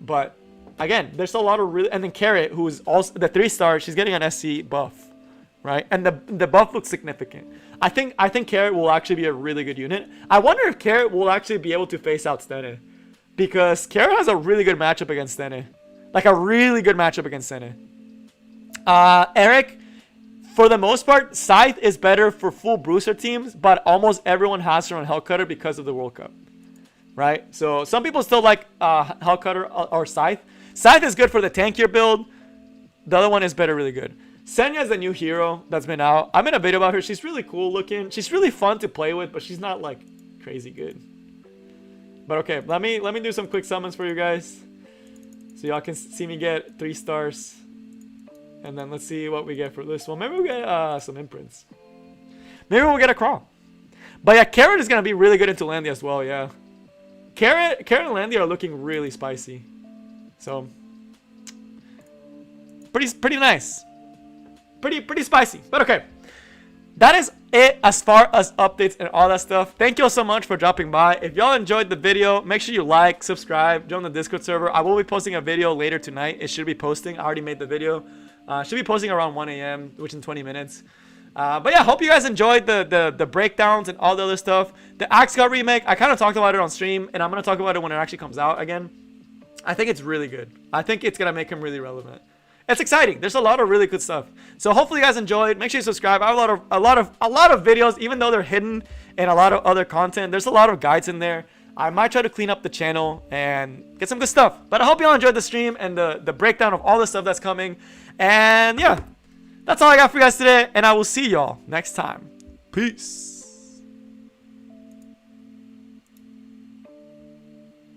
But again, there's a lot of really, and then Carrot, who is also the 3 star, she's getting an SC buff, right? And the buff looks significant. I think Carrot will actually be a really good unit. I wonder if Carrot will actually be able to face out Stene, because Carrot has a really good matchup against Stene, like a really good matchup against Stene. Eric, for the most part, Scythe is better for full Bruiser teams, but almost everyone has her on Hellcutter because of the World Cup, right? So some people still like Hellcutter or Scythe. Scythe is good for the tankier build. The other one is better, really good. Senya is the new hero that's been out. I made a video about her. She's really cool looking. She's really fun to play with, but she's not like crazy good. But okay, let me do some quick summons for you guys, so y'all can see me get 3 stars. And then let's see what we get for this one. Maybe we'll get some imprints. Maybe we'll get a crawl. But yeah, Carrot is gonna be really good into Landia as well. Yeah, Carrot and Landia are looking really spicy. So pretty nice. Pretty spicy. But okay, that is it as far as updates and all that stuff. Thank you all so much for dropping by. If y'all enjoyed the video, make sure you like, subscribe, join the Discord server. I will be posting a video later tonight. It should be posting. I already made the video. Should be posting around 1 a.m., which in 20 minutes. But yeah, hope you guys enjoyed the breakdowns and all the other stuff. The Axe God remake, I kind of talked about it on stream, and I'm going to talk about it when it actually comes out again. I think it's really good. I think it's going to make him really relevant. It's exciting. There's a lot of really good stuff. So hopefully you guys enjoyed. Make sure you subscribe. I have a lot of videos, even though they're hidden in a lot of other content. There's a lot of guides in there. I might try to clean up the channel and get some good stuff. But I hope you all enjoyed the stream and the breakdown of all the stuff that's coming. And yeah, that's all I got for you guys today. And I will see y'all next time. Peace.